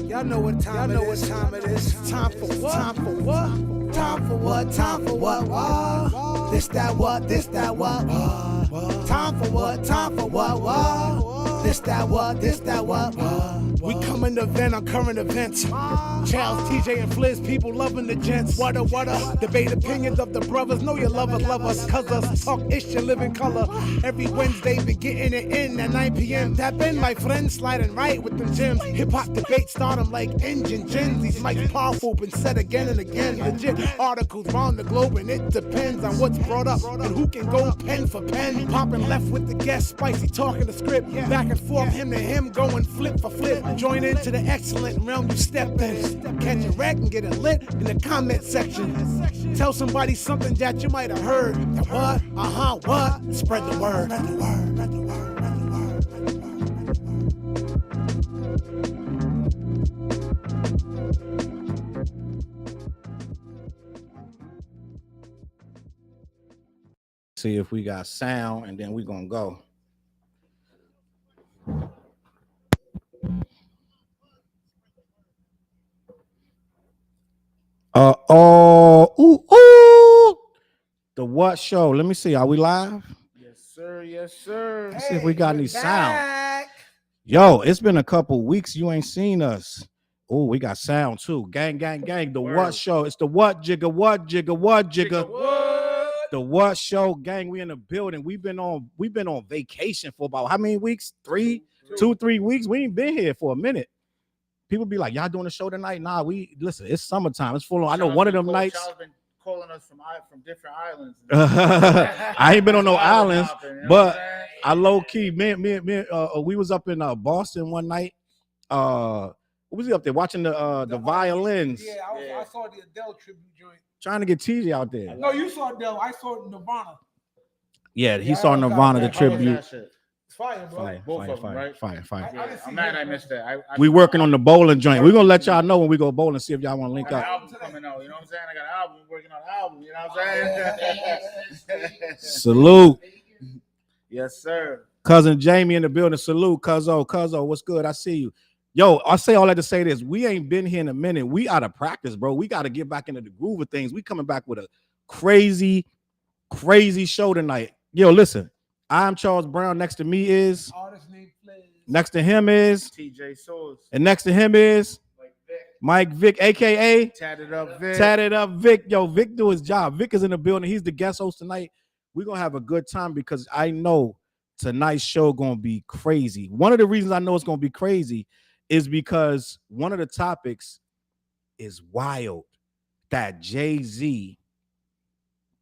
Y'all know what time it is. Time for what? Time for what? Time for what? Time for what? What? This that what? This that what? What? Time for what? Time for what? What? This that what? This that what? What? We coming to vent on current events. Challz, TJ, and Flizz, people loving the gents. What a debate opinions of the brothers. Know your lovers love us, cuz us. Talk ish, you live in color. Every Wednesday, be getting it in at 9 p.m. Tap in, my friends, sliding right with them gems. Hip hop debate start them like engine gens. These mics powerful, been said again and again. Legit articles round the globe, and it depends on what's brought up and who can go pen for pen. Popping left with the guest, spicy talking the script. Back and forth, him to him, going flip for flip. Join into the excellent realm you step in. Catch a wreck and get it lit in the comment section. Tell somebody something that you might have heard. And what? What? Spread the word. See if we got sound, and then we gonna go. The what show? Let me see. Are we live? Yes, sir. Yes, sir. Let's see if we got any sound. Yo, it's been a couple weeks. You ain't seen us. Oh, we got sound too. Gang. The Word. What show? It's the what jigger. What jigger. The What show, gang. We in the building. We've been on vacation for about how many weeks? 3 weeks. We ain't been here for a minute. People be like, y'all doing a show tonight? Nah, listen, it's summertime. It's full on. I know one of them nights. Challz been calling us from different islands. I ain't been on no islands, but I low key, man, we was up in Boston one night. We was up there watching the violins. Yeah, I saw the Adele tribute joint. Trying to get TJ out there. No, you saw Adele. I saw Nirvana. Yeah, he saw Nirvana, the tribute. It's fire, bro. Both of them, right? Fire. Yeah, I'm mad I missed that. We working on the bowling joint. We're gonna let y'all know when we go bowling, see if y'all want to link up. Album coming out, you know what I'm saying? I got an album, working on an album, you know what I'm saying? Salute. Yes, sir. Cousin Jamie in the building. Salute, Cuzzo. What's good? I see you. Yo, I say all that to say this. We ain't been here in a minute. We out of practice, bro. We got to get back into the groove of things. We coming back with a crazy show tonight. Yo, listen. I'm Charles Brown. Next to me is Artist named Flizz. Next to him is TJ Souls. And next to him is Mike Vick, aka Tatted Up Vic. Yo, Vic do his job. Vic is in the building. He's the guest host tonight. We're gonna have a good time because I know tonight's show gonna be crazy. One of the reasons I know it's gonna be crazy is because one of the topics is wild. That Jay-Z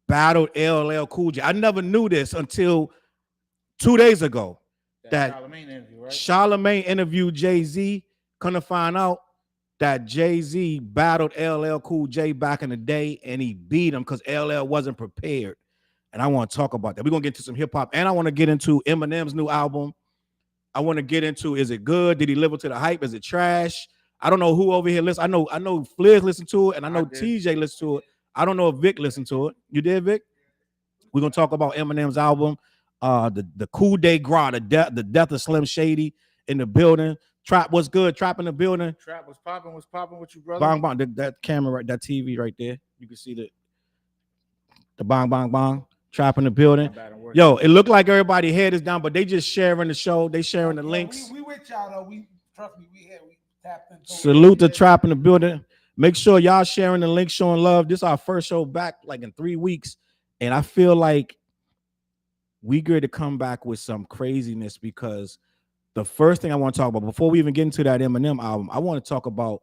battled LL Cool J. I never knew this until 2 days ago. That Charlamagne interview, right? Charlamagne interviewed Jay-Z. Couldn't find out that Jay-Z battled LL Cool J back in the day, and he beat him because LL wasn't prepared. And I want to talk about that. We're gonna get into some hip-hop, and I want to get into Eminem's new album. I want to get into, is it good? Did he live up to the hype? Is it trash? I don't know who over here listens. I know Flizz listened to it, and I know TJ listened to it. I don't know if Vic listened to it. You did, Vic? We're gonna talk about Eminem's album, the coup de grace, the death of Slim Shady in the building. Trap, what's good? Trap in the building. Trap was popping with you, brother. Bang bang. That camera right, that TV right there. You can see the bang bang bang. Trap in the building. Yo, it looked like everybody head is down, but they just sharing the show. They sharing the links. We with y'all though. We trust me. We tapped into. Salute the Trap in the building. Make sure y'all sharing the link, showing love. This is our first show back like in 3 weeks, and I feel like we good to come back with some craziness because the first thing I want to talk about before we even get into that Eminem album, I want to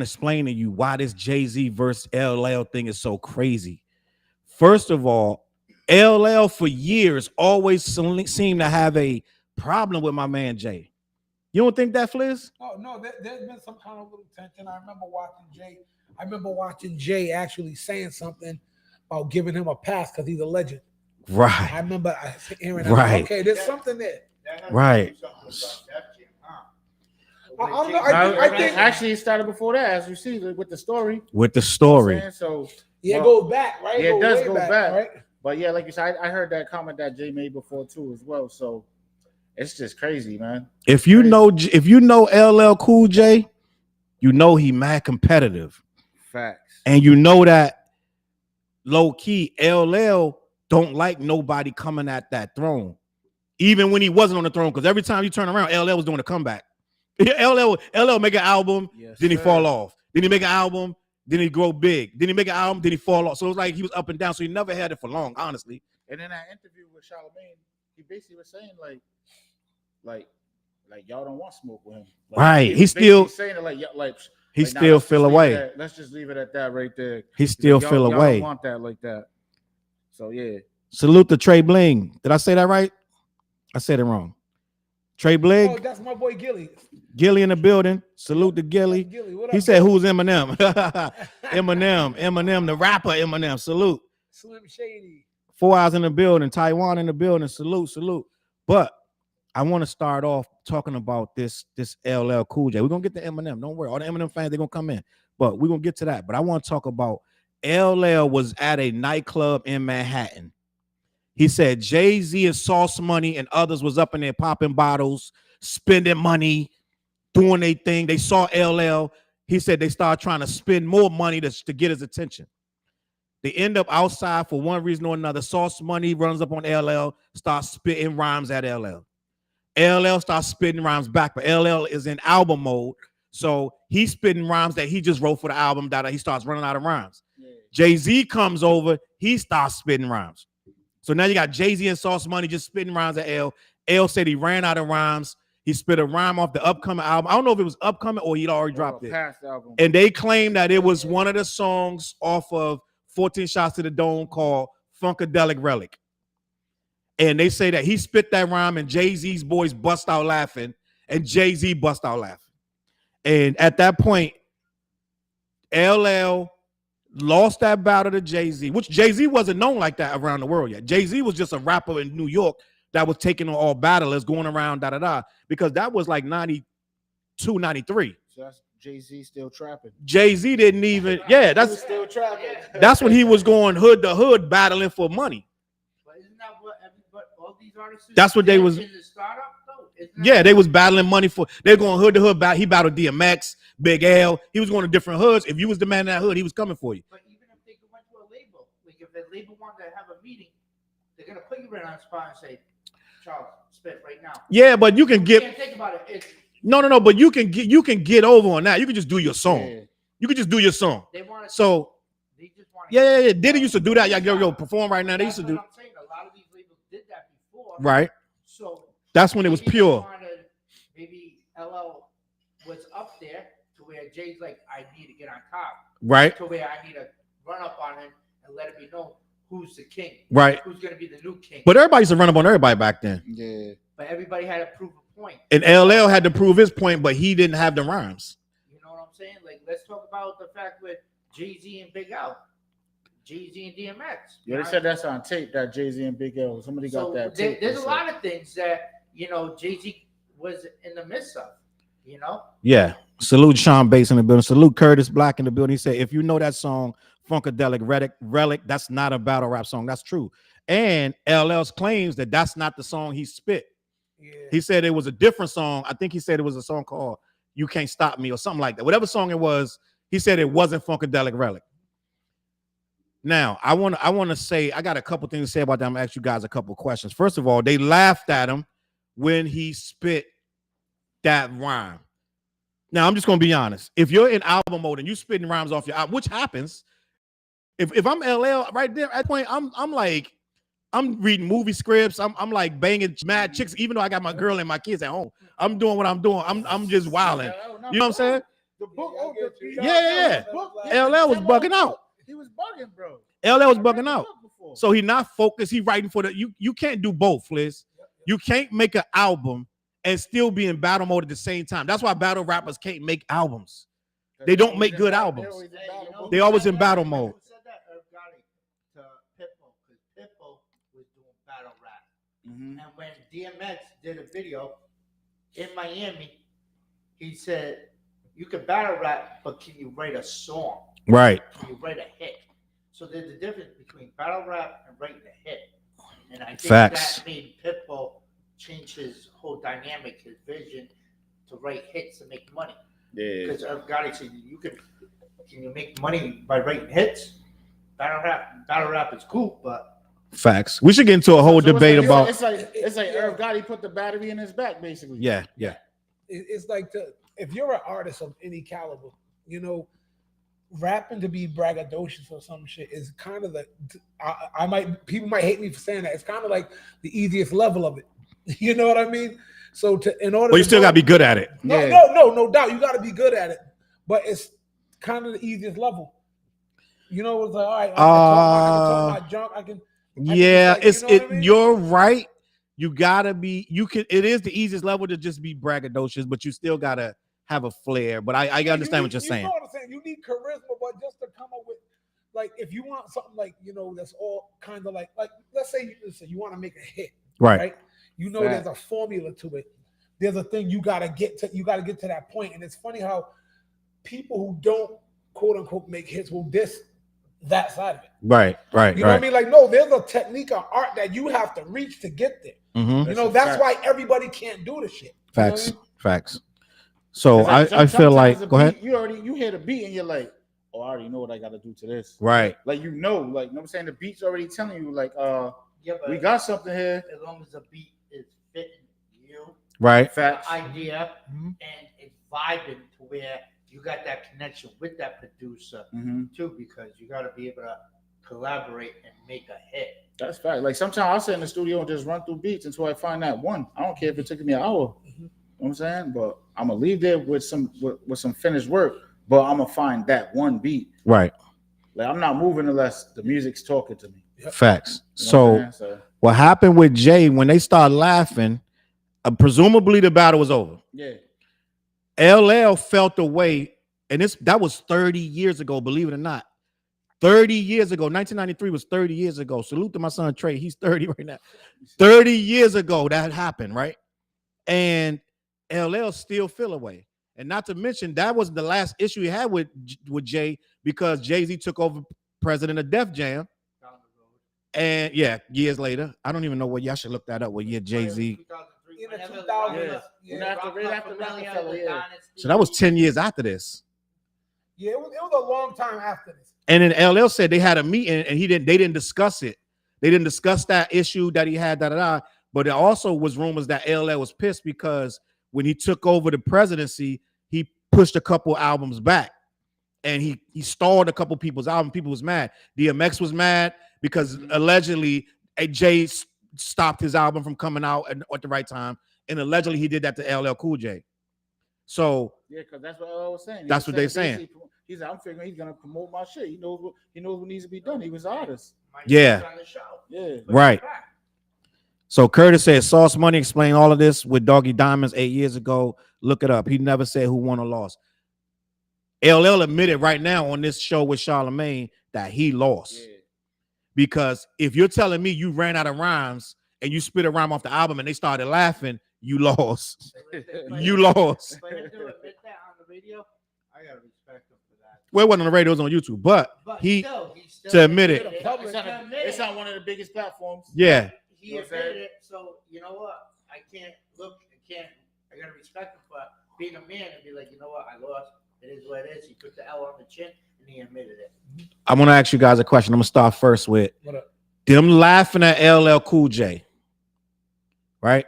explain to you why this Jay-Z versus LL thing is so crazy. First of all, LL for years always seemed to have a problem with my man Jay. You don't think that, Flizz? Oh, no, there's been some kind of little tension. I remember watching Jay actually saying something about giving him a pass because he's a legend. Right. I remember hearing that. Right. Okay, there's something there. Right. I think actually it started before that, as you see with the story. With the story. So it goes back, right? Yeah, it does go back. Right? But yeah, like you said, I heard that comment that Jay made before too as well. So it's just crazy, man. If you know LL Cool J, you know he mad competitive, Facts. and you know that low key LL don't like nobody coming at that throne, even when he wasn't on the throne. Because every time you turn around, LL was doing a comeback. LL make an album, Yes, then he sir. fall off. Then he make an album, then he grow big. Then he make an album, then he fall off. So it's like he was up and down. So he never had it for long, honestly. And in that interview with Charlamagne, he basically was saying like y'all don't want smoke with him. Like, Right. He He still saying it like he like, still feel away. Let's just leave it at that right there. He still Like, feel y'all away. don't want that like that. So yeah. Salute to Trey Bling. Did I say that right? I said it wrong. Trey Bling. Oh, that's my boy Gilly. Gilly in the building. Salute to Gilly. Gilly, what He up, said, bro? "Who's Eminem?" Eminem, the rapper Eminem. Salute. Slim Shady. 4 hours in the building. Taiwan in the building. Salute. But I want to start off talking about this LL Cool J. We're gonna get to Eminem. Don't worry, all the Eminem fans, they're gonna come in, but we're gonna get to that. But I want to talk about LL was at a nightclub in Manhattan. He said Jay-Z and Sauce Money and others was up in there popping bottles, spending money, doing their thing. They saw LL. He said they started trying to spend more money to get his attention. They end up outside for one reason or another. Sauce Money runs up on LL, starts spitting rhymes at LL. LL starts spitting rhymes back, but LL is in album mode. So he's spitting rhymes that he just wrote for the album that he starts running out of rhymes. Yeah. Jay-Z comes over, he starts spitting rhymes. So now you got Jay-Z and Sauce Money just spitting rhymes at L. L said he ran out of rhymes. He spit a rhyme off the upcoming album. I don't know if it was upcoming or he'd already dropped it. Past album. And they claim that it was one of the songs off of 14 Shots to the Dome called Funkadelic Relic. And they say that he spit that rhyme and Jay-Z's boys bust out laughing and Jay-Z bust out laughing. And at that point, LL lost that battle to Jay-Z, which Jay-Z wasn't known like that around the world yet. Jay-Z was just a rapper in New York that was taking on all battlers, going around, because that was like 92, 93. So that's Jay-Z still trapping. Jay-Z didn't even, that's still trapping. That's when he was going hood to hood battling for money. But isn't that what all these artists That's what they was. in the startup, though? Yeah, they was battling money for. They're going hood to hood. He battled DMX, Big L. He was going to different hoods. If you was the man in that hood, he was coming for you. But even if they went to a label, like if a label wanted to have a meeting, they're gonna put you right on the spot and say, "Challz, spit right now." Yeah, but you can You get. can't think about it. It's, No. But you can get over on that. You can just do your song. Yeah. You can just do your song. they want to. So They just want. yeah. Diddy used to do that. Yo, perform right now. They used That's to do. what I'm saying. A lot of these labels did that before. Right. So That's when it was maybe they pure. wanted- Maybe LL was up there to where Jay's like, "I need to get on top." Right. To where I need to run up on him and let it be known who's the king. Right. Who's going to be the new king. But everybody used to run up on everybody back then. Yeah. But everybody had to prove a point. And LL had to prove his point, but he didn't have the rhymes. You know what I'm saying? Like, let's talk about the fact with Jay-Z and Big L. Jay-Z and DMX. Yeah, they said that's on tape, that Jay-Z and Big L. Somebody got So that tape. there's a lot of things that, Jay-Z was in the midst of, Yeah. Salute Sean Bass in the building. Salute Curtis Black in the building. He said, if you know that song, Funkadelic Relic, that's not a battle rap song. That's true. And LL's claims that that's not the song he spit. Yeah. He said it was a different song. I think he said it was a song called You Can't Stop Me or something like that. Whatever song it was, he said it wasn't Funkadelic Relic. Now, I want to say, I got a couple things to say about that. I'm going to ask you guys a couple questions. First of all, they laughed at him when he spit that rhyme. Now, I'm just going to be honest. If you're in album mode and you spitting rhymes off your album, which happens, if I'm LL right there at that point, I'm like, I'm reading movie scripts. I'm like banging mad chicks, even though I got my girl and my kids at home. I'm doing what I'm doing. I'm just wilding. You know what I'm saying? The book, Yeah. LL was bugging out. He was bugging, bro. LL was bugging out. So he not focused. He writing for you can't do both, Flizz. You can't make an album and still be in battle mode at the same time. That's why battle rappers can't make albums. They don't make good albums. They always in battle mode. Who said that? To Pitbull, because Pitbull was doing battle rap. Mm-hmm. And when DMX did a video in Miami, he said, "You can battle rap, but can you write a song? Right. Can you write a hit?" So there's a difference between battle rap and writing a hit. And I think Facts. that made Pitbull change his whole dynamic, his vision to write hits and make money. Yeah. Because Gotti said, can you make money by writing hits? Battle rap is cool, but Facts. We should get into a whole debate about. It's like Irv Gotti put the battery in his back, basically. Yeah. It's like if you're an artist of any caliber, you know, rapping to be braggadocious or some shit is kind of the people might hate me for saying that. It's kind of like the easiest level of it. You know what I mean? So in order, But you still gotta be good at it. No doubt, you gotta be good at it. But it's kind of the easiest level. You know, it's like, all right, I can talk my junk. I can Yeah, just, like, you know what I mean? You're right. You gotta be. It is the easiest level to just be braggadocious, but you still gotta have a flair. But I understand what you're saying. You know what I'm saying? You need charisma, but just to come up with, like, if you want something like, you know, that's all kind of like let's say you want to make a hit, right? You know, there's a formula to it. There's a thing you gotta get to. You gotta get to that point. And it's funny how people who don't quote unquote make hits will diss that side of it. Right. You know what I mean? Like, no, there's a technique of art that you have to reach to get there. Mm-hmm. You know, that's why everybody can't do the shit. Facts. You know what I mean? Facts. So I feel like go ahead. You hear the beat and you're like, oh, I already know what I got to do to this. Right. Like, you know what I'm saying? The beat's already telling you, like, but we got something here. As long as the beat is fitting you, Right. Facts. the idea, and it's vibing to where you got that connection with that producer too, because you got to be able to collaborate and make a hit. That's fact. Like, sometimes I'll sit in the studio and just run through beats until I find that one. I don't care if it took me an hour. You know what I'm saying? But I'm gonna leave there with some finished work, but I'm gonna find that one beat. Right. Like, I'm not moving unless the music's talking to me. Facts. You know So what happened with Jay when they started laughing? Presumably the battle was over. Yeah. LL felt the way, and that was 30 years ago, believe it or not. 30 years ago, 1993 was 30 years ago. Salute to my son Trey. He's 30 right now. 30 years ago that happened, right? And LL still feel away. And not to mention, that was the last issue he had with Jay, because Jay-Z took over president of Def Jam. And yeah, years later, I don't even know what, y'all should look that up. What year Jay-Z? In the 2000s. So that was 10 years after this. Yeah, it was a long time after this. And then LL said they had a meeting and they didn't discuss it. They didn't discuss that issue that he had, But it also was rumors that LL was pissed because when he took over the presidency, he pushed a couple albums back. And he stalled a couple people's albums. People was mad. DMX was mad because allegedly Jay stopped his album from coming out at the right time. And allegedly he did that to LL Cool J. So yeah, because that's what I was saying. That's what they're saying. He's like, I'm figuring he's gonna promote my shit. He knows what needs to be done. He was an artist. Yeah. Yeah. Right. So Curtis said Sauce Money explained all of this with Doggy Diamonds 8 years ago. Look it up. He never said who won or lost. LL admitted right now on this show with Charlamagne that he lost. Yeah. Because if you're telling me you ran out of rhymes and you spit a rhyme off the album and they started laughing, you lost. You lost. For him to admit that on the radio, I gotta respect him for that. Well, it wasn't on the radio, it was on YouTube, but he still to admit it. It's on one of the biggest platforms. Yeah. He admitted it, so you know what? I gotta respect him for being a man and be like, you know what? I lost. It is what it is. He put the L on the chin and he admitted it. I'm gonna ask you guys a question. I'm gonna start first with them laughing at LL Cool J. Right?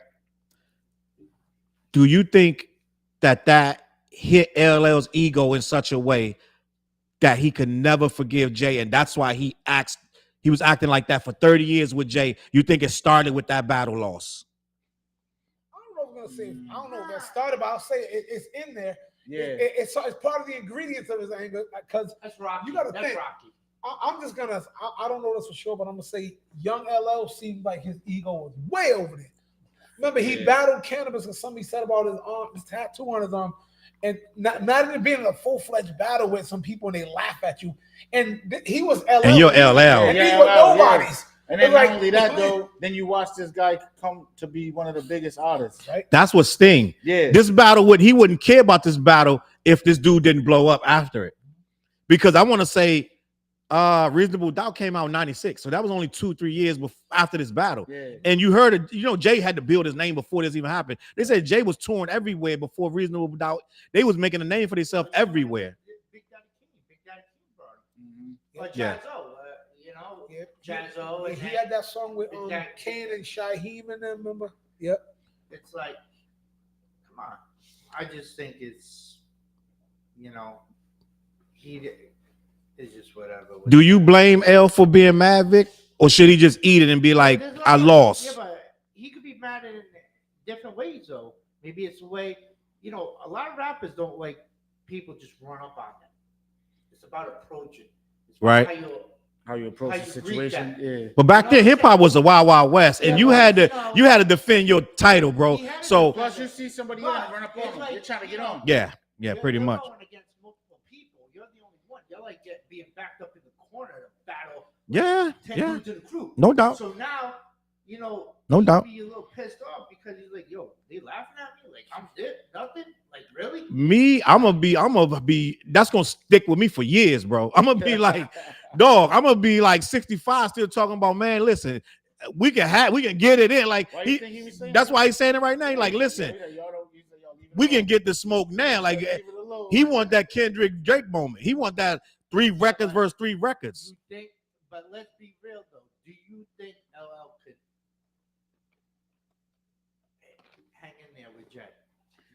Do you think that hit LL's ego in such a way that he could never forgive Jay, and that's why he was acting like that for 30 years with Jay? You think it started with that battle loss? I don't know if I'm gonna say. I don't know if that started, but I'll say it's in there. Yeah, it's part of the ingredients of his anger, because that's Rocky. You gotta think. Rocky. I'm just gonna. I don't know this for sure, but I'm gonna say young LL seemed like his ego was way over there. Remember, he battled cannabis because somebody said about his arm, his tattoo on his arm, and not even being in a full-fledged battle with some people and they laugh at you. And he was LL. And you're LL. And these were nobodies. And then not only that, though, then you watch this guy come to be one of the biggest artists. Right. That's what sting. Yeah. This battle he wouldn't care about this battle if this dude didn't blow up after it. Because I want to say Reasonable Doubt came out in 96. So that was only 2-3 years after this battle. Yeah. And you heard it, you know, Jay had to build his name before this even happened. They said Jay was touring everywhere before Reasonable Doubt. They was making a name for themselves everywhere. Big Daddy King brought him. Mhm. Yeah. Jazzo, you know, Yeah. Jazzo. He had that song with Kane and Shaheem and them, remember? Yep. It's like, come on. I just think it's, you know, it's just whatever. Do you blame L for being mad, Vic? Or should he just eat it and be like, I lost? Yeah, but he could be mad in different ways, though. Maybe it's the way, you know, a lot of rappers don't like people just run up on them. It's about approaching. It's about Right. How you approach How the you situation? greet Yeah. But back then, hip hop was the Wild Wild West, and Yeah, you but, had to you know, defend your title, bro. he had to So Plus, you see somebody else and run up on It's them. like, You're trying to get on. yeah, You're pretty much. going against multiple people. You're the only one. You're like being backed up in the corner to battle. Yeah, 10 yeah, dudes in the crew. no doubt. So now, you know, No he'd doubt. be a little pissed off because he's like, yo, they laughing at me? Like, I'm dead? Nothing? Like, really? Me, I'm gonna be. That's gonna stick with me for years, bro. I'm gonna be like, dog. I'm gonna be like 65, still talking about, man. Listen, we can get it in. Like Why you think he was saying that's that? why he's saying it right now. He's like, listen, we can get the smoke now. Like he want that Kendrick Drake moment. He want that 3 records versus 3 records. You think, but let's be real, though. Do you think LL could hang in there with Jay?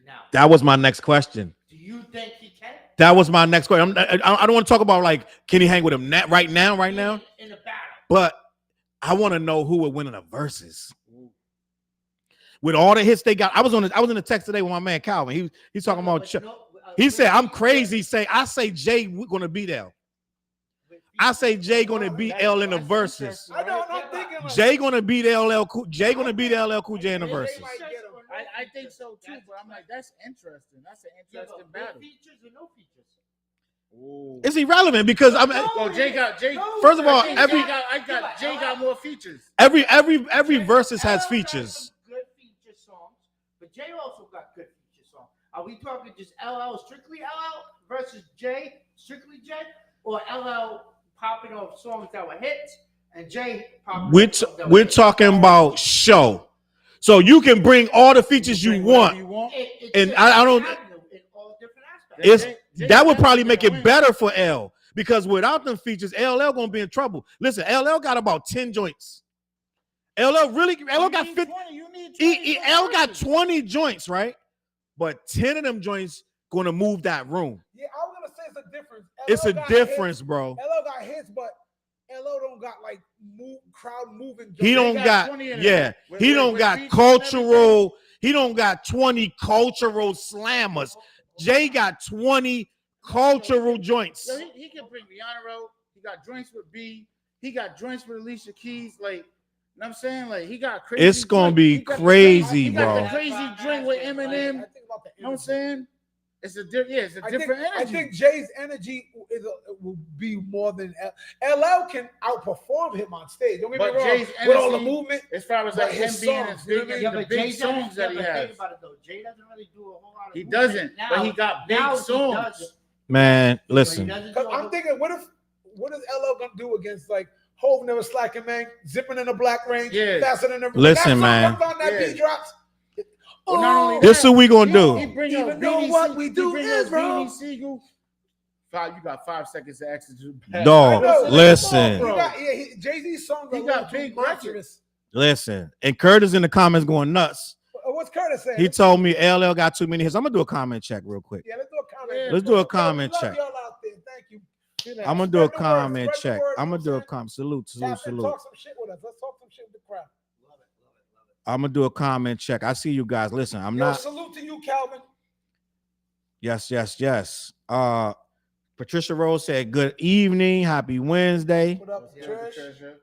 Now, That was my next question. do you think he can? That was my next question. I don't want to talk about like, can he hang with him right now? In a battle. But I want to know who would win in the verses. With all the hits they got, I was in the text today with my man Calvin. He's talking about. He said I'm crazy. I say Jay gonna be there. I say Jay gonna beat L in the verses. I know, I'm thinking like, Jay gonna beat LL Cool. Jay gonna beat LL Cool J in the verses. I think so too, but I'm like, that's interesting. That's an interesting battle. Features or no features? Ooh. It's irrelevant because I mean, Oh, Jay. first of all, Jay got more features. every verses has features. Good feature songs, but Jay also got good feature songs. Are we talking just LL, strictly LL versus Jay, strictly Jay, or LL popping off songs that were hits and Jay popping? We're talking about show, so you can bring all the features you want. And I don't. In all different aspects. That would probably make it better for L because without them features, LL gonna be in trouble. Listen, LL got about 10 joints. LL got 50. L got 20 joints, right? But 10 of them joints gonna move that room. yeah, I was gonna say it's a difference. It's LL a got difference, hits. bro. LL got hits, but LL don't got like crowd moving. He don't got, he don't got cultural. He don't got 20 cultural slammers. Jay got 20 cultural joints. Yo, he can bring Rihanna. He got joints with B. He got joints with Alicia Keys. Like, you know what I'm saying? Like, he got crazy. It's gonna joints. be He got crazy, he got bro. the crazy joint with Eminem. I You think about the know what I'm saying? It's a different energy. I think Jay's energy will be more than LL can outperform him on stage. Don't get me But wrong. Jay's With all the energy, movement, as far as but like him his being songs, as you know big what I as mean? the big songs that he Think has. about it though. Jay doesn't really do a whole lot of He movement. doesn't, Now, but he got big now songs. He does it. Man, He listen. doesn't do because a I'm whole- thinking, what is LL gonna do against like Hove Never Slacking Man, Zipping in the Black Range, Yeah. Faster Than the Listen, that song man. comes on that Yeah. beat drops. Well, not only This is what we gonna He do. bring Even up though Beanie what Siegel- we he do bring is up wrong. Beanie Siegel. You got 5 seconds to execute. Dog, I know. listen. He got, Jay-Z's songs He are a got little too big records. monstrous. Listen. And Curtis in the comments going nuts. What's Curtis saying? He told me LL got too many hits. I'm gonna do a comment check real quick. Yeah, let's do a comment. Yeah, Let's do a Yo, comment love check. y'all out there. Thank you. I'm gonna do a Spread the word, comment spread the check. word, I'm you gonna know do a what I'm comment. Salute. Tap and Salute. talk some shit with us. Let's talk some shit with the crowd. I'm gonna do a comment check. I see you guys. Listen, I'm Yo, not. salute to you, Calvin. Yes. Patricia Rose said, "Good evening, happy Wednesday." What up, Trish?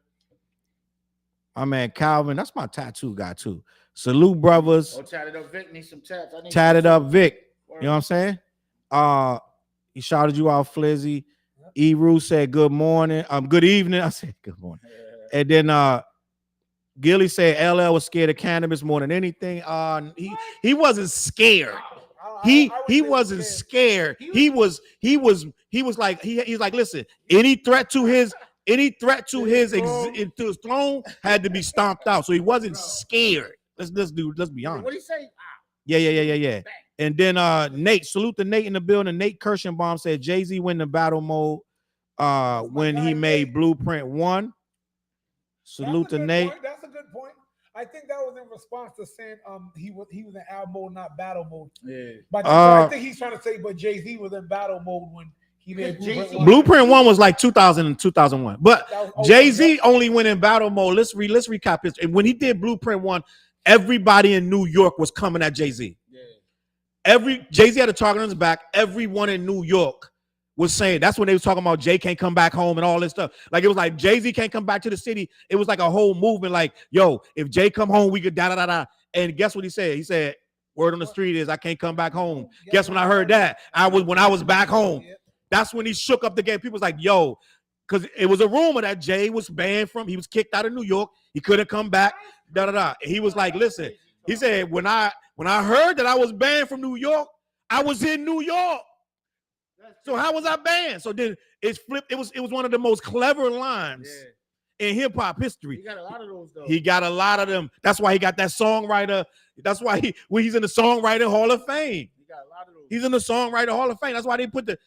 My man Calvin, that's my tattoo guy too. Salute, brothers. Oh, tatted up Vic needs some tats. I need Tatted some- up Vic. You know what I'm saying? He shouted you out, Flizzy. E. Rue said good morning. Good evening. I said good morning. And then Gilly said LL was scared of cannabis more than anything. He wasn't scared. he wasn't scared. He was like he's like, listen, any threat to his to his throne had to be stomped out. So he wasn't scared. Let's be honest. What do you say? Yeah. And then Nate, salute to Nate in the building. Nate Kirschenbaum said Jay-Z win the battle mode when he made Blueprint 1. Salute to Nate. That's a good point. I think that was in response to saying he was in album mode, not battle mode. Yeah. But I think he's trying to say, but Jay-Z was in battle mode when he made Blueprint 1 was like 2000 and 2001. But Jay-Z only went in battle mode. Let's recap this. And when he did Blueprint 1, everybody in New York was coming at Jay-Z. Yeah. Jay-Z had a target on his back. Everyone in New York was saying, that's when they was talking about Jay can't come back home and all this stuff. Like, it was like Jay-Z can't come back to the city. It was like a whole movement like, yo, if Jay come home, we could da-da-da-da. And guess what he said? He said, word on the street is I can't come back home. Guess when I heard that? When I was back home. That's when he shook up the game. People was like, yo, because it was a rumor that Jay was banned he was kicked out of New York. He couldn't come back. Da-da-da. He was like, listen, he said, when I heard that I was banned from New York, I was in New York. So how was I banned? So then it's flipped. It was one of the most clever lines in hip hop history. He got a lot of those though. He got a lot of them. That's why he got that songwriter. That's why he's in the Songwriter Hall of Fame. He got a lot of those. He's in the Songwriter Hall of Fame. That's why they put the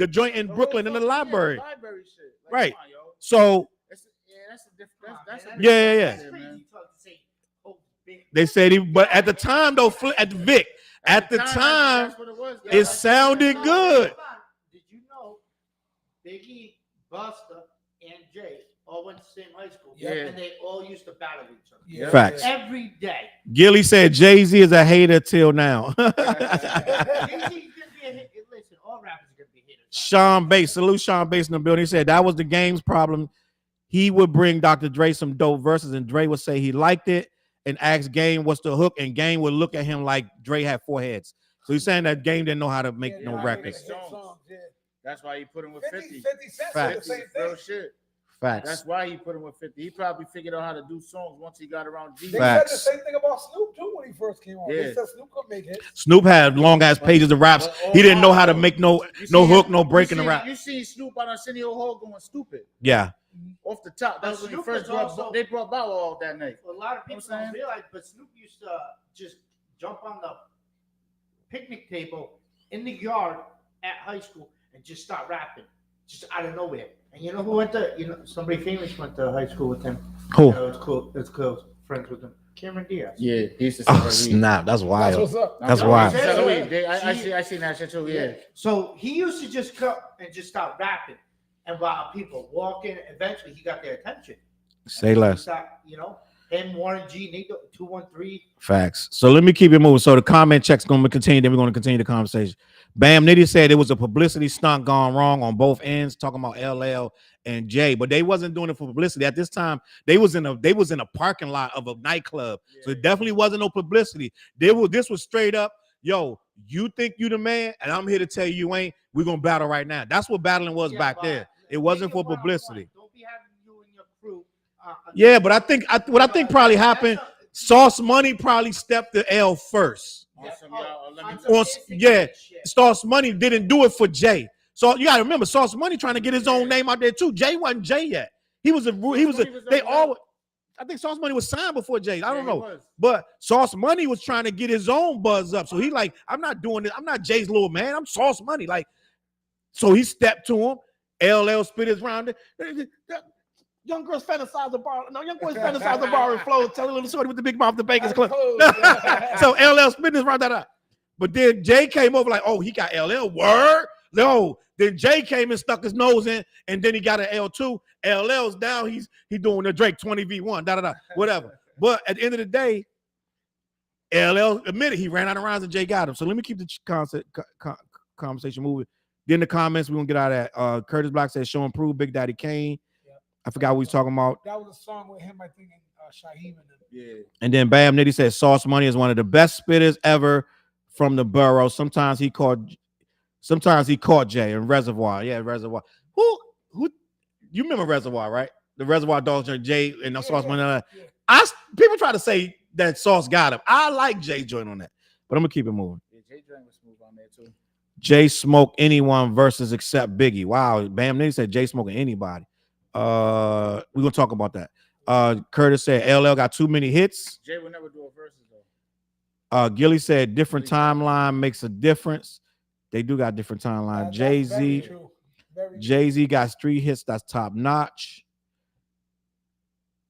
joint in Brooklyn in the library. Library shit. Like, right. on, so that's a different. Yeah. They said but at the time though, at Vic. At the time, it sounded good. Did you know Biggie, Busta, and Jay all went to the same high school? Yeah. And they all used to battle each other. Yeah. Facts. Every day. Gilly said Jay-Z is a hater till now. Jay-Z's gonna be a hit. Listen, all rappers are gonna be haters. Sean Bass, salute Sean Bass in the building. He said that was the game's problem. He would bring Dr. Dre some dope verses, and Dre would say he liked it. And ask Game what's the hook, and Game would look at him like Dre had 4 heads. So he's saying that Game didn't know how to make no records. That's why he put him with 50. 50 Cent Facts. the same Real thing. shit. Facts. That's why he put him with 50. He probably figured out how to do songs once he got around G. They said the same thing about Snoop too when he first came on. Yeah. They said Snoop could make hits. Snoop had long ass pages of raps. He didn't know how to make no hook, no break in the rap. You see Snoop on Arsenio Hall going stupid. Yeah. Off the top. That's when he first brought they brought Bow Wow out that night. A lot of people don't realize, but Snoop used to just jump on the picnic table in the yard at high school and just start rapping, just out of nowhere. And you know who went to, somebody famous went to high school with him. Who? It's cool. It's close. Friends with him. Cameron Diaz. Yeah, he used to Oh snap! That's wild. That's what's up. That's wild. I seen that shit too. Yeah. So he used to just come and just start rapping, and while people walking, eventually he got their attention. Say less. Him, Warren G, Nico, 213. Facts. So let me keep it moving. So the comment check's going to continue. Then we're going to continue the conversation. Bam Nitty said it was a publicity stunt gone wrong on both ends, talking about LL and Jay, but they wasn't doing it for publicity at this time. They was in a parking lot of a nightclub, so it definitely wasn't no publicity. This was straight up. Yo, you think you the man, and I'm here to tell you ain't. We're gonna battle right now. That's what battling was back there. It wasn't for publicity. Don't be having you and your crew. Yeah, but I think what I think probably happened. Sauce Money probably stepped the L first. Sauce Money didn't do it for Jay. So you gotta remember, Sauce Money trying to get his own name out there too. Jay wasn't Jay yet. I think Sauce Money was signed before Jay. I don't know. But Sauce Money was trying to get his own buzz up. So he like, I'm not doing this. I'm not Jay's little man. I'm Sauce Money. Like, so he stepped to him. LL spit his round. Young girls fantasize the bar. No, young boys fantasize the bar and flow. Tell a little shorty with the big mouth, the bacon's close. So LL spit his round that up. But then Jay came over like, oh, he got LL. Word? No. Then Jay came and stuck his nose in, and then he got an L2. LL's down. He's doing the Drake 20v1, whatever. But at the end of the day, LL admitted he ran out of rounds and Jay got him. So let me keep the conversation moving. Then the comments, we're going to get out of that. Curtis Black says, show and prove, Big Daddy Kane. Yep. I forgot what he's talking about. That was a song with him, I think, and Shaheem and them. Yeah. And then Bam Nitty says, Sauce Money is one of the best spitters ever from the borough. Sometimes he caught Jay in Reservoir. Yeah, Reservoir. Who you remember Reservoir, right? The Reservoir Dogs, Jay and the Sauce Money. People try to say that Sauce got him. I like Jay joint on that, but I'm gonna keep it moving. Yeah, Jay on there too. Jay smoke anyone versus except Biggie. Wow, Bam Nitty said Jay smoking anybody. We're gonna talk about that. Curtis said LL got too many hits. Jay would never do a versus though. Gilly said different timeline makes a difference. They do got different timeline. Jay-Z got 3 hits. That's top notch.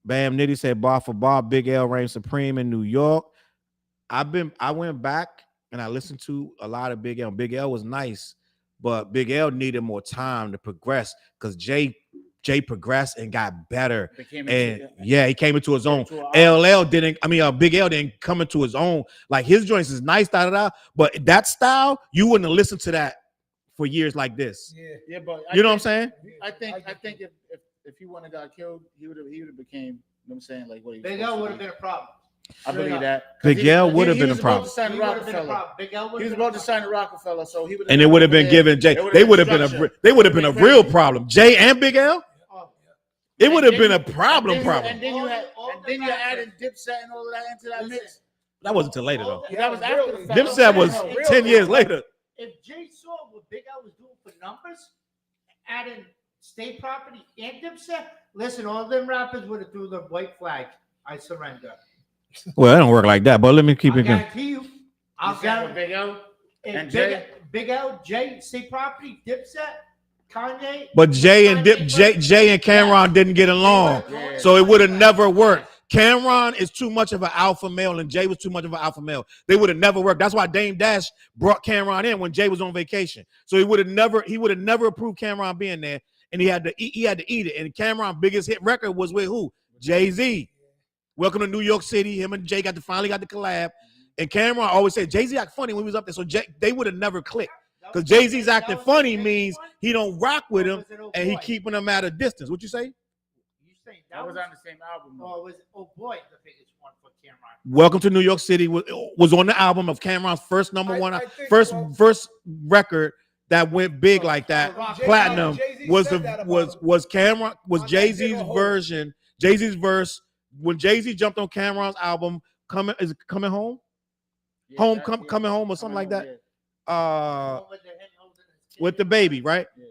Bam Nitty said bar for bar, Big L reigns supreme in New York. I went back and I listened to a lot of Big L. Big L was nice, but Big L needed more time to progress because Jay progressed and got better. He came into his own. Big L didn't come into his own. Like his joints is nice, but that style, you wouldn't have listened to that for years like this. Yeah, but you know what I'm saying? I think if he wouldn't have got killed, he would have became, you know what I'm saying, like what he Big L would have been a problem. I believe that. Big L would have been a problem. He was about to sign to Rockefeller, so he would. And it would have been given Jay. They would have been a real problem. Jay and Big L. It would have been a problem. And then you added Dipset and all of that into that mix. That wasn't until later though. That was after the fact. Dipset was 10 years later. If Jay saw what Big L was doing for numbers, adding State Property and Dipset, listen, all them rappers would have threw the white flag. I surrender. Well, it don't work like that, but let me keep it going. I'll guarantee Big L and Jay. Big L, Jay, State Property, Dipset, Kanye. But Jay and Cameron didn't get along, so it would have never worked. Cameron is too much of an alpha male, and Jay was too much of an alpha male. They would have never worked. That's why Dame Dash brought Cameron in when Jay was on vacation. So he would have never approved Cameron being there, and he had to eat it. And Cameron's biggest hit record was with who? Jay-Z. Welcome to New York City. Him and Jay finally got the collab. And Cameron always said Jay-Z act funny when he was up there. So they would have never clicked. Because Jay-Z's acting funny means he don't rock with him and he keeping him at a distance. What you say? That was on the same album. Oh, it was Boy, the biggest one for Cameron. Welcome to New York City was on the album of Cameron's first number first record that went big like that. Platinum was Jay-Z's version. Jay-Z's verse when Jay-Z jumped on Cameron's album, coming home? Yeah, coming home or something like that. Yeah. With the baby, right? Yeah.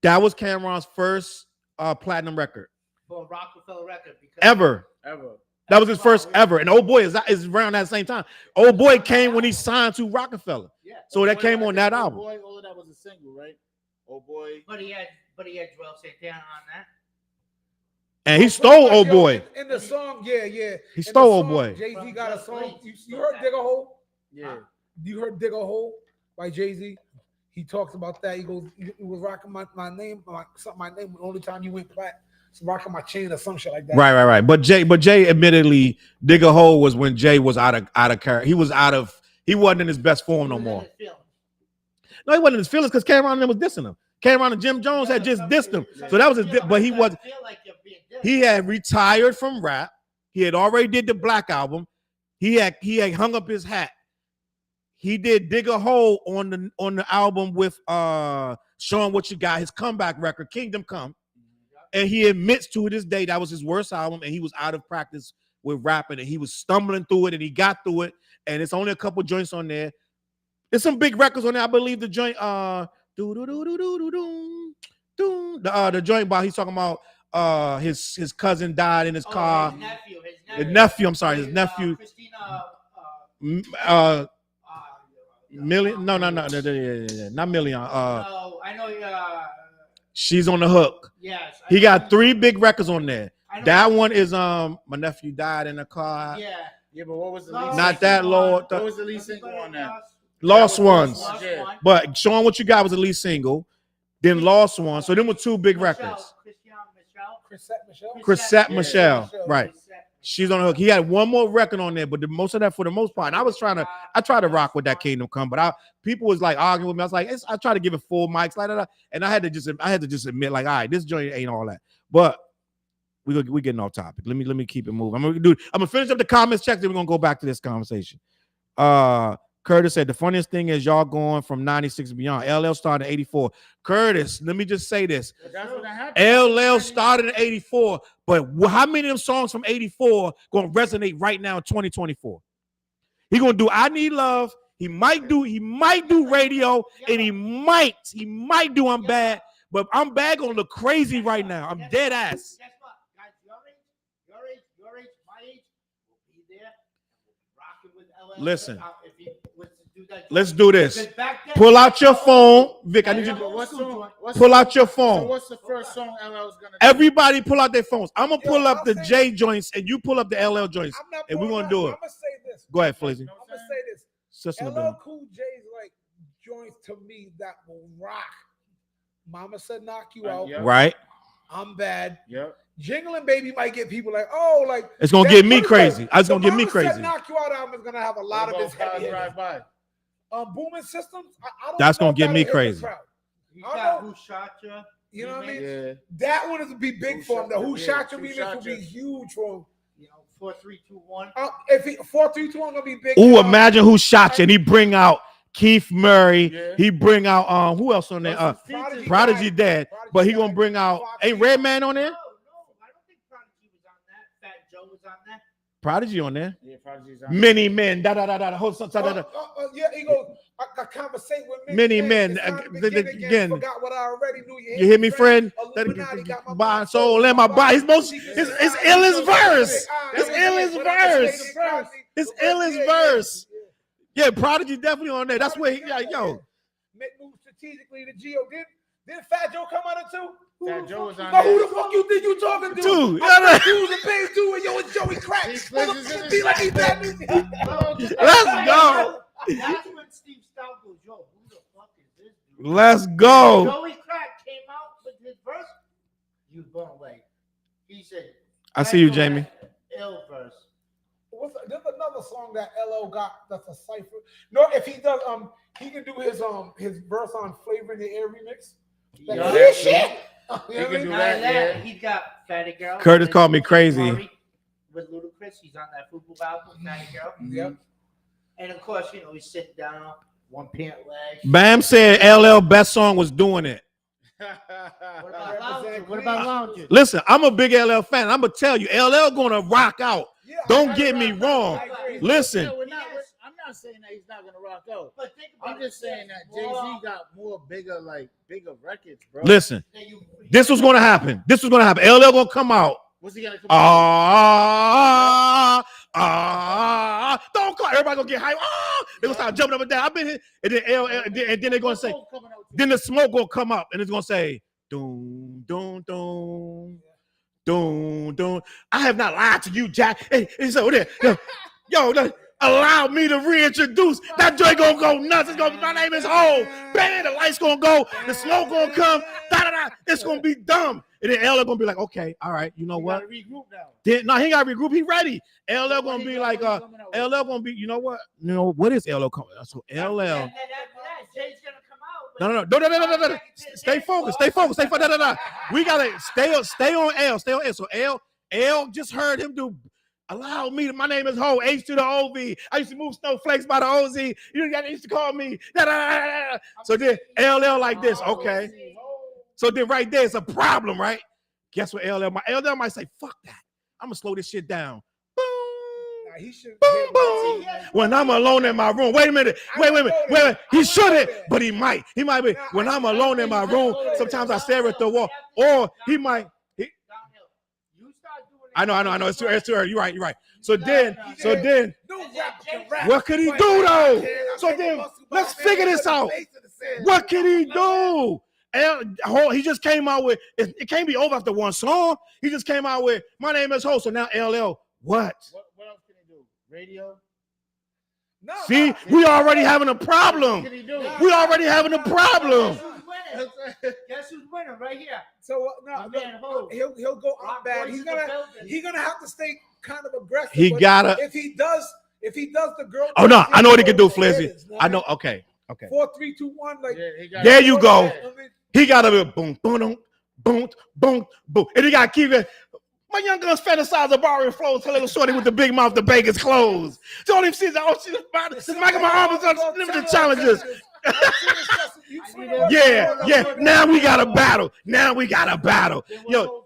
That was Cameron's first platinum record. For a Rockefeller record. Ever. That was his first ever. And Old Boy is around that same time. Old Boy came when he signed to Rockefeller. Yeah. So that came on that album. Boy, all of that was a single, right? Old Boy. But he had Joel Santana on that. And he stole Old Boy. In the song, yeah. He stole Old Boy. Jay-Z got a song. You heard Dig a Hole? Yeah. You heard Dig a Hole by Jay-Z? He talks about that. He goes, "You was rocking my name, the only time you went black. So rocking my chain or some shit like that." Right. But Jay admittedly, Dig a Hole was when Jay was out of character. He wasn't in his best form no more. No, he wasn't in his feelings because Cameron and them was dissing him. Cameron and Jim Jones had just dissed him. So that was but he was. He had retired from rap. He had already did the Black album. He had hung up his hat. He did Dig a Hole on the album with Showing What You Got, his comeback record, Kingdom Come. And he admits to this day that was his worst album, and he was out of practice with rapping, and he was stumbling through it, and he got through it. And it's only a couple joints on there. There's some big records on there. I believe the joint the joint about he's talking about his cousin died in his car. His nephew. I'm sorry, his nephew. Million? No, not Million. I know. She's on the Hook. Yes. He got 3 big records on there. That one is my nephew died in a car. Yeah, but what was the lead? Not that Lord. What was the lead single on that? Lost Ones. But Showing What You Got was the lead single. Then Lost One. So them were 2 big records. Chrisette Michelle. Right. She's on the Hook. He had one more record on there, but most of that for the most part. And I tried to rock with that Kingdom Come, but people was like arguing with me. I was like, I try to give it full mics like that, and I had to just admit, like, all right, this joint ain't all that. But we getting off topic. Let me keep it moving. I'm gonna finish up the comments check. Then we're gonna go back to this conversation. Curtis said the funniest thing is y'all going from 96 and beyond. LL started in 84. Curtis, let me just say this. LL started in 84, but how many of them songs from 84 going to resonate right now in 2024? He going to do I Need Love. He might do radio, and he might do I'm bad, but I'm bad gonna look crazy right now. I'm dead ass. Guess what, guys? Your age, my age, will be there. Rocking with LL. Listen. If he was to do that, Let's do this. because back then- Pull out your phone, Vic. I need you to pull out your So phone. what's the first song LL's gonna do? Everybody pull out their phones. I'm gonna pull up I'll the say J joints, and you pull up the LL joints, I'm not and we're pulling gonna do up. it. I'm gonna say this. Go ahead, Flizzy. I'm gonna say this. Sister in the LL building. Cool J's like joints to me that will rock. Mama said knock you out. Yeah. Right? I'm bad. Yep. Jingling Baby might get people like, oh, like It's gonna that- get me put it crazy. like, It's gonna the get me Mama Said crazy. Knock You Out album is gonna have a lot of his heavy hitters. Drive by. Booming Systems. I don't That's know gonna if get that'll me hit the crazy. crowd. You I got know. Who Shot Ya? You know what I mean? Yeah. That one is to be big Who for him. The Shot Who Ya? Shot Ya Who remix Shot will be Ya? huge for him. 4, 3, 2, 1. If he 4, 3, 2, 1 gonna be big. Ooh, imagine Who Shot You, and he bring out Keith Murray. Yeah. He bring out who else on there? Prodigy Dead, but he gonna bring out ain't Redman on there? No, I don't think Prodigy was on that. Fat Joe was on that. Prodigy on there. Yeah, Prodigy's on. Many men. Da da da da. Hold on. Yeah, he goes. I conversate with Many men. It's time to begin Again. Forgot what I already knew. You hear me, friend? Illuminati got my Buy soul in my body. His illest verse. His illest verse. His illest verse. Yeah, Prodigy definitely on there. That's where he got Make moves strategically to Geo. Did Fat Joe come on it too? Fat Joe was on Now, there. who the fuck you think you talking to? Dude, I'm using page 2 and yo, it's Joey Crack. He Flizz in Be like he bad news. Let's go. That's when Steve Stout goes, yo, who the fuck is this dude? Let's go. Joey Crack came out with his verse. You was blown away. He said, I see you, Jamie. Ill verse. There's another song that LL got that's a cipher. No, if he does, he can do his verse on Flavor in the Air remix. Like, Yeah. this shit. He You know what I can mean? do Not that, only that, yeah. he's got Fatty Girl. Curtis with called me Keith crazy. Murray With Ludacris, he's on that Fubu album, Fatty Girl. Yep. And of course, you know, he's sitting down, one pant leg. Bam said LL best song was Doing It. What about Lounge? What about Lounge? Listen, I'm a big LL fan. I'm gonna tell you, LL gonna rock out. Yeah, Don't I get me agree. wrong. I agree. Listen, I'm not saying that he's not gonna rock out. But think about I'm just saying that Jay-Z got more bigger records, bro. listen. This was gonna happen. LL gonna come out. What's he gonna come Don't call. Everybody gonna get hype. They gonna start jumping up and down. I've been here, and then and then they're gonna say, then the smoke gonna come up, and it's gonna say, doom, doom, doom, doom, doom. I have not lied to you, Jack. Hey, it's over there. Allow me to reintroduce. That joint gonna go nuts. It's gonna. My name is Ho. Bang! The lights gonna go. The smoke gonna come. Da da da. It's gonna be dumb. And then LL gonna be like, okay, all right. You know what? Regroup now. No, he got to regroup. He ready. LL gonna be like, LL gonna be. You know what? You know what is LL coming? So LL. And after that, Jay's gonna come out. No. Stay focused. No. We gotta stay on L. So L just heard him do. Allow me to. My name is Ho. H to the OV. I used to move snowflakes by the OZ. You used to call me. So then LL like this. Okay. So then right there is a problem, right? Guess what? LL might say, "Fuck that. I'm gonna slow this shit down." Boom. Nah, he should. Boom. When I'm alone in my room. Wait a minute. Wait. He shouldn't, but he might. He might be. When I'm alone in my room, sometimes I stare at the wall. Or he might. I know. It's too early. You're right. So then, No rapper can rap. what could he do though? So then, let's figure this out. What can he do? He just came out with. It can't be over after one song. He just came out with "My Name Is Ho." So now LL, what? What else can he do? Radio? No, See, we already having a problem. What can he do? We already having a problem. Guess who's winning right here? So My man Ho. he'll go on Rock bad. Boys He's in the gonna building. have to stay kind of aggressive. He but gotta. If he does the girl. Oh no, I know what he can do, Flizzy. I know. Okay. 4, 3, 2, 1. Like There you go. I mean, He got to be boom, boom, boom, boom, boom, and he got to keep it. My young guns fantasize of borrowing flows, telling the shorty with the big mouth, the bacon's closed. So all he sees, she's making my arms on limited challenges. Yeah. Now we got a battle. Yo,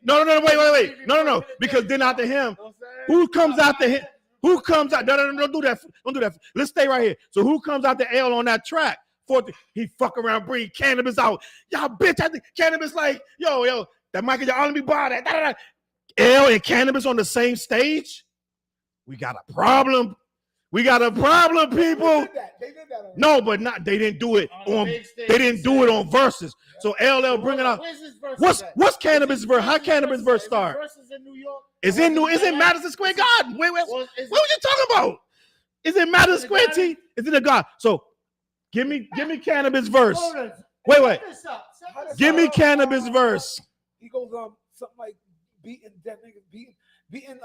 no. Wait. No. Because then after him, who comes after him? who comes out? No, don't do that. Don't do that. Let's stay right here. So who comes out the L on that track? He fuck around, bring Cannabis out. Y'all bitch, I think Cannabis like, yo, that Michael, y'all let me buy that. Da, da, da. L and Cannabis on the same stage? We got a problem. We got a problem, people. They did that no, but not. They didn't do it on. They didn't do it on verses. So LL bringing out. What's Cannabis verse? How Cannabis verse start? Verses in New York. Is in Madison Square Garden? Wait, what were you talking about? Is it Madison Square T? Is it a God? So give me Cannabis verse. Wait. Give me Cannabis verse. He goes something like beating dead niggas, beating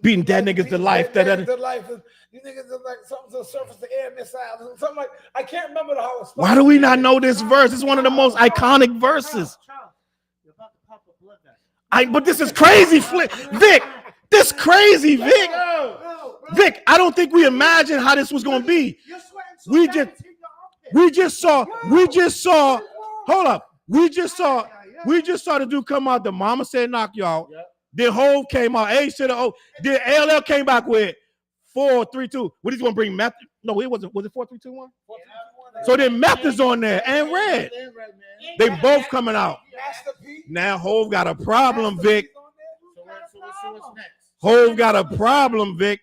beating dead niggas to life. The life. You niggas are like something to surface the air missiles. Something like I can't remember how it's. Why do we not know this verse? It's one of the most iconic verses. But this is crazy, Vic. This crazy, Vic. Vic, I don't think we imagined how this was gonna be. We just saw. Hold up. We just saw the dude come out. The Mama Said Knock You Out. Then Hove came out. A to the O. Then LL came back with 4, 3, 2. What he's gonna bring meth? No, it wasn't. Was it 4, 3, 2, 1? So then meth is on there and Red. They both coming out. Now Hove got a problem, Vic. So what's next? Hove got a problem, Vic.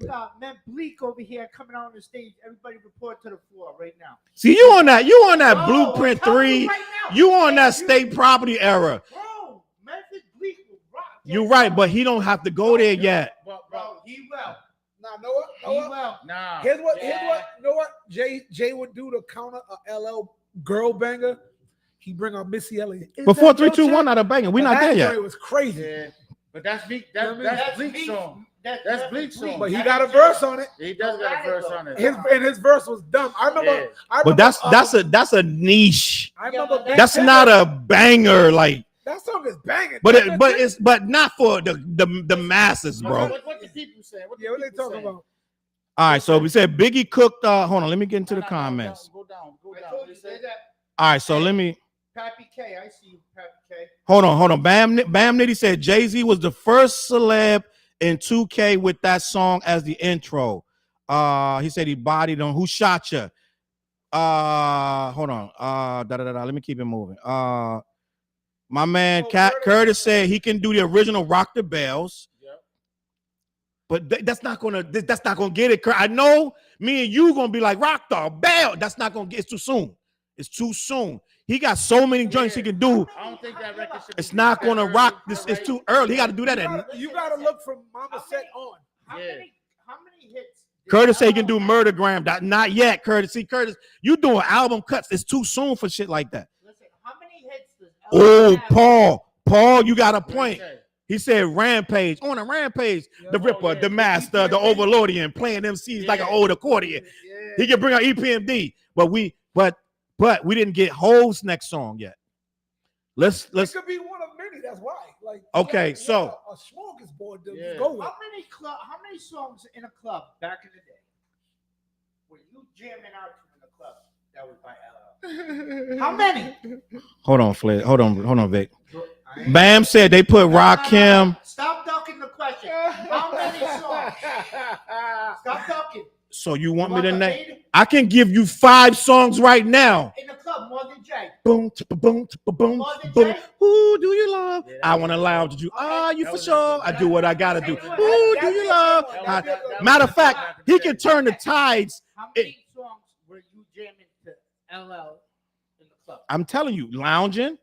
You got Man Bleak over here coming out on the stage. Everybody report to the floor right now. See, you on that Blueprint 3. You on that state property era. Bro, Memphis Bleak will rock. You're right, but he don't have to go there yet. Bro, he will. Nah, know what? Nah. Here's what. Know what? Jay would do to counter a LL girl banger. He bring out Missy Elliott. But 4, 3, 2, 1 not a banger. We not there yet. It was crazy. Yeah. But that's Bleak's song. That's Bleak's song. But he got a verse on it. He does got a verse on it. His verse was dumb. I remember. But that's a niche. I remember. That's not a banger. Like that song is banging. But not for the masses, bro. What the people say? What they talking about? All right, so we said Biggie cooked. Hold on, let me get into the comments. Go down. All right, so let me. Pappy K, I see you, Pappy K. Hold on. Bam Nitty said Jay-Z was the first celeb in 2K with that song as the intro. He said he bodied on Who Shot Ya. Hold on. Let me keep it moving. My man Curtis said he can do the original Rock the Bells. Yep. But that's not gonna get it. I know me and you gonna be like Rock the Bell. That's not gonna get. It's too soon. He got so many joints he can do. I don't think that record should. It's not gonna rock. This is too early. He got to do that. You gotta look from Mama Said on. How many hits? Curtis said he can do Murdergram. Not yet, Curtis. See, Curtis, you doing album cuts. It's too soon for shit like that. Listen, how many hits does Paul, you got a point. He said Rampage. On a Rampage, the Ripper, the Master, the Overlordian, playing MCs like an old accordion. He can bring out EPMD, but we didn't get Hove's next song yet. Let's. It could be one of many. That's why. Like okay, so a smorgasbord to go with. How many songs in a club back in the day were you jamming out to in the club that was by LL? How many? Hold on, Flizz. Hold on, Vic. Bam said they put Rakim. Stop ducking the question. How many songs? Stop ducking. So you want me to name? I can give you 5 songs right now. In the club, more than Jay. Boom, boom, boom, boom. Who do you love? I want to lounge. You are you for sure? I do what I gotta do. Who do you love? Matter of fact, he can turn the tides. How many songs were you jamming to LL in the club? I'm telling you, lounging,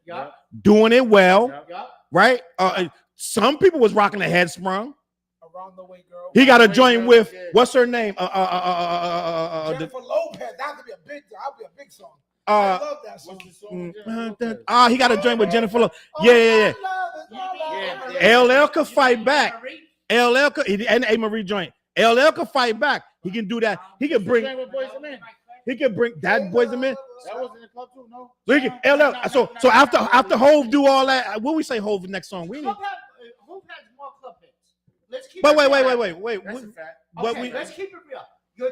doing it well, right? Some people was rocking the head sprung. Around the Way Girl. He got a joint with what's her name? Jennifer Lopez. That could be a big song. I love that song. He got a joint with Jennifer Lopez. Yeah. LL could fight back. LL could, and A. Marie joint. LL could fight back. He can do that. He can bring. He can bring that Boys and Men. That was in the club too, no? So he can, LL. So after Hove do all that, what we say Hove next song? We need. Hove has more club hits. Let's keep. But wait. That's a fact. Okay, let's keep it real. You're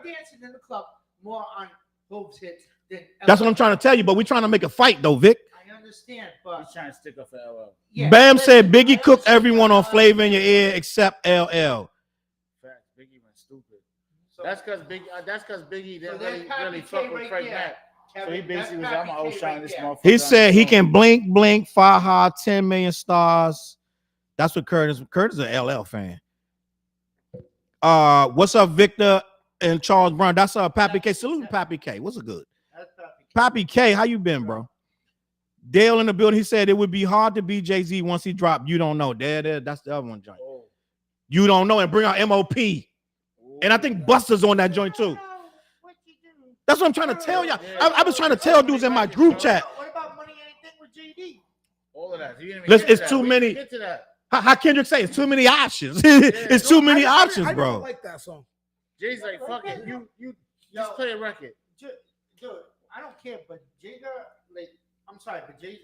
dancing in the club more on Hove's hits than. That's what I'm trying to tell you. But we're trying to make a fight, though, Vic. I understand, but He's trying to stick up for LL. yeah, Bam said listen, Biggie I cooked understand everyone on LL. Flavor in Your Ear except LL. Fact, Biggie went stupid. So- That's because Biggie so didn't that's really Pappy fuck K with right Craig there. Mack. So he Kevin, basically was, that's I'm gonna Pappy K outshine right this there. motherfucker. He on said the he song. can blink, fire hard, 10 million stars. That's what Curtis. Curtis is an LL fan. What's up, Victor and Charles Brown? That's Pappy K. Salute Pappy K. What's it good? That's Pappy K. Pappy K, how you been, bro? Dale in the building. He said it would be hard to beat Jay-Z once he dropped. You don't know. There. That's the other one joint. Oh. You don't know, and bring out MOP. And I think Buster's on that joint too. What you do? That's what I'm trying to tell y'all. Yeah. I was trying to tell dudes in my group chat. What about Money Anything with JD? All of that. You didn't even Listen, get to it's that. too We many- didn't get to that. How Kendrick say it's too many options? It's too many options, I bro. don't like that song. Jay's like, fuck it. You just play a record. Dude, I don't care, but Jada, like, I'm sorry, but Jada.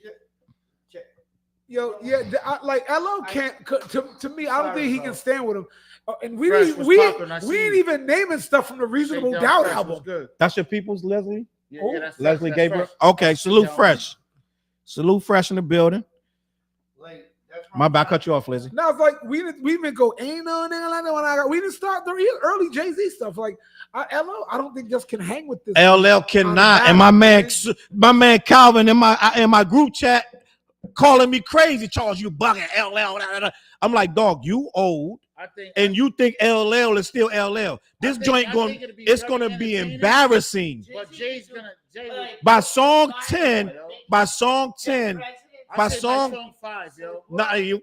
Yo, yeah, like LL can't. To me, I don't think he Sorry, can bro. stand with him. And we Fresh didn't, was we, popping, I we see. ain't even naming stuff from the Reasonable Shakedown Doubt Fresh was album. good. That's your people's Leslie? Yeah, Oh, yeah, that's Leslie that's Gabriel. Fresh. Okay, salute Shakedown Fresh. Salute Fresh in the building. Like, that's My bad, cut you off, Lizzie. Now it's like we didn't go ain't no nigga like that when I got. We didn't start the early Jay-Z stuff. Like LL, I don't think just can hang with this. LL cannot. And my man Calvin in my group chat calling me crazy. Charles, you bugging LL. I'm like, dog, you old. I think, And you think LL is still LL. This joint it's gonna be embarrassing. But Jay's gonna. By song 10, by song 5, yo.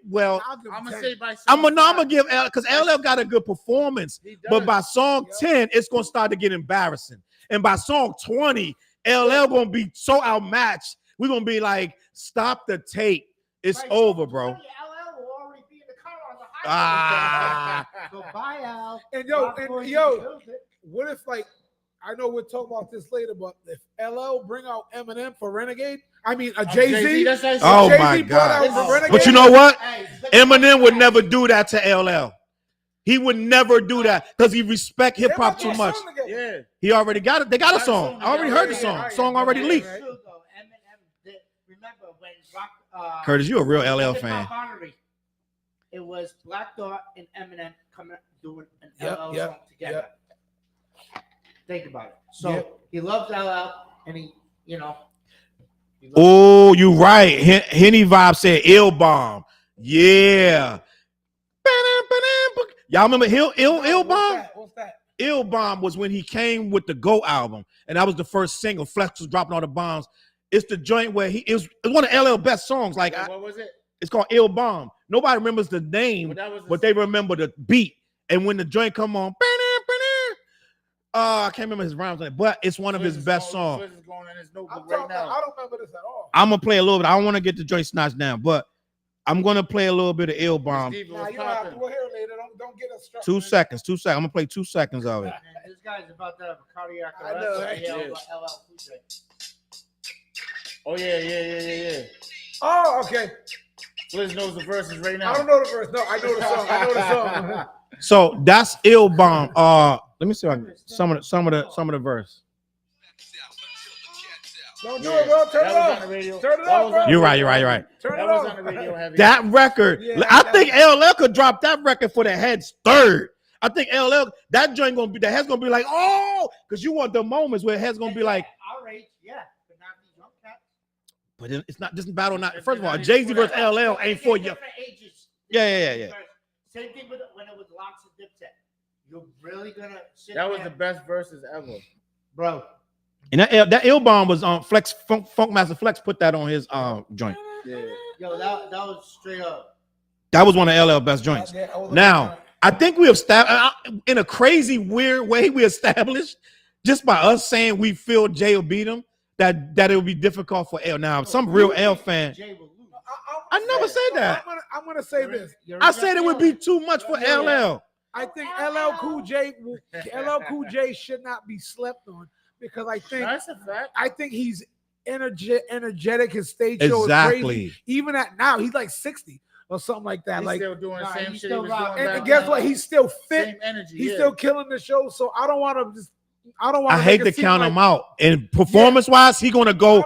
well, I'll give him I'm gonna 10. say by song I'm gonna 5. give L because LL got a good performance, He does. but by song 10, it's gonna start to get embarrassing. And by song 20, LL gonna be so outmatched. We're gonna be like, stop the tape. It's over, bro. LL will already be in the car on the highway. Ah. So bye, Al. And Rock Boys yo, built it. what if like I know we'll talk about this later, but if LL bring out Eminem for Renegade, I mean a Jay-Z. That's what I said. Oh Jay-Z my brought out God. the Renegade. But you know what? Hey, Eminem would never do that to LL. He would never do that because he respect hip hop too much. Yeah. He already got it. They got a Got a song. song. I already heard the Yeah, song. right. Song already Yeah, leaked. right. True, though. Eminem remember when Rock Curtis, you a real LL Hip fan. Hop Honorary, it was Black Thought and Eminem coming doing an Yep, LL yep, song together. Think about it. So Yep. he loves LL, and he loves Oh, you right. Henny Vibe said ill bomb. Yeah. Y'all remember ill bomb? What's that? Ill bomb was when he came with the Go album, and that was the first single. Flex was dropping all the bombs. It's the joint where it's one of LL best songs. Like What was it? it's called Ill Bomb. Nobody remembers the name, but they remember the beat. And when the joint come on, I can't remember his rhymes on it, but it's one of his best songs. Flizz is going in his notebook I'm right talking, now. I don't remember this at all. I'm gonna play a little bit. I don't want to get the joint snatched down, but I'm gonna play a little bit of Ill Bomb. Steve Nah, was you don't have to. popping. We'll hear it later. Don't get us struck. 2 seconds. 2 seconds. I'm gonna play 2 seconds of it. Man, this guy's about to have a cardiac I arrest. know, when right? he yells Yeah. about LL Cool J. Oh yeah. Oh, okay. Flizz knows the verses right now. I don't know the verse. No, I know the song. So that's Ill Bomb. Let me see if I can, some of the verse. Don't do it, bro. Turn it That was off. on the radio. Turn it That off, was bro. on You're the right. radio. You're right. Turn That it was off. on the radio heavy. That record, Yeah, I that think LL could drop that record for the Heads third. I think LL that joint gonna be the Heads gonna be like, oh, because you want the moments where Heads gonna be like, outrage, yeah, but not these young cats. but it's not this battle. Not It's first of all, not Jay-Z for versus that. LL ain't for you. Different ages. Yeah. Same thing with when it was Locks and Dipset. You're really gonna sit That was there, the best verses ever. bro. And that Ill Bomb was on Flex Funk Master Flex put that on his joint. Yeah. Yo, that was straight up. That was one of LL best joints. Now, I think we established in a crazy, weird way. We established just by us saying we feel Jay will beat him that it would be difficult for L. Now, some real L fan. Jay will lose. I never said that. I'm gonna say this. I said it would be too much for LL. I think LL Cool J should not be slept on because I think That's a fact. I think he's energetic. His stage show is crazy. Exactly. Even at now, he's like 60 or something like that. He's like, still doing the Nah, same he's shit he still was rocking. doing and back guess then. what? He's still fit. Same energy. He's yeah. still killing the show. So I don't want to just I don't want. I hate to count him out. And performance wise, he gonna go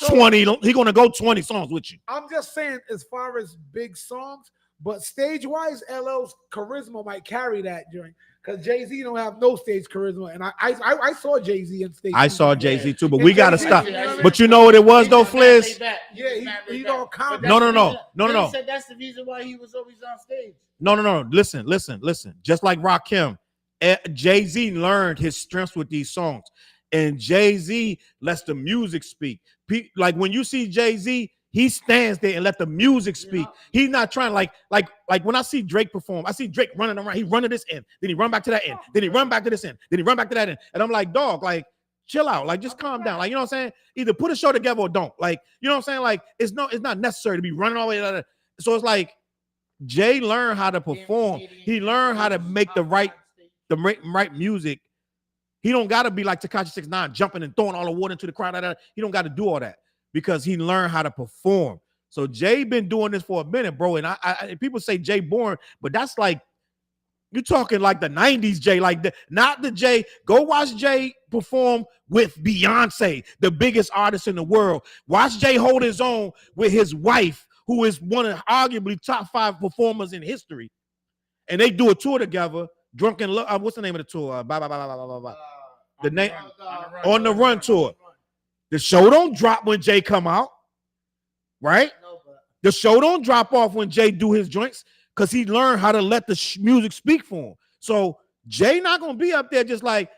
20. He gonna go 20 songs with you. I'm just saying, as far as big songs, but stage wise, LL's charisma might carry that joint. Because Jay-Z don't have no stage charisma, and I saw Jay-Z on stage. I saw Jay-Z too, but And we gotta Jay-Z, stop. you know what I mean? But you know what it was though, Flizz? Yeah, he don't count. No. He said that's the reason why he was always on stage. No. Listen. Just like Rakim, Jay-Z learned his strengths with these songs, and Jay-Z lets the music speak. Like when you see Jay-Z, he stands there and let the music speak. He's not trying like when I see Drake perform, I see Drake running around. He run to this end, then he run back to that end, then he run back to this end, then he run back to that end. And I'm like, dog, like chill out, like just calm down. Like, you know what I'm saying? Either put a show together or don't. Like, you know what I'm saying? Like, it's not necessary to be running all the way to that. So it's like Jay learned how to perform. He learned how to make the right music. He don't gotta be like Tekashi 6ix9ine jumping and throwing all the water into the crowd. He don't gotta do all that. Because he learned how to perform. So Jay been doing this for a minute, bro. And I people say Jay boring, but that's like you're talking like the 90s Jay, like not the Jay. Go watch Jay perform with Beyonce, the biggest artist in the world. Watch Jay hold his own with his wife, who is one of arguably top 5 performers in history. And they do a tour together. Drunken Love. What's the name of the tour? The name On the Run tour. The show don't drop when Jay come out, right? No, the show don't drop off when Jay do his joints because he learned how to let the music speak for him. So Jay not gonna be up there just like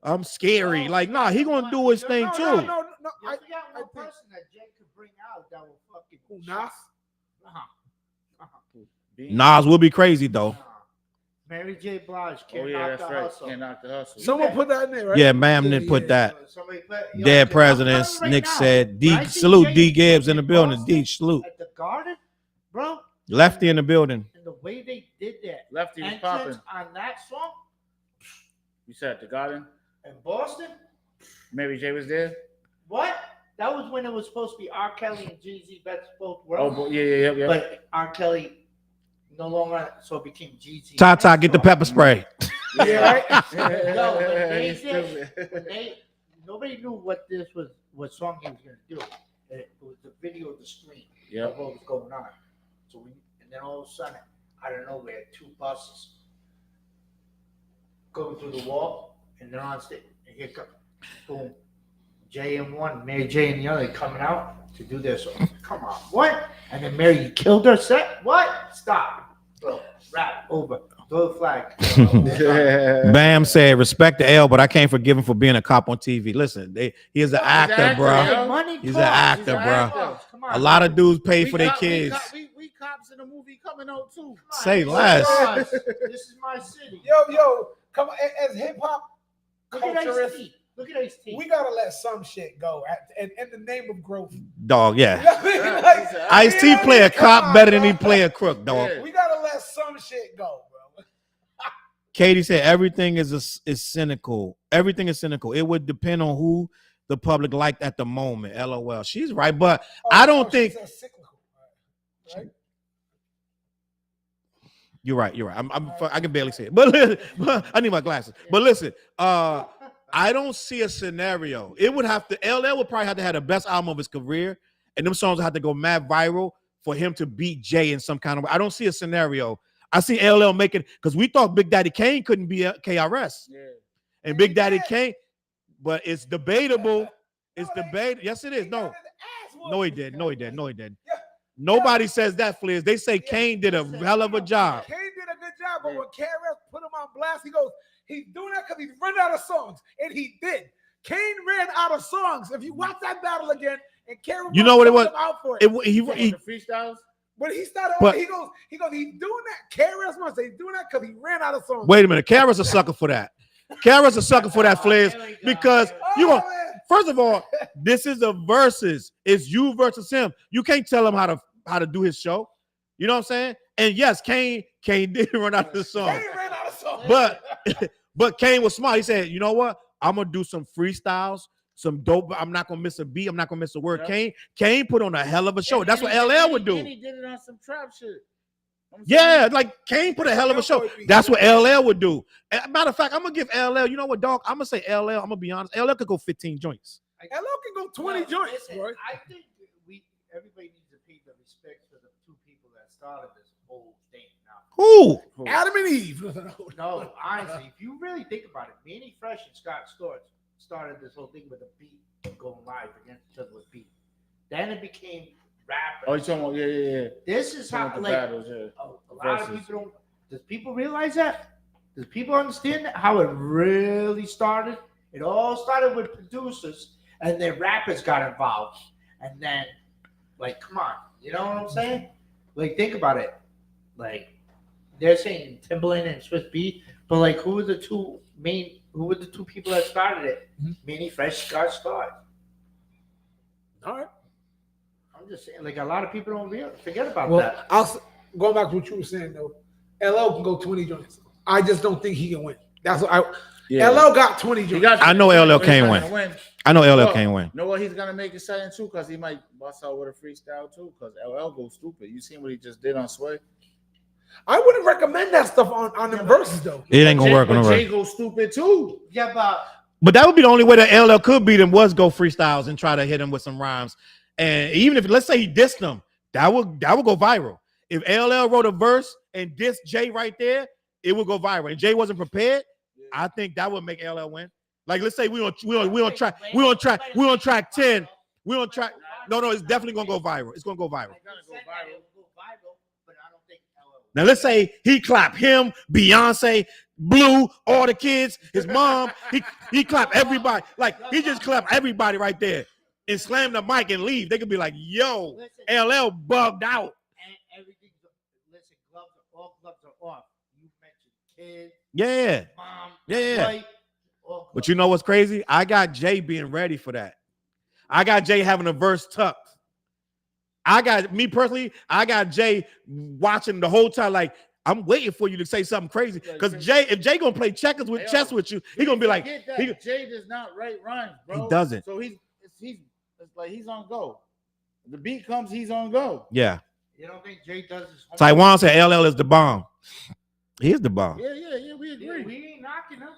I'm scary. No, like, nah, he gonna do his thing too. I forgot one person that Jay could bring out that will fucking Nas. Nas will be crazy though. Mary J. Blige can't knock the hustle. Someone put that in there, right? Yeah, ma'am, didn't put that. Dead presidents. Nick said, salute D Gibbs in the building. D salute. At the Garden, bro. Lefty in the building. And the way they did that. Lefty was popping. On that song. You said at the Garden? In Boston? Mary J was there? What? That was when it was supposed to be R. Kelly and Jay-Z best both worlds. Oh, yeah. But R. Kelly no longer, so it became Jay-Z. Tata, get the pepper spray. Yeah, right? Nobody knew what song he was going to do. It was the video of the screen of what was going on. So and then all of a sudden, out of nowhere, 2 buses going through the wall, and they're on stage. And here comes, boom, Jay in one, Mary J in the other, coming out to do their song. Come on, what? And then Mary killed her set. What? Stop. Bro, rap over. Throw the flag. Bam said, respect the L, but I can't forgive him for being a cop on TV. Listen, he is an actor, bro. He's an actor, bro. A lot of dudes pay for their kids. We cops in the movie coming out too. Say less. This is my city. Yo, come on. As hip hop culturists, look at Ice-T. We gotta let some shit go in the name of growth. Dog, yeah. You know what I mean? Ice-T play a cop better than he play a crook, dog. We gotta let some shit go, bro. Katie said everything is cynical. Everything is cynical. It would depend on who the public liked at the moment. LOL. She's right, but I don't think. Right? You're right. I can barely see it, but I need my glasses. But listen, I don't see a scenario. It would have to. LL would probably have to have the best album of his career, and them songs would have to go mad viral for him to beat Jay in some kind of way. I don't see a scenario. I see LL making, because we thought Big Daddy Kane couldn't be a KRS. Yeah. And Big Daddy Kane, but it's debatable. It's debatable. Yes, it is. No, he didn't. Yeah. Nobody says that, Flizz. They say Kane did a hell of a job. Kane did a good job, but when KRS put him on blast, he goes, he's doing that because he's run out of songs. And he did. Kane ran out of songs. If you watch that battle again, and KRS, you know what it was? Out for He freestyles. But he started. He goes. He's doing that. KRS must say he's doing that because he ran out of songs. Wait a minute. KRS a sucker for that. KRS a sucker for that, Flizz, because you go. First of all, this is a versus. It's you versus him. You can't tell him how to do his show. You know what I'm saying? And yes, Kane did run out of the song. Kane ran out of songs. But Kane was smart. He said, you know what? I'm gonna do some freestyles, some dope. I'm not gonna miss a beat. I'm not gonna miss a word. Yep. Kane put on a hell of a show. That's what LL would do. And he did it on some trap shit. Yeah, like Kane put a hell of a show. That's what LL would do. Matter of fact, I'm gonna give LL. You know what, dog? I'm gonna say LL. I'm gonna be honest. LL could go 15 joints. LL can go 20 joints, listen, bro. I think everybody needs to pay the respect for the two people that started this whole thing. Now, Who? Adam and Eve. no, honestly, if you really think about it, Manny Fresh and Scott Storch started this whole thing with a beat going live against each other with beat. Then it became rappers. Oh, you talking about yeah. This is how The like battles, yeah. a lot of people don't. Does people realize that? Does people understand that how it really started? It all started with producers, and then rappers got involved, and then like, come on, you know what I'm saying? Like, think about it. Like, they're saying Timbaland and Swiss Beat, but like, who were the two people that started it? Manny Fresh, Scott Storch. All right. I'm just saying, like, a lot of people don't forget about Well, that. Going back to what you were saying though, LL can go 20 joints. I just don't think he can win. That's what LL got 20 joints. I know LL can't win. I know LL can't win. You know what? He's gonna make it exciting too, because he might bust out with a freestyle too. Because LL goes stupid. You seen what he just did on Sway? I wouldn't recommend that stuff on the verses though. It ain't gonna work on the Jay verse. goes stupid too. Yeah, but But that would be the only way that LL could beat him was go freestyles and try to hit him with some rhymes. And even if, let's say he dissed him, that would go viral. If LL wrote a verse and dissed Jay right there, it would go viral. And Jay wasn't prepared, I think that would make LL win. Like, let's say we on track 10. We on track. No, it's definitely gonna go viral. It's gonna go viral. Now let's say he clap him, Beyonce, Blue, all the kids, his mom. He clap everybody. Like, he just clap everybody right there and slam the mic and leave. They could be like, "Yo, LL bugged out." And everything. Listen, all gloves are off. You mentioned kids. Yeah, Mom. yeah. Wife, But you know what's crazy? I got Jay being ready for that. I got Jay having a verse tucked. I got Jay watching the whole time. Like, I'm waiting for you to say something crazy. Because if Jay gonna play checkers with chess with you, he gonna be like, Jay does not write rhymes, bro. He doesn't. So it's like he's on go. The beat comes, he's on go. Yeah. You don't think Jay does his homework? Taiwan said LL is the bomb. He is the bomb. Yeah, we agree. Yeah, we ain't knocking him.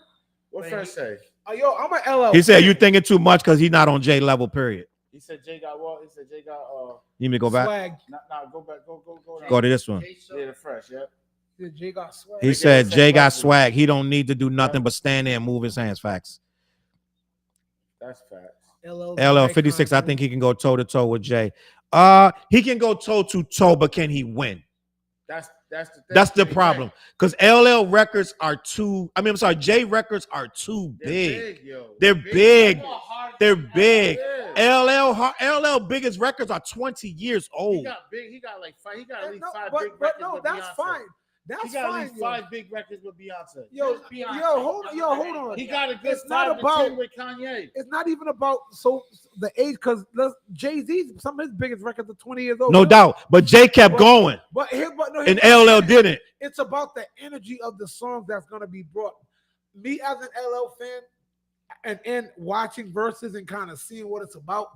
What Fresh say? Yo, I'm an LL. He said you thinking too much because he's not on Jay level, period. He said Jay got what? He said Jay got You need me to go back? Swag. Go back. Go Go to this one. Yeah, the Fresh, yep. Jay got swag. He said Jay got swag. He don't need to do nothing but stand there and move his hands. Facts. That's facts. LL 56. I think he can go toe to toe with Jay. He can go toe to toe, but can he win? That's the problem. Because LL records are too. I'm sorry, Jay records are too big. They're big. They're big. LL biggest records are 20 years old. He got big. He got like five. He got at least five big but records. no, that's Beyonce. fine. That's he got fine. at least 5 big records with Beyonce. Hold on. He got a good It's not 5 to about 10 with Kanye. It's not even about the age, because Jay-Z, some of his biggest records are 20 years old. No doubt. But Jay kept going. And LL didn't. It's about the energy of the song that's going to be brought. Me as an LL fan and watching verses and kind of seeing what it's about,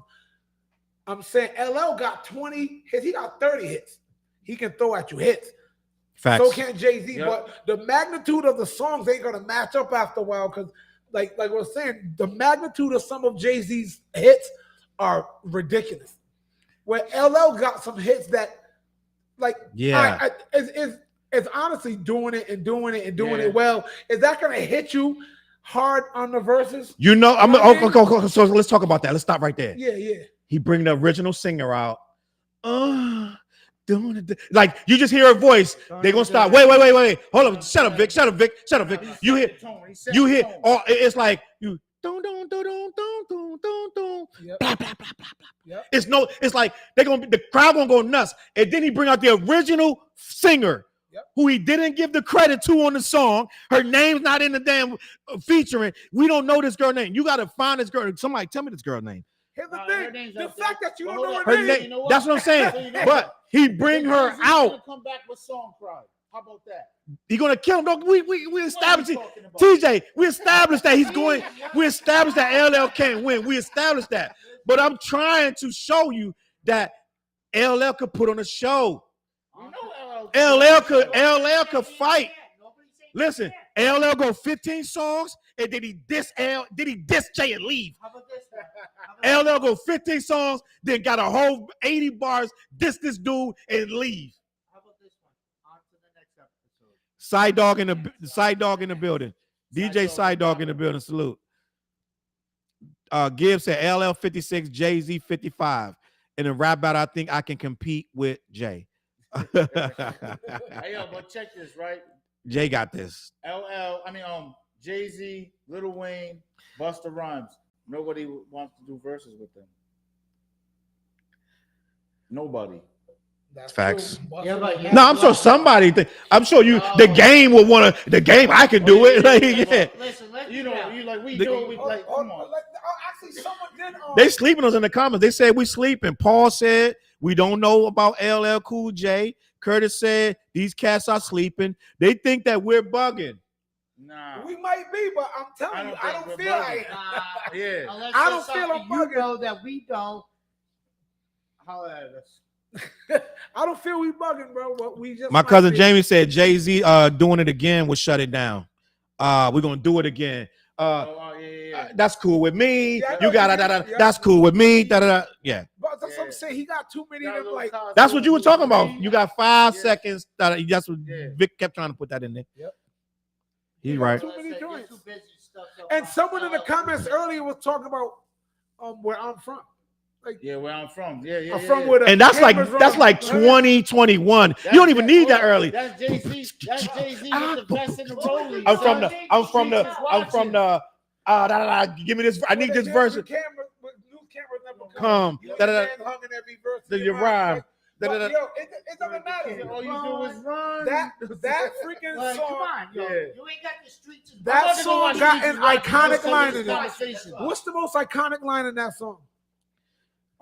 I'm saying LL got 20 hits. He got 30 hits. He can throw at you hits. Facts. So can Jay-Z. Yep. But the magnitude of the songs ain't going to match up after a while, because like we're saying, the magnitude of some of Jay-Z's hits are ridiculous. Where LL got some hits that, like, it's honestly doing it well. Is that going to hit you hard on the verses? You know, okay, so let's talk about that. Let's stop right there. Yeah. He bring the original singer out. Like, you just hear her voice. They're gonna stop. Wait. Hold up. Shut up, Vic. You hear. It's like you don't. Yep. Blah, blah, blah, blah, blah. Yep. It's like the crowd gonna go nuts. And then he bring out the original singer, who he didn't give the credit to on the song. Her name's not in the damn featuring. We don't know this girl's name. You gotta find this girl. Somebody tell me this girl's name. Here's the thing. The fact that you don't know her name. You know what? That's what I'm saying. But he bring her out. Come back with Song Cry. How about that? He gonna kill him. We established it. TJ, we established that he's going. We established that LL can't win. We established that. But I'm trying to show you that LL could put on a show. You know LL LL could fight. Listen, LL go 15 songs, and did he diss Jay and leave? How about this one? LL go 15 songs, then got a whole 80 bars, diss this dude, and leave. How about this one? On to the next episode. Side dog in the building. DJ Side Dog in the building. Salute. Gibbs said LL 56, Jay-Z 55. In a rap battle, I think I can compete with Jay. Hey, yo, but check this, right? Jay got this. Jay-Z, Lil Wayne, Busta Rhymes. Nobody wants to do verses with them. Nobody. That's Facts. true. Yeah, but No, I'm sure somebody think. I'm sure the game would want to. The game, I can do it. Like, yeah. Listen, let's You do know, that. you like we do it. We like, come on. Actually, someone did. They sleeping us in the comments. They said we sleeping. Paul said we don't know about LL Cool J. Curtis said these cats are sleeping. They think that we're bugging. Nah. We might be, but I'm telling you, I don't feel like. Yeah. Unless I there's don't feel something I'm you bugging. know that we don't. Holler at us. I don't feel we bugging, bro. But we just. My might cousin be. Jamie said Jay-Z doing it again will shut it down. We're gonna do it again. That's cool with me. Yeah, I You know got you that. did. That's cool with me. Yeah. But that's what I'm saying. He got too many of them. Like, That's what you were talking about. You got 5 Yeah. seconds. That's what Yeah. Vic kept trying to put that in there. Yep. He's right. Too many joints. Too busy stuff. and someone in the comments earlier was talking about where I'm from. Yeah, where I'm from. Yeah. I'm from where the And that's like cameras run. 2021. You don't even need that early. That's Jay-Z. That's Jay-Z with the best in the rolling. I'm from the give me this. I need this verse. New cameras never Come. You Da, da, da. man hung in every verse. The- your rhyme. Da, da, da. But, yo, it doesn't matter. All you do is run. That freaking Like, come song. on, yo. Yeah. You ain't got the streets. in- That I'm not song gonna got watch an these rappers iconic listen to line this in it. conversation. What's the most iconic line in that song?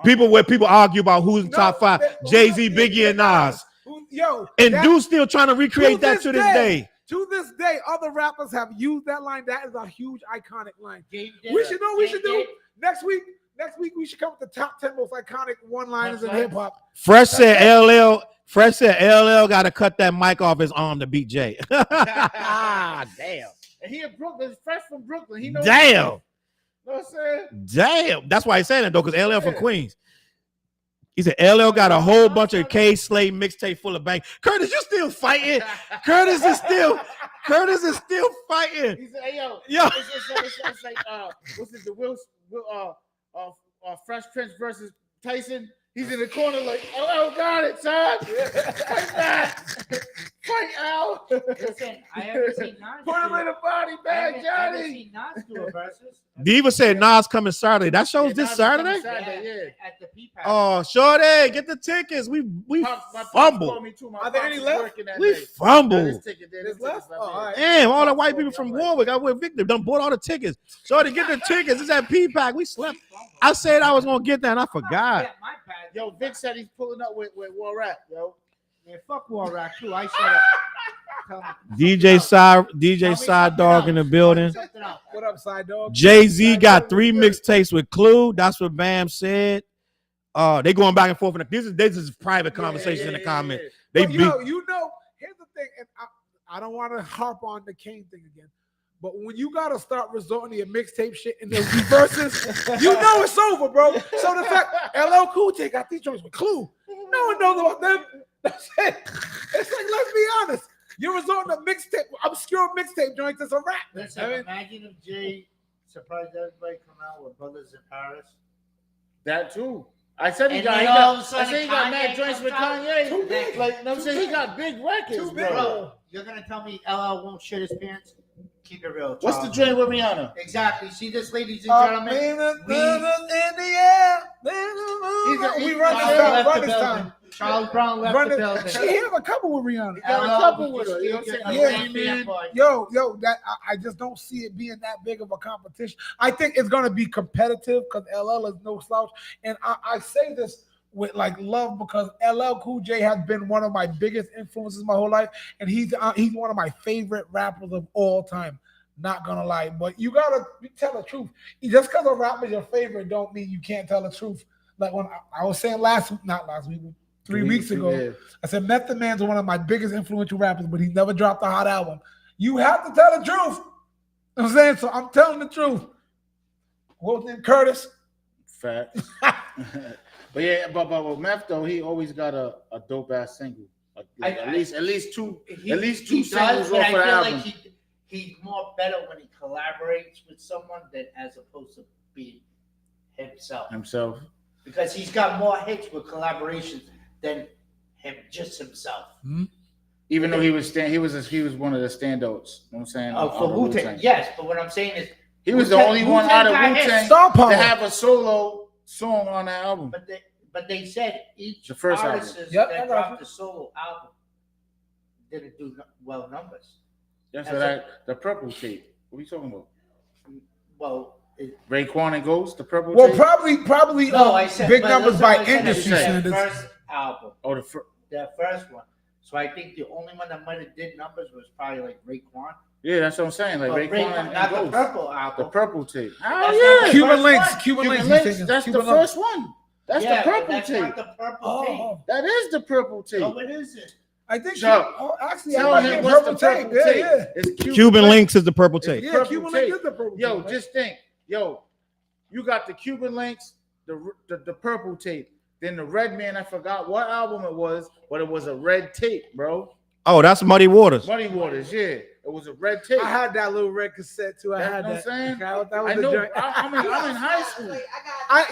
People argue about who's in No, top 5. that- Jay-Z, Biggie, and Nas. Yo, And that- dude's still trying to recreate that to this day. To this day, other rappers have used that line. That is a huge iconic line. Game We day. should know. We Game should do day. next week. Next week we should come with the top 10 most iconic one-liners in That's right. hip hop. Fresh said LL got to cut that mic off his arm to beat Jay. Damn. And he in Brooklyn, fresh from Brooklyn. He knows. Damn. You know what I'm saying? Damn. That's why he's saying that though, because LL from Queens. He said LL got a whole bunch of K Slade mixtape full of bang. Curtis, you still fighting? Curtis is still fighting. He said, "Hey yo, Yo. it's like what's it? The Will Fresh Prince versus Tyson. He's in the corner like, oh, got it, son. Fight back. Fight out. Listen, I haven't seen Nas. Put him in the body I bag, haven't- I haven't Johnny. seen Nas do a versus. Diva said Nas coming Saturday. That show's this Nas is coming Saturday? Saturday, yeah. At the P-Pack. Oh, Shorty, get the tickets. We My pops fumbled. called me too. My Are there pops any is left? working that We day. fumbled. This ticket there, this There's ticket's left? left Oh, all right. Damn, all the white people from Warwick. I went Victor. Done bought all the tickets. Shorty, get the tickets. It's at P-Pack. We slept. I said I was gonna get that, and I forgot. Yeah, my bad. Yo, Vic said he's pulling up with War Rap, yo. Yeah, fuck War Rack too. I said it. Tell me DJ something Side Dog in the else. building. Something else. What up, Side Dog? Jay-Z Side got Dog 3 was good. mixtapes with Clue. That's what Bam said. They going back and forth. This is private conversations in the comments. They But, beat. yo, here's the thing, and I don't want to harp on the Kane thing again. But when you gotta start resorting to your mixtape shit in those verses, you know it's over, bro. So the fact LL Cool J got these joints with Clue, no one knows about them. That's it. It's like, let's be honest. You're resorting to mixtape, obscure mixtape joints as a rap. Listen, I mean, imagine if Jay surprised everybody come out with Brothers in Paris. That too. I said he And got. then He all got of a I sudden said he got Kanye mad joints comes with out. Kanye. Too big. Like, you know what I'm saying? He got big records, Too big. bro. Bro, you're gonna tell me LL won't shit his pants? Keep it real. What's the Charles. joint with Rihanna? Exactly. See this, ladies and gentlemen? in the air. We run this Charles time. left Run the this building. time. Charles Brown left Run the this. building. She have a couple with Rihanna. got a couple with her, you know what I'm saying? Yeah. Raymond. Yo, that I just don't see it being that big of a competition. I think it's gonna be competitive because LL is no slouch, and I say this with like love because LL Cool J has been one of my biggest influences my whole life, and he's one of my favorite rappers of all time. Not gonna lie, but you gotta tell the truth. Just because a rapper is your favorite, don't mean you can't tell the truth. Like when I was saying not last week, 3 weeks ago. Yeah. I said Method Man's one of my biggest influential rappers, but he never dropped a hot album. You have to tell the truth. You know what I'm saying? So I'm telling the truth. What was his name? Curtis. Facts. But yeah, but with Meth though, he always got a dope ass single. At least two singles does, off but of the I feel album. like he's more better when he collaborates with someone than as opposed to being himself. Because he's got more hits with collaborations than himself. Hmm? Even though he was one of the standouts. You know what I'm saying? For Wu-Tang, yes. But what I'm saying is he was the only one out of Wu-Tang Star Power to have a solo song on that album. But they said each The first artist album. that dropped the solo album didn't do well numbers. That's the purple tape. What are you talking about? Well, Raekwon and Ghost, the purple Well, tape? probably no, I said big but numbers listen by what I said, industry the standards. first album, Oh, the first one. So I think the only one that might have did numbers was probably like Raekwon. yeah, that's what I'm saying. Like But Raekwon and not the Ghost. purple album. The purple tape. That's Oh not yeah. the Cuban first links. one. Cuban Cuban links. Links, that's Cuban the first one. That's Yeah, the but purple that's tape. not the purple tape. Oh, That is the purple tape. No, it isn't. I think Chuck, actually, Tell I him like what's the purple purple tape. tape. Yeah, yeah. It's Cuban Links is the purple tape. Yeah, purple Cuban tape. Link is the purple Yo, tape, right? just think. Yo, you got the Cuban Links, the purple tape. Then the Red Man, I forgot what album it was, but it was a red tape, bro. Oh, that's Muddy Waters. Muddy Waters, yeah. It was a red tape. I had that little red cassette too. I That's had what I'm that. saying. That was I the know. joint. I'm in high school.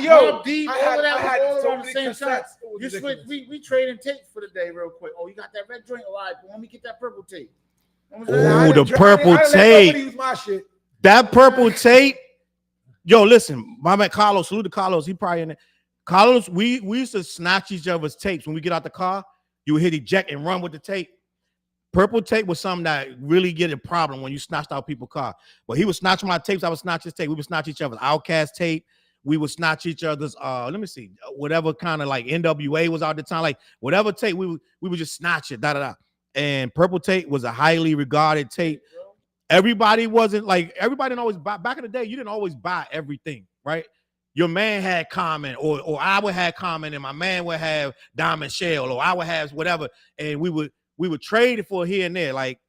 Yo, Deep, I all had, of that I had was all so around the many same cassettes. time. It was You switch, ridiculous. we trading tapes for the day real quick. Oh, you got that red joint? All right, well, let me get that purple tape. You know what I'm saying? I Ooh, the didn't purple I didn't let tape. nobody use my shit. That purple tape. Yo, listen, my man Carlos, salute to Carlos. He probably in there. Carlos, we used to snatch each other's tapes when we get out the car. You would hit eject and run with the tape. Purple tape was something that really get a problem when you snatched out people's car. But he would snatch my tapes. I would snatch his tape. We would snatch each other's Outkast tape. We would snatch each other's let me see, whatever kind of like NWA was out the time, like whatever tape we would just snatch it. And purple tape was a highly regarded tape. Everybody didn't always buy. Back in the day, you didn't always buy everything, right? Your man had Common, or I would have Common, and my man would have Diamond Shell, or I would have whatever, and we would trade it for here and there. Like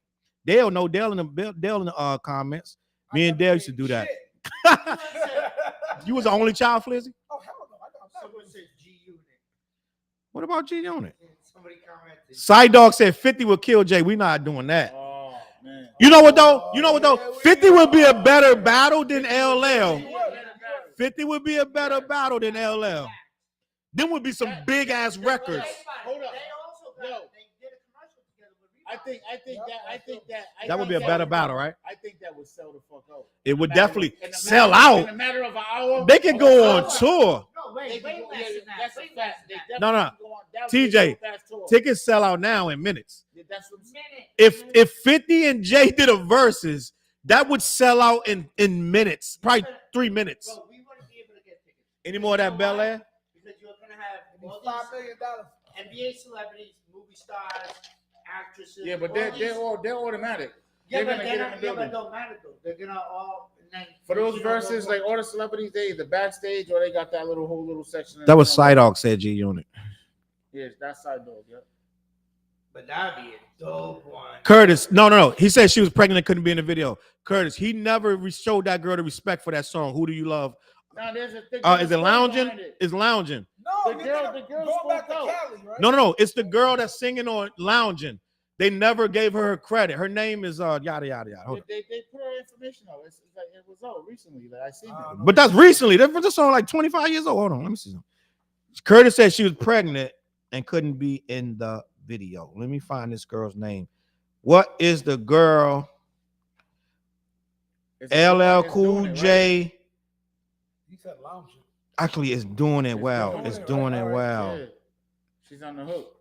Dale in the comments. Me and Dale used to do that. You was the only child, Flizzy? Oh, hell no. I got Someone said G Unit. What about G Unit? Somebody commented. Side Dog said 50 would kill Jay. We not doing that. Oh man. You know what though? 50 would be a better battle than LL. 50 would be a better battle than LL. Then would be some big ass records. Hold up. They also got, Yo. they did a commercial together with Reebok. That would be a better battle, right? I think that would sell the fuck out. It would definitely In a sell matter- In out. a matter of an hour. They can go on tour. No, way They can go- less yeah, than that. that's a Way fact. less They than that. No, no. definitely go on- that would be a TJ, fast tour. tickets sell out now in minutes. Yeah, that's what I'm saying. If 50 and Jay did a versus, that would sell out in minutes, probably 3 minutes. Bro, we wouldn't be able to get tickets. Any more of that Bel Air? Because you're going to have all $5 these million. NBA celebrities, movie stars, actresses. Yeah, but all they're these- they're automatic. Yeah, They're but gonna they're get in not, the yeah, but building. it don't matter though. They're gonna all and then For those you know, verses, like all the celebrities, they either backstage or they got that whole little section. That was Side Dog said G Unit. Yes, that's Side Dog. Yeah. But that'd be a dope one. Curtis, no. He said she was pregnant and couldn't be in the video. Curtis, he never showed that girl the respect for that song. Who do you love? Now there's a thing. Is it Lounging? It's Lounging. No, The girl going back to spoke out. Cali, right? No. It's the girl that's singing on Lounging. They never gave her credit. Her name is yada yada yada. Hold on. They put her information out. It's like it was out recently. Like I seen it. But that's recently. That was a song like 25 years old. Hold on, let me see. Curtis said she was pregnant and couldn't be in the video. Let me find this girl's name. What is the girl? LL Cool J. He said lounging. Actually, it's doing it well. It's doing it well. Yeah. She's on the hook.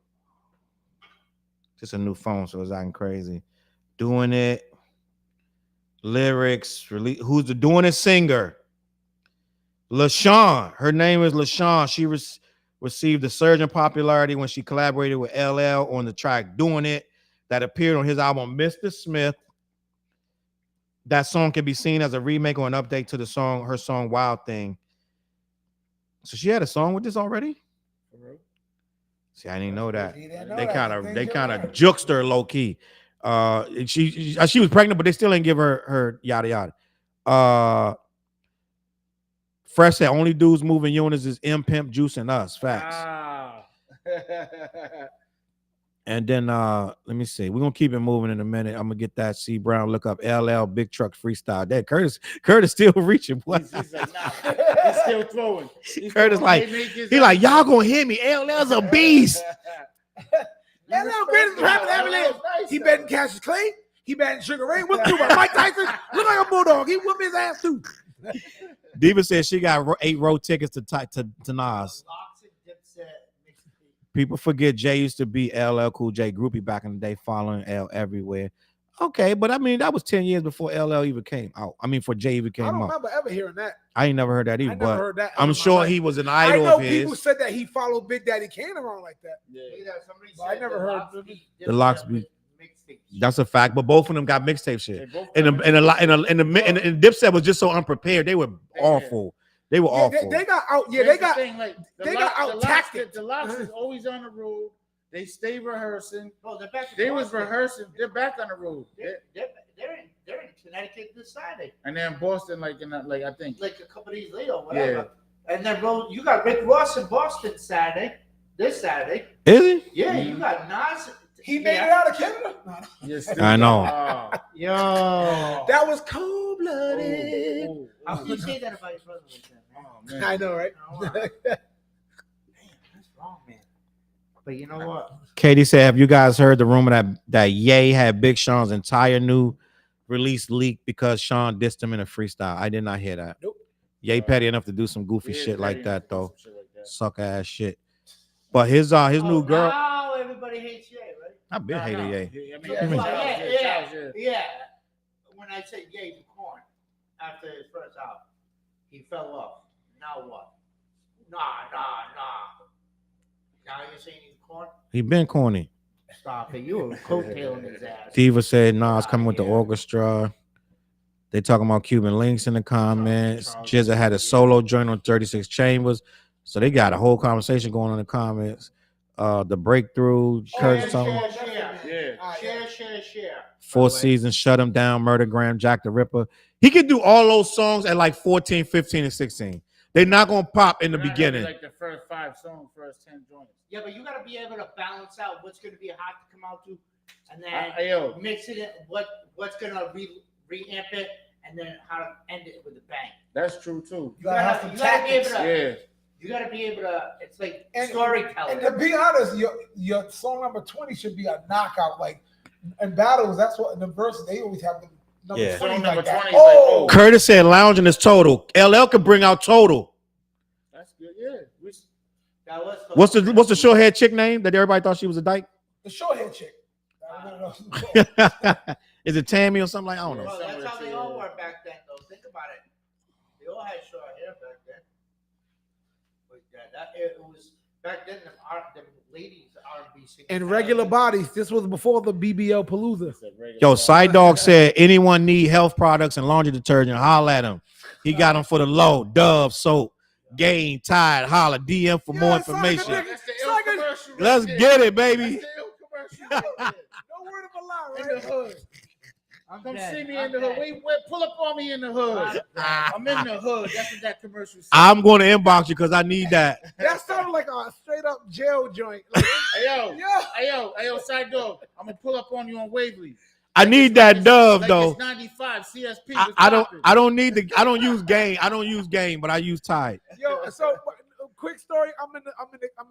Just a new phone, so it's acting crazy. Doing it. Lyrics. Release. Who's the doing it singer? LaShawn. Her name is LaShawn. She received a surge in popularity when she collaborated with LL on the track Doing It that appeared on his album Mr. Smith. That song can be seen as a remake or an update to her song Wild Thing. So she had a song with this already? See, I didn't know that. He didn't know They that. kind of Things they you kind of learn. juked her low key. She was pregnant, but they still didn't give her yada yada. Fresh said only dudes moving units is M Pimp, Juice, and us. Facts. Ah. And then let me see. We're gonna keep it moving in a minute. I'm gonna get that C Brown. Look up LL Big Truck Freestyle. That Curtis still reaching. Boy. He's like, nah, he's still throwing. He's Curtis throwing like haymakers he like at y'all him. gonna hear me. LL's a beast. LL greatest rapper ever lived. He betting Cassius Clay. He betting Sugar Ray. What's doing? Mike Tyson look like a bulldog. He whooped his ass too. Diva said she got 8 row tickets to Nas. Locks and Dipset mixtape. People forget Jay used to be LL Cool J groupie back in the day, following L everywhere. Okay, but I mean that was 10 years before LL even came out. I mean, for Jay even I came don't out. remember ever hearing that. I ain't never heard that I either. never But heard that. I'm in my sure life. he was an I idol know of people his. said that he followed Big Daddy Kane around like that. Yeah. Somebody But I said never the heard Locks of beat The Locks Dipset beat- mixtape. That's a fact. But both of them got mixtape They shit. both And got the Dipset was just so unprepared. They were awful. They were Yeah, awful. they got out. Yeah, Here's they got. the thing, like, they got out-tacticked. The Locks is always on the road. They stay rehearsing. No, they're back. They was rehearsing. They're back on the road. They're in Connecticut this Saturday. And then Boston, like I think. Like a couple days later, or whatever. And then you got Rick Ross in Boston Saturday. This Saturday. Is he? Yeah, you got Nas. He made it out of Canada. Yes, I know. Yo. That was cold-blooded. How can you say that about your brother like that, man? Oh, man. I know, right? Oh, wow. Damn, that's wrong, man. But you know what? Katie said, have you guys heard the rumor that Ye had Big Sean's entire new release leaked because Sean dissed him in a freestyle? I did not hear that. Nope. Ye petty enough to do some goofy Yeah, shit like petty that enough to do though. some shit like that. Suck ass shit. But his new girl, Now everybody hates Ye, right? I've been hating Ye. I mean, mean- Yeah. When I said Ye to Korn after his first album, he fell off. Now what? Nah. Now you're saying he's Korn? He been corny. Stop it. You were coattailing his ass. Diva said Nas coming with the orchestra. They talking about Cuban Links in the comments. Jizza had a solo joint on 36 Chambers. So they got a whole conversation going on in the comments. The breakthrough, Curtis talking about Share. Four Seasons, Shut Him Down, Murdergram, Jack the Ripper. He could do all those songs at like 14, 15, and 16. They're not gonna pop in the beginning. Like the first 5 songs, first 10 joints. Yeah, but you gotta be able to balance out what's gonna be hot to come out to, and then Yo, mix it in what's gonna reamp it, and then how to end it with a bang. that's true too. You gotta be able to. Yeah. You gotta be able to. It's like And storytelling. to be honest, your song number 20 should be a knockout. Like in battles, that's what in the verses they always have the number Yeah. 20 Song like number that. 20 is like, oh. Curtis said Lounging is Total. LL could bring out Total. That's good. Yeah. That was What's the short haired chick name that everybody thought she was a dyke? The short hair chick. I don't know. Is it Tammy or something like? I don't know. Well, that's how they all were back then, though. Think about it. They all had short hair back then. But it was back then. The ladies R&B singers And regular bodies. This was before the BBL Palooza. Yo, Side Dog said anyone need health products and laundry detergent, holla at him. He got them for the low. Dove soap, Gain, Tide, holla. DM for more information. That's the ill commercial. right Let's there. get it, baby. That's the ill commercial. right there. No word of a lie, In right? the hood. I'm Come dead. see me I'm in the hood. dead. Wait, pull up on me in the hood. I'm in the hood. That's what that commercial said. I'm going to inbox you because I need that. That sounded like a straight up jail joint. Like, Hey yo, yeah. hey yo, Side Dog. I'm gonna pull up on you on Waverly. I need that Dove though. It's 95 CSP. I don't need the. I don't use Gain. I don't use Gain, but I use Tide. Yo, so quick story. I'm in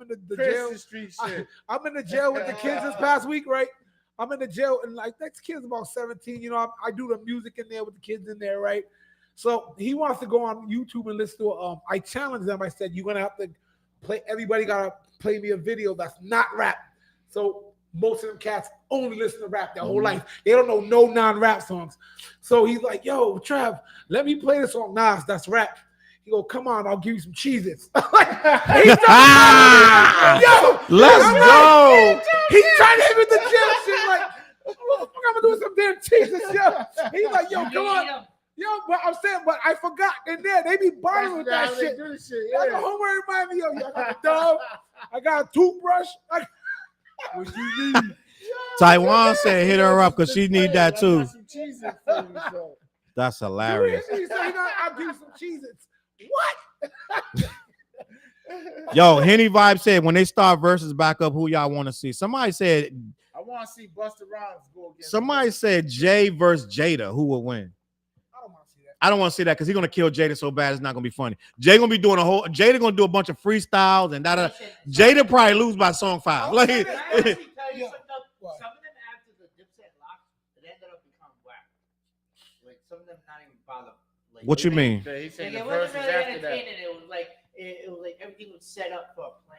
the jail. Street I- shit. I'm in the jail with the kids this past week, right? I'm in the jail, and like next kid's about 17. You know, I do the music in there with the kids in there, right? So he wants to go on YouTube and listen to. I challenged them. I said, "You're gonna have to play. Everybody gotta play me a video that's not rap." So most of them cats only listen to rap their whole life. They don't know no non-rap songs. So he's like, "Yo, Trav, let me play this song Nas. That's rap." He go, "Come on, I'll give you some cheeses." Let's go. He tried to hit me with the jail shit like, "What the fuck I'm gonna do with some damn cheeses, yo?" He's like, "Yo, come on, yo." But I'm saying, but I forgot in there they be bothering with that shit. Like a homework remind me, yo, I got the Dove, I got a toothbrush. What you need? Taiwan said hit her up because she need that I too. got some Cheez-Its for you, so. That's hilarious. He said, I'll give you some Cheez-Its. What? Yo, Henny Vibe said when they start verses back up, who y'all want to see? Somebody said I want to see Busta Rhymes go against. somebody said Jay versus Jada. Who will win? I don't want to see that. I don't want to see that because he's gonna kill Jada so bad it's not gonna be funny. Jay gonna be doing Jada gonna do a bunch of freestyles and da. Jada probably lose by song 5. Like, I honestly tell you Yeah. some of them after the Dipset lock, it ended up becoming whack. Like some of them not even bother. Like, what you mean? He said Like, the it wasn't verses really after that. entertaining. It was like everything was set up for a plan.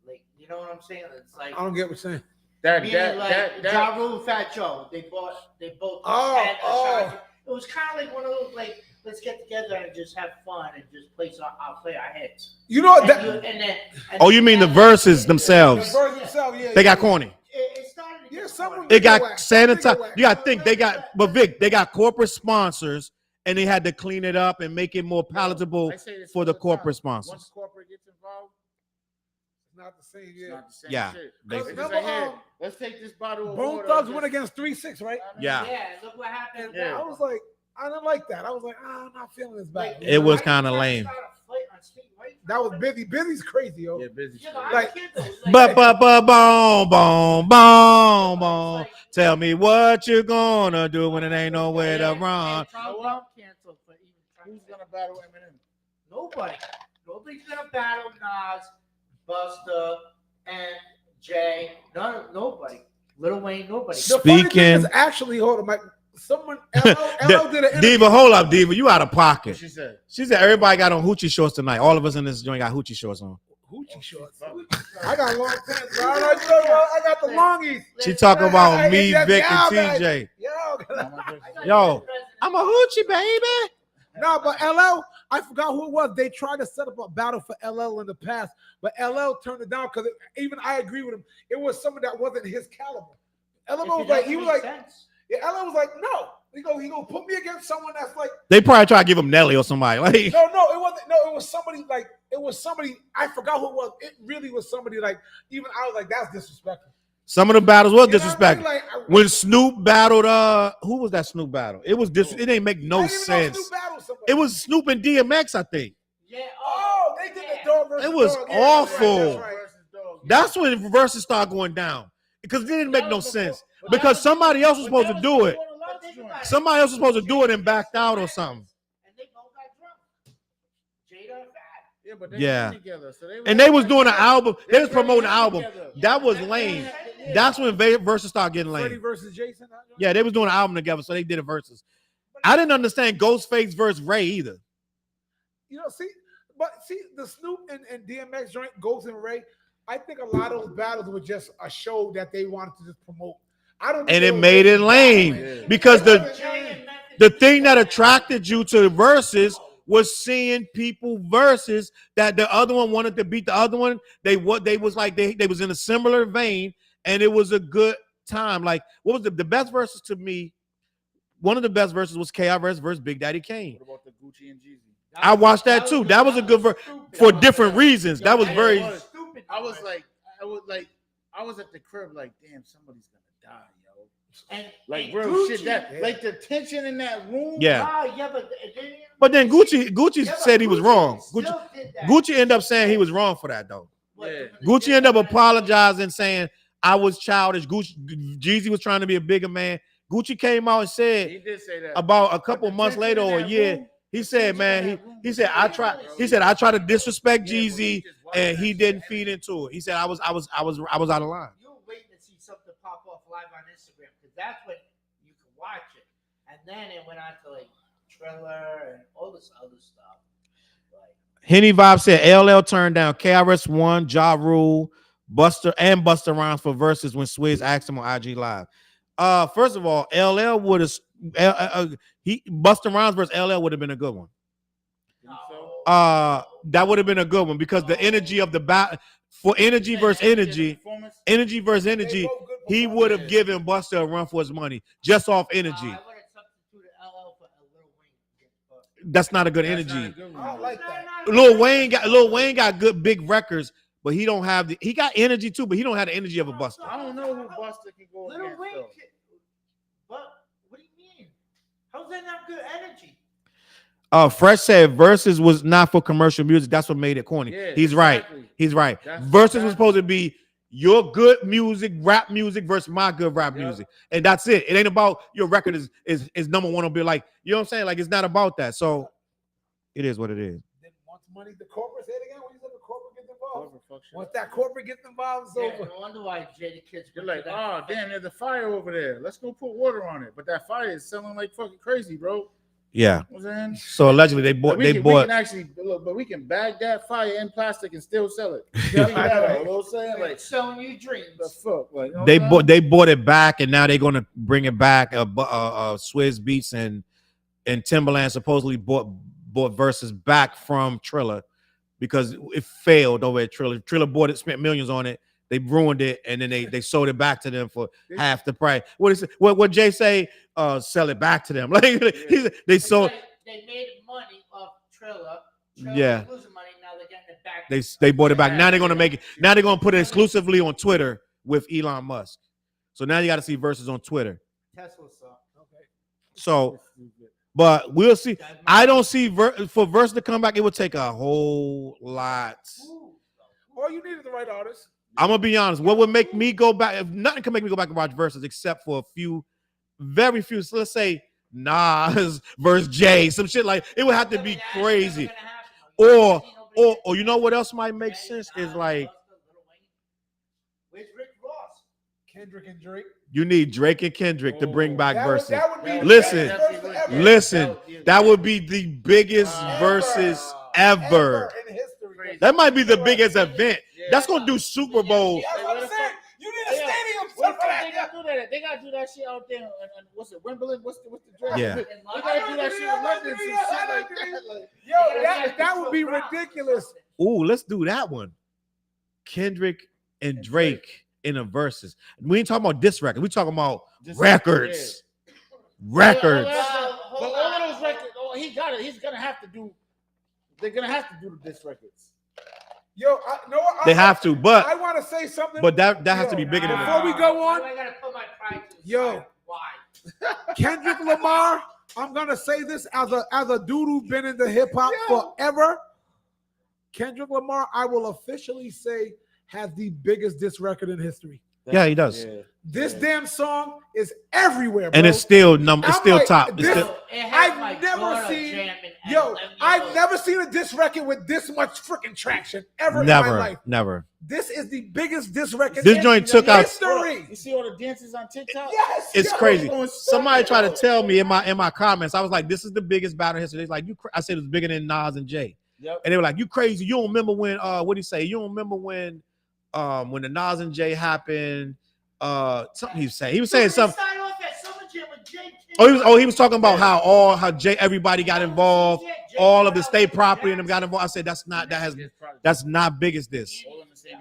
Like, you know what I'm saying? It's like I don't get what you're saying. meaning Ja Rule, Fat Joe. They both had a shot. It was kind of like one of those like, let's get together and just have fun and just play our hits. You know And that. Oh, you mean the verses themselves? The verse itself, yeah. They got corny. It started. To Yeah, get some of funny. them- It got whack. Some nigga sanitized. whack. You gotta think but Vic, they got corporate sponsors and they had to clean it up and make it more palatable I say this for all the time. corporate Once sponsors. corporate gets involved, It's not the same, it's yeah. not the same Yeah, shit. they- It's Remember, like, hey, let's take this bottle of Bone water. Thugs and went just- against 3-6, right? Yeah. Yeah, look what happened. Yeah. I was like, I didn't like that. I was like, I'm not feeling this bad. It was kind of lame. That was busy. Busy's crazy, yo. Yeah, busy. Yeah, shit. but Like- Boom, boom. Tell me what you gonna do when it ain't nowhere to run. Who's gonna battle Eminem? Nobody. Nobody's gonna battle Nas, Busta, and Jay. Nobody. Lil Wayne. Nobody. The funny thing Speaking- is actually, hold on, Mike. Someone, LL did an interview. Diva, hold up, Diva. You out of What pocket. she said? She said everybody got on hoochie shorts tonight. All of us in this joint got hoochie shorts on. Hoochie shorts. I got long pants, bro. I got the longies. She talking about Hey, me, yeah, Vic, yeah, and man. TJ. Yo, Yo, I'm a hoochie, baby. no, but LL, I forgot who it was. They tried to set up a battle for LL in the past, but LL turned it down because even I agree with him. It was someone that wasn't his caliber. LL was like, he was like, yeah, LL was like, no. He go put me against someone that's like, They probably try to give him Nelly or somebody. Like, no, it wasn't. No, it was somebody like, I forgot who it was. It really was somebody like, even I was like, that's disrespectful. some of the battles was You know what I mean? disrespectful. Like, When Snoop battled, who was that Snoop battle? It was it didn't make I no didn't even know sense. Snoop battled somebody. It was Snoop and DMX, I think. Yeah. Oh, they did the dog versus It was dog. awful. That's right. That's when verses start going down because it didn't make no sense because somebody else was supposed to do it. Somebody else was supposed to do it and backed out or something. And they both got drunk. Jada and Fat. Yeah, but they Yeah. were together, so And they was doing an album. They was promoting an album. That was lame. That's when verses started getting Freddie lame. versus Jason. Yeah, they was doing an album together, so they did a verses. I didn't understand Ghostface versus Ray either. You know, see the Snoop and DMX joint, Ghost and Ray. I think a lot of those battles were just a show that they wanted to just promote. I don't. think And they it were made it really lame battling. because Jay and Memphis. the thing that attracted you to the verses was seeing people versus that the other one wanted to beat the other one. They was like they was in a similar vein, and it was a good time. Like what was the best verses to me? One of the best verses was KRS versus Big Daddy Kane. What about the Gucci and Jeezy? I watched that too. That was a good verse for different reasons. That was very. Stupid. I was at the crib like, damn, somebody's gonna die, yo. And Like and real Gucci, shit. That like the tension in that room. Yeah. But Then Gucci said he was wrong. Gucci ended up saying he was wrong for that though. Yeah. Gucci ended up apologizing, saying I was childish. Jeezy was trying to be a bigger man. Gucci came out and He said did say that. about a couple But the months tension later in or a that year, room- he said, man, he said I tried to disrespect Jeezy and he didn't feed into it. He said I was out of line. You're waiting to see something pop off live on Instagram because that's when you can watch it. And then it went on to like Triller and all this other stuff. Like, Henny Vibe said LL turned down KRS One, Ja Rule, Buster Rhymes for verses when Swizz asked him on IG Live. First of all, LL would have Buster Rhymes versus LL would have been a good one. That would have been a good one because the energy of the battle for energy versus energy, he would have given Buster a run for his money just off energy. I would have substituted LL for a Lil Wayne. That's not a good energy. I don't like that. Lil Wayne got good big records, but he don't have he got energy too, but he don't have the energy of a Busta. I don't know who Busta can go Little against. Wayne, Though. but what do you mean? How's that not good energy? Fresh said Versus was not for commercial music. That's what made it corny. Yeah, He's right. exactly. He's right. That's Versus was exactly. supposed to be your good music, rap music versus my good rap music, and that's it. It ain't about your record is number one on Bill. Like, you know what I'm saying? Like, it's not about that. So it is what it is. Then once money, the corporate, say it again. When you said the corporate gets involved, Corporate fuck shit once up. that corporate gets involved, it's Yeah, over. no wonder why Jada Kids. You're like, oh damn, there's a fire over there. Let's go put water on it. But that fire is selling like fucking crazy, bro. Yeah. You know what I'm saying? So allegedly they But bought. we can actually look, but we can bag that fire in plastic and still sell it. You know what I'm saying? Like, selling you dreams. the fuck, like, you know They what I'm bought. They bought it back, and now they're gonna bring it back. Swizz Beats and Timberland supposedly bought Versus back from Triller because it failed over at Triller. Triller bought it, spent millions on it. They ruined it, and then they sold it back to them for half the price. What is it? What Jay say? Sell it back to them. Like they sold. Like they made money off Triller. Yeah. Was losing money. Now they're getting it back. They bought it back. Now they're gonna make it. Now they're gonna put it exclusively on Twitter with Elon Musk. So now you got to see Versus on Twitter. Tesla suck. Okay. So, but we'll see. I don't see for Versus to come back. It would take a whole lot. All you need is the right artist. I'm gonna be honest. What would make me go back? If nothing can make me go back and watch Versus, except for a few, very few. So let's say Nas versus Jay, some shit like it would have to be crazy. Or you know what else might make sense is like where's Rick Ross? Kendrick and Drake. you need Drake and Kendrick to bring back Versus. That would be Listen, the best verse ever. Listen, that would be the biggest Versus ever. In history. That might be the biggest event. That's gonna do Super Bowl. That's what I'm saying. You need a stadium What for the fuck that. they gotta do that? They gotta do that shit out there. And what's it? Wimbledon? What's the draft? Yeah. They gotta do that shit in London. Some shit like that. Like, Yo, that would be ridiculous. Ooh, let's do that one. Kendrick and Drake in a versus. We ain't talking about this record. We talking about Just- records. Records. But all of those records, he got it. He's gonna have to do. They're gonna have to do the disc records. Yo, They have to, but I want to say something. but that has to be bigger than Before that. we go on, Why do I gotta put my pride to the Yo. side? Why? Kendrick Lamar. I'm gonna say this as a dude who's been in the hip hop forever. Kendrick Lamar, I will officially say, has the biggest diss record in history. Yeah, he does. This damn song is everywhere, bro. And it's still it's I'm still like, top. It's this- still, It has my I've never daughter seen. jamming and Yo, letting me I've know. never seen a diss record with this much freaking traction ever in my life. never. This is the biggest diss record This in joint took out. history. You see all the dances on TikTok? Yes, It's yo. crazy. going Somebody stupid, tried to bro. tell me in my comments. I was like, "This is the biggest battle in history." They're like, I said it was bigger than Nas and Jay. Yep. And they were like, "You crazy? You don't remember when? What did he say? You don't remember when the Nas and Jay happened? Something he was saying. He was saying something. Started off at Summer Jam with Jay He was talking about how Jay everybody got involved, all of the state property and them got involved. I said that's not big as this.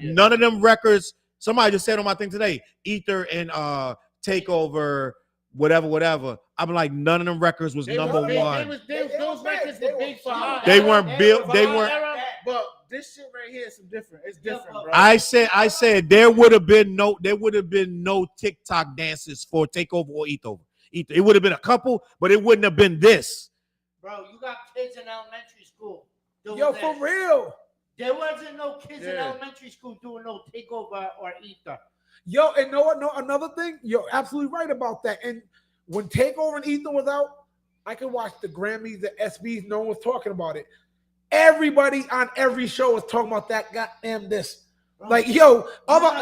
None of them records. Somebody just said on my thing today, Ether and Takeover, whatever. I'm like, none of them records was number one. Those records were big for her. They weren't built. They weren't. But this shit right here is some different. It's different, bro. I said there would have been no TikTok dances for Takeover or Ether. It would have been a couple, but it wouldn't have been this. Bro, you got kids in elementary school. doing Yo, this. for real. There wasn't no kids in elementary school doing no Takeover or Ether. Yo, and know what? No, another thing, you're absolutely right about that. And when Takeover and Ethan was out, I could watch the Grammys, the SBs, no one was talking about it. Everybody on every show was talking about that goddamn this. Like, yo,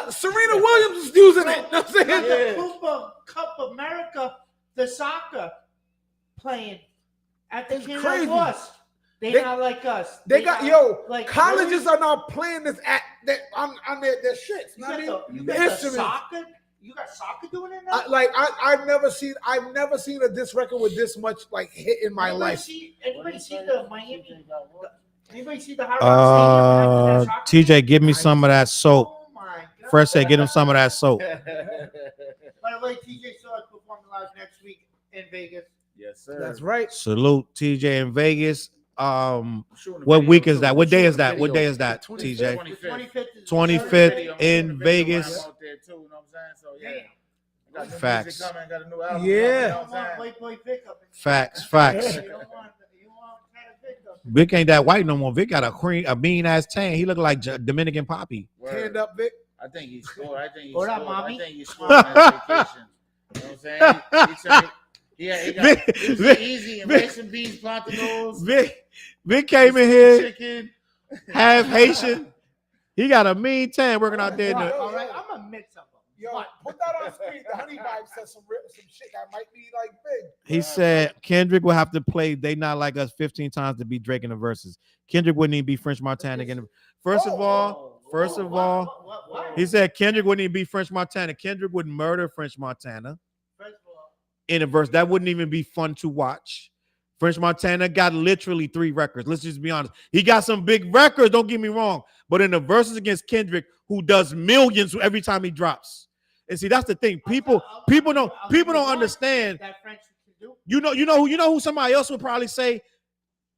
Serena Williams is using it. You know what I'm saying? The Cup America, the soccer playing at the King crazy. of Us. They not like us. They got like colleges are now playing this on their shits. You I mean, got the instruments. soccer. You got soccer doing it now. I've never seen a disc record with this much like hit in my life. Anybody see the Miami? Anybody see the Hard Rock Stadium? TJ, give me some of that soap. Oh my God. Fresh said, get him some of that soap. By the way, TJ saw us performing live next week in Vegas. Yes, sir. That's right. Salute TJ in Vegas. Shooting a what video week is too. that? What day Shooting is a that? What video. day is that, The TJ? 25th. 25th in Video Vegas. when I'm out there too, you know what I'm saying? So yeah. I got new Facts. music coming, got a new album. Yeah. coming, you You know don't what I'm want saying? white boy Vic up in Facts. there, huh? Facts. You don't want kind of Vic up in Vic ain't that white no more. Vic got a mean ass tan. He look like Dominican Poppy. Word. Hand up, Vic. I think he scored. What up, mommy? I think he scored on his vacation. You know what I'm saying? He was easy and rice and beans, plantanos, Vic came in here chicken. half Haitian. He got a mean tan working out there. All right, I'm a mix of them. Yo, put that on screen. The Honey Vibe said some shit that might be like big. He said Kendrick will have to play They Not Like Us 15 times to beat Drake in the verses. Kendrick wouldn't even beat French Montana again. First of all, What? he said Kendrick wouldn't even beat French Montana. Kendrick would murder French Montana First of all, in a verse. That wouldn't even be fun to watch. French Montana got literally 3 records. Let's just be honest. He got some big records, don't get me wrong. But in the verses against Kendrick, who does millions every time he drops. And see, that's the thing. People don't understand. that French can do. You know who somebody else would probably say,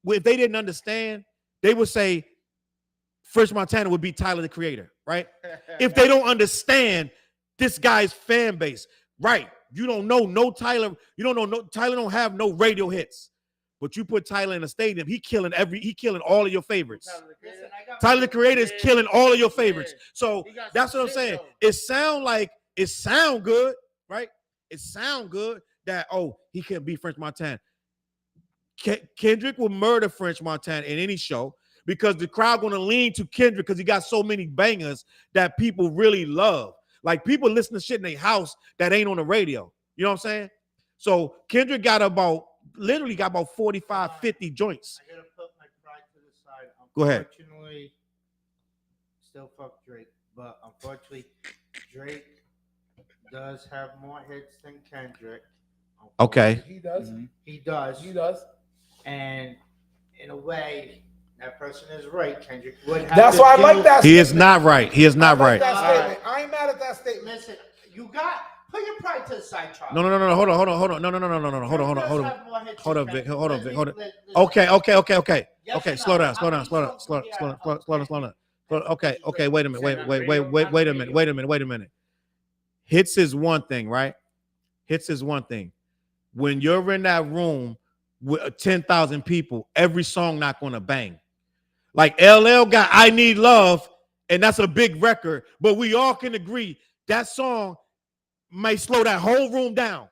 well, if they didn't understand, they would say French Montana would be Tyler the Creator, right? If they don't understand this guy's fan base, right? You don't know no Tyler. You don't know no Tyler. Don't have no radio hits, but you put Tyler in a stadium, he killing all of your favorites. Listen, I got Tyler the Creator is killing all of your favorites. Yeah. So He got that's some what I'm shit, saying. though. It sound good, right? It sound good that he can't beat French Montana. Kendrick will murder French Montana in any show because the crowd gonna lean to Kendrick because he got so many bangers that people really love. Like people listen to shit in their house that ain't on the radio. You know what I'm saying? So Kendrick literally got about 45, 50 joints. I gotta put my pride to the side. Go ahead. Unfortunately, still fuck Drake, but unfortunately, Drake does have more hits than Kendrick. Okay. He does. Mhm. He does. He does. And in a way, that person is right. Kendrick would have That's to why I do- like that. He is not right. He is not I like right. that All statement. I ain't mad at that statement. Listen, put your pride to the side, Charles. No. Hold on. No. Hold on, Vic. Hold on. Okay. Okay. Slow down. Okay. Wait a minute. Hits is one thing, right? Hits is one thing. When you're in that room with 10,000 people, every song not gonna bang. Like LL got I Need Love, and that's a big record, but we all can agree that song may slow that whole room down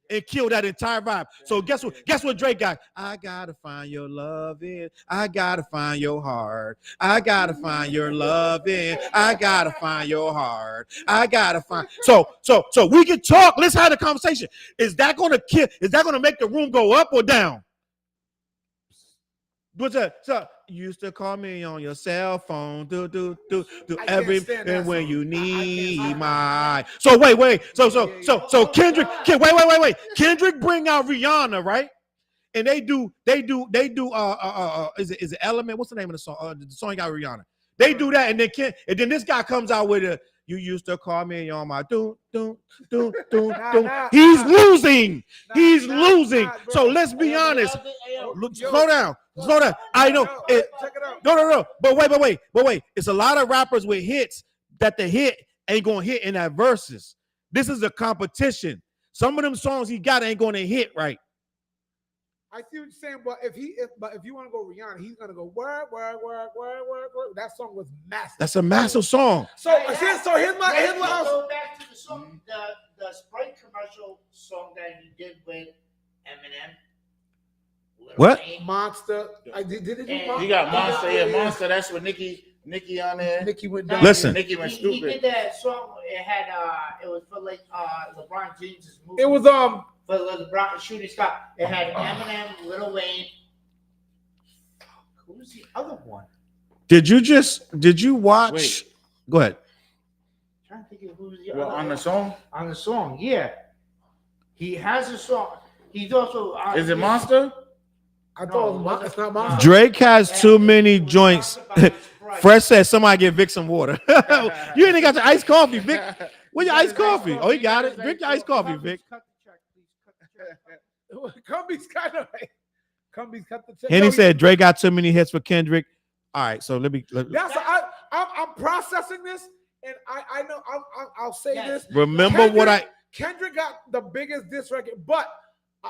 and kill that entire vibe. So guess what Drake got? I gotta find your love in. I gotta find your heart. I gotta find your love in. I gotta find your heart. I gotta find. So we can talk. Let's have the conversation. Is that gonna kill? Is that gonna make the room go up or down? What's that? So you used to call me on your cell phone. Do everything when you need my. So wait. So Kendrick. Wait. Kendrick bring out Rihanna, right? And they do. Is it Element? What's the name of the song? The song got Rihanna. They do that, and then this guy comes out with a. You used to call me on my do. He's losing. He's losing. So let's be honest. Slow down. I know. Check it out. No. But wait. It's a lot of rappers with hits that the hit ain't gonna hit in that verses. This is a competition. Some of them songs he got ain't gonna hit right. I see what you're saying, but if you want to go Rihanna, he's gonna go work. That song was massive. That's a massive song. So here's what else. Go back to the song, the Sprite commercial song that he did with Eminem. Lil What? Wayne. Monster. I did it. And He got Monster. Yeah, Monster. That's with Nicki on there. Nicki went No, down. Listen. Nicki went He did stupid. that song. It had it was for like LeBron James' movie. It was for LeBron Shooting Star. It had Eminem, Lil Wayne. Who's the other one? Did you watch? Wait. Go ahead. I'm trying to think of who's the Well, other on the one. song, On the song, yeah. He has a song. He's also is it Monster? I thought it's not Monster. Drake has too many joints. Fresh said somebody give Vic some water. You ain't got your iced coffee, Vic. Where your iced coffee? Oh, he got it. Drink your iced coffee, Vic. Cut the check, please. Cut the check. Company's kind of. Cumbies cut the check. Henny No, said Drake got too many hits for Kendrick. All right, so let me. That's I'm processing this, and I know I'll say Yes. this. Remember what Kendrick got the biggest diss record, but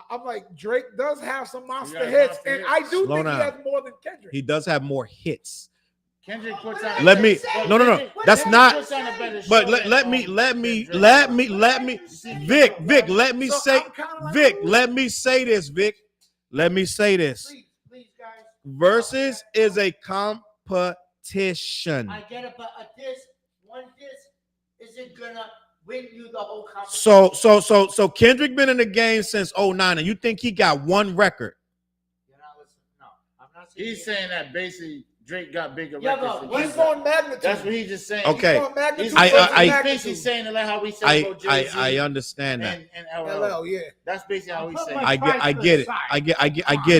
I'm like Drake does have some monster got hits, monster and hits. I do Slow think down. he has more than Kendrick. he does have more hits. Kendrick puts on. Let me. No. That's not. Puts on a better But show let than, me. than Drake. Vic. Let me So say. I'm kinda like, Vic. ooh. Let me say this. Vic. Let me say this. Please, guys. Versus is a competition. I get it, but one diss isn't gonna win you the whole competition. So Kendrick been in the game since 09, and you think he got one record? You're not listening. No, I'm not saying He's saying that basically Drake got bigger Yeah, records. but than what He's Kendrick. on magnitude. That's what he's just saying. Okay. He's on magnitude. He's, I- basically saying it like how we say about Jay-Z I understand that. and LL, yeah. That's basically how he's Put saying my it. I get it. I get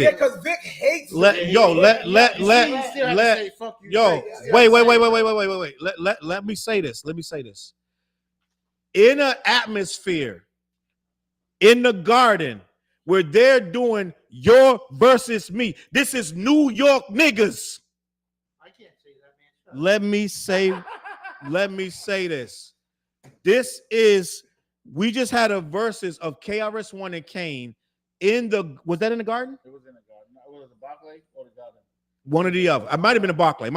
Yeah, it. because Vic hates Let him. yo let You still have to let say, fuck you, yo Drake. wait. Let me say this. Let me say this. In an atmosphere, in the garden, where they're doing your versus me. This is New York niggas. I can't say that, man. Let me say this. This is, we just had a versus of KRS-One and Kane was that in the garden? It was in the garden. Was it the Barclay or the garden? One or the other. It might have been a Barclay.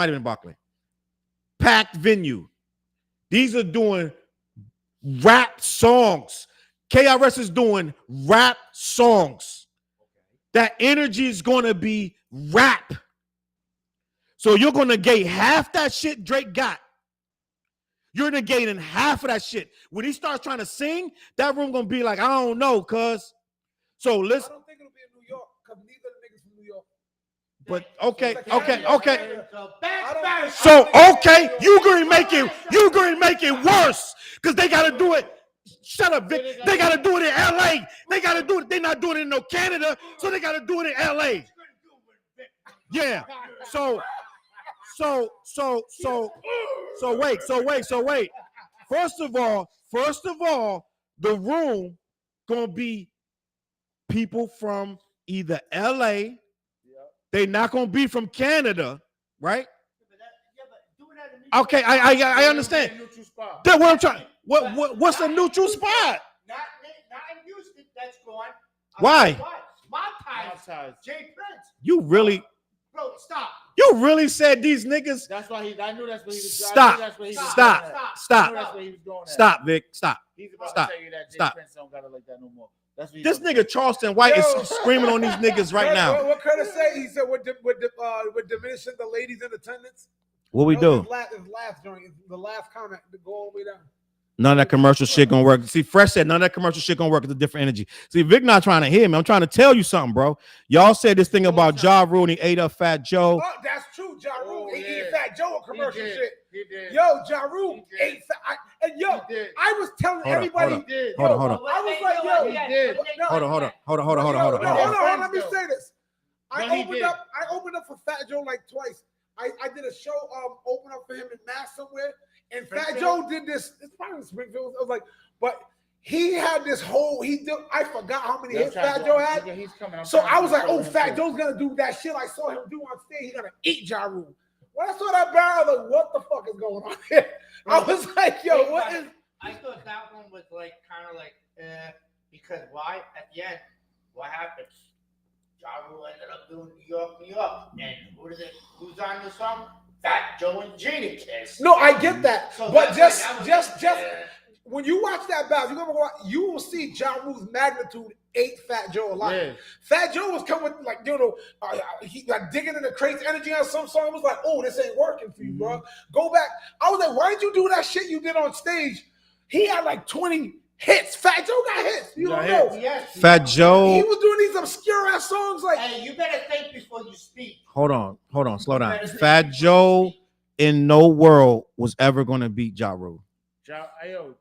Packed venue. These are doing rap songs. KRS is doing rap songs. That energy is going to be rap. So you're going to negate half that shit Drake got. You're negating half of that shit. When he starts trying to sing, that room going to be like, I don't know, cuz. So I listen. don't think it'll be in New York because neither of the niggas from New York. But okay. So So okay, you gonna make it worse because they gotta do it. Shut up, Vic. They gotta do it in LA. They gotta do it. They're not doing it in no Canada, so they gotta do it in LA. Yeah. So wait. First of all, the room gonna be people from either LA. They're not gonna be from Canada, right? Okay, I understand. That's what I'm trying. What's a neutral spot? Not in Houston. That's gone. Why? My ties. Jay Prince. You really said these niggas? That's why I knew that's what he was. Stop. That's what he was Stop. going at. Stop. I knew that's what he was going at. Stop, Vic. Stop. He's about Stop. to tell you that Jay Stop. Prince don't got it like that no more. That's what This nigga Charleston White is screaming on these niggas right now. What Curtis say? He said we're diminishing the ladies in attendance. What we do? His last joint, the last comment to go all the way down. None of that commercial shit gonna work. See, Fresh said none of that commercial shit gonna work. It's a different energy. See, Vic not trying to hear me. I'm trying to tell you something, bro. Y'all said this thing about Ja Rule and he ate up Fat Joe. Oh, that's true. Ja Rule ate yeah. Fat Joe a commercial He did. shit. He did. Yo, Ja Rule He did. ate Fat. And yo, He did. I was telling Hold on, everybody. hold on. He did. Hold on. I was like, yo, He did. Hold on. Let me say this. I No, he opened did. up for Fat Joe like twice. I did a show open up for him in Mass somewhere, and Fat Joe did this. It's probably in Springfield. I was like, but he had this whole. I forgot how many hits Fat Joe had. He's coming. So I was like, oh, Fat Joe's gonna do that shit I saw him do on stage. He's gonna eat Ja Rule. When I saw that barrel, I was like, what the fuck is going on here? I was like, yo, what is? I thought that one was like kind of like because why? At the end, what happened? Ja Rule ended up doing New York, and who's on the song? Fat Joe and Jadakiss. No, I get that, So but that's just like, when you watch that battle, you will see Ja Rule's magnitude ate Fat Joe a lot. Yeah. Fat Joe was coming with like he like digging in the crazy energy on some song. It was like, oh, this ain't working for you, bro. Go back. I was like, why didn't you do that shit you did on stage? He had like 20 hits. Fat Joe got hits. You don't know. Yes, Fat Joe. He was doing these obscure ass songs like. Hey, you better think before you speak. Hold on, slow down. Fat Joe in no world was ever gonna beat Ja Rule. You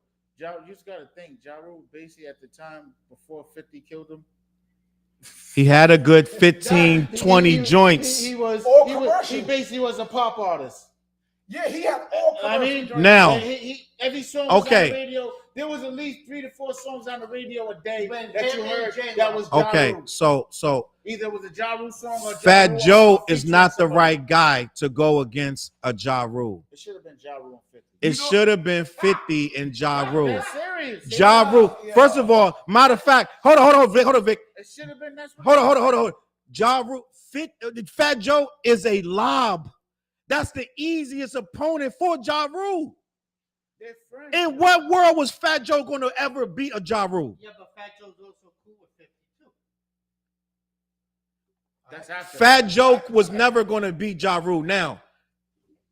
just gotta think. Ja Rule basically at the time before 50 killed him. He had a good 15, 20 joints. He basically was a pop artist. Yeah, he had all commercial joints. Now, every song was okay. on the radio. There was at least 3 to 4 songs on the radio a day When that you him and heard J-Lo. that was Ja okay, Rule. so Either it was a Ja Rule song or Fat Ja Rule Joe or is featuring not the somebody. right guy to go against a Ja Rule. It should have been Ja Rule and 50. It should have been 50 and Ja Rule. That's serious. Ja Rule. First of all, matter of fact, hold on, Vic. It should have been. That's what Hold on. Ja Rule, Fat Joe is a lob. That's the easiest opponent for Ja Rule. They're friends. In what world was Fat Joe going to ever beat a Ja Rule? Yeah, but Fat Joe's also cool with 50 too. That's after. Fat Joe was never going to beat Ja Rule. Now,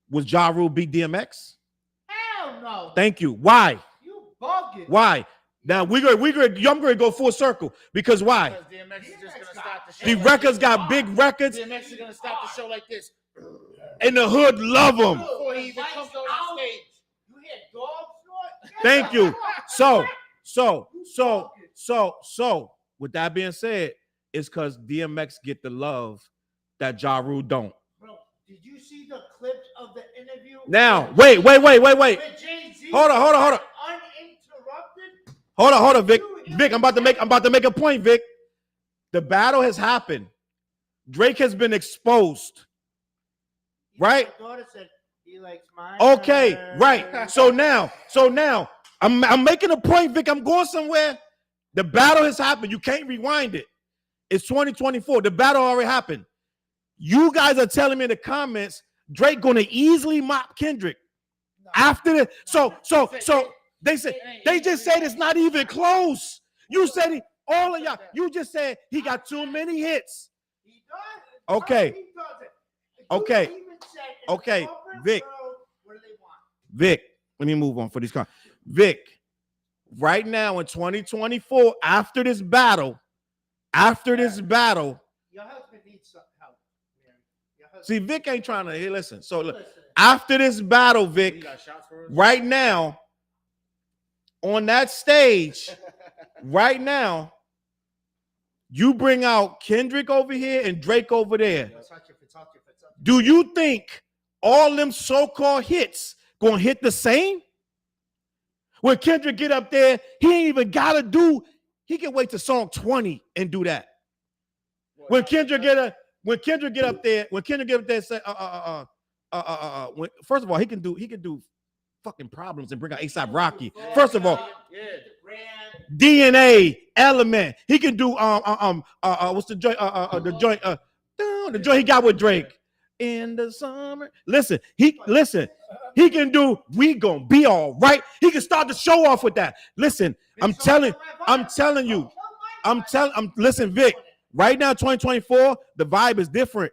was Ja Rule beat DMX? Hell no. Thank you. Why? You bugging. Why? Now I'm going to go full circle because why? Because DMX is just gonna stop the show. The records got big records. DMX is gonna stop the show like this. And the hood love them. Before he even comes on stage. You hear dogs snort? Thank you. So, with that being said, it's because DMX get the love that Ja Rule don't. Bro, did you see the clips of the interview? Now, wait. With Jay-Z? Hold on. Uninterrupted? Hold on, Vic. Vic, I'm about to make a point, Vic. The battle has happened. Drake has been exposed. Right? My daughter said he likes mine. Okay, right. So now, I'm making a point, Vic. I'm going somewhere. The battle has happened. You can't rewind it. It's 2024. The battle already happened. You guys are telling me in the comments Drake gonna easily mop Kendrick after the so they just said it's not even close. You said all of y'all. You just said he got too many hits. He does. Okay. He does it. Okay. You even said in Okay. the corporate Vic. world, what do they want? Vic, let me move on for these comments. Vic, right now in 2024, after this battle, Your husband needs some help, man. Your husband. see, Vic ain't trying to listen. So look, Listen. after this battle, You Vic, got shots for us? right now, on that stage, right now, you bring out Kendrick over here and Drake over there. Do you think all them so-called hits gonna hit the same? When Kendrick get up there, he ain't even gotta do. He can wait to song 20 and do that. When Kendrick get up there, say, first of all, he can do fucking Problems and bring out A$AP Rocky. First of all, Yeah. DNA Element. He can do what's the joint? The joint he got with Drake in the summer. Listen, he can do We Gonna Be All Right. He can start the show off with that. Listen, I'm telling you. Listen, Vic. Right now, 2024, the vibe is different.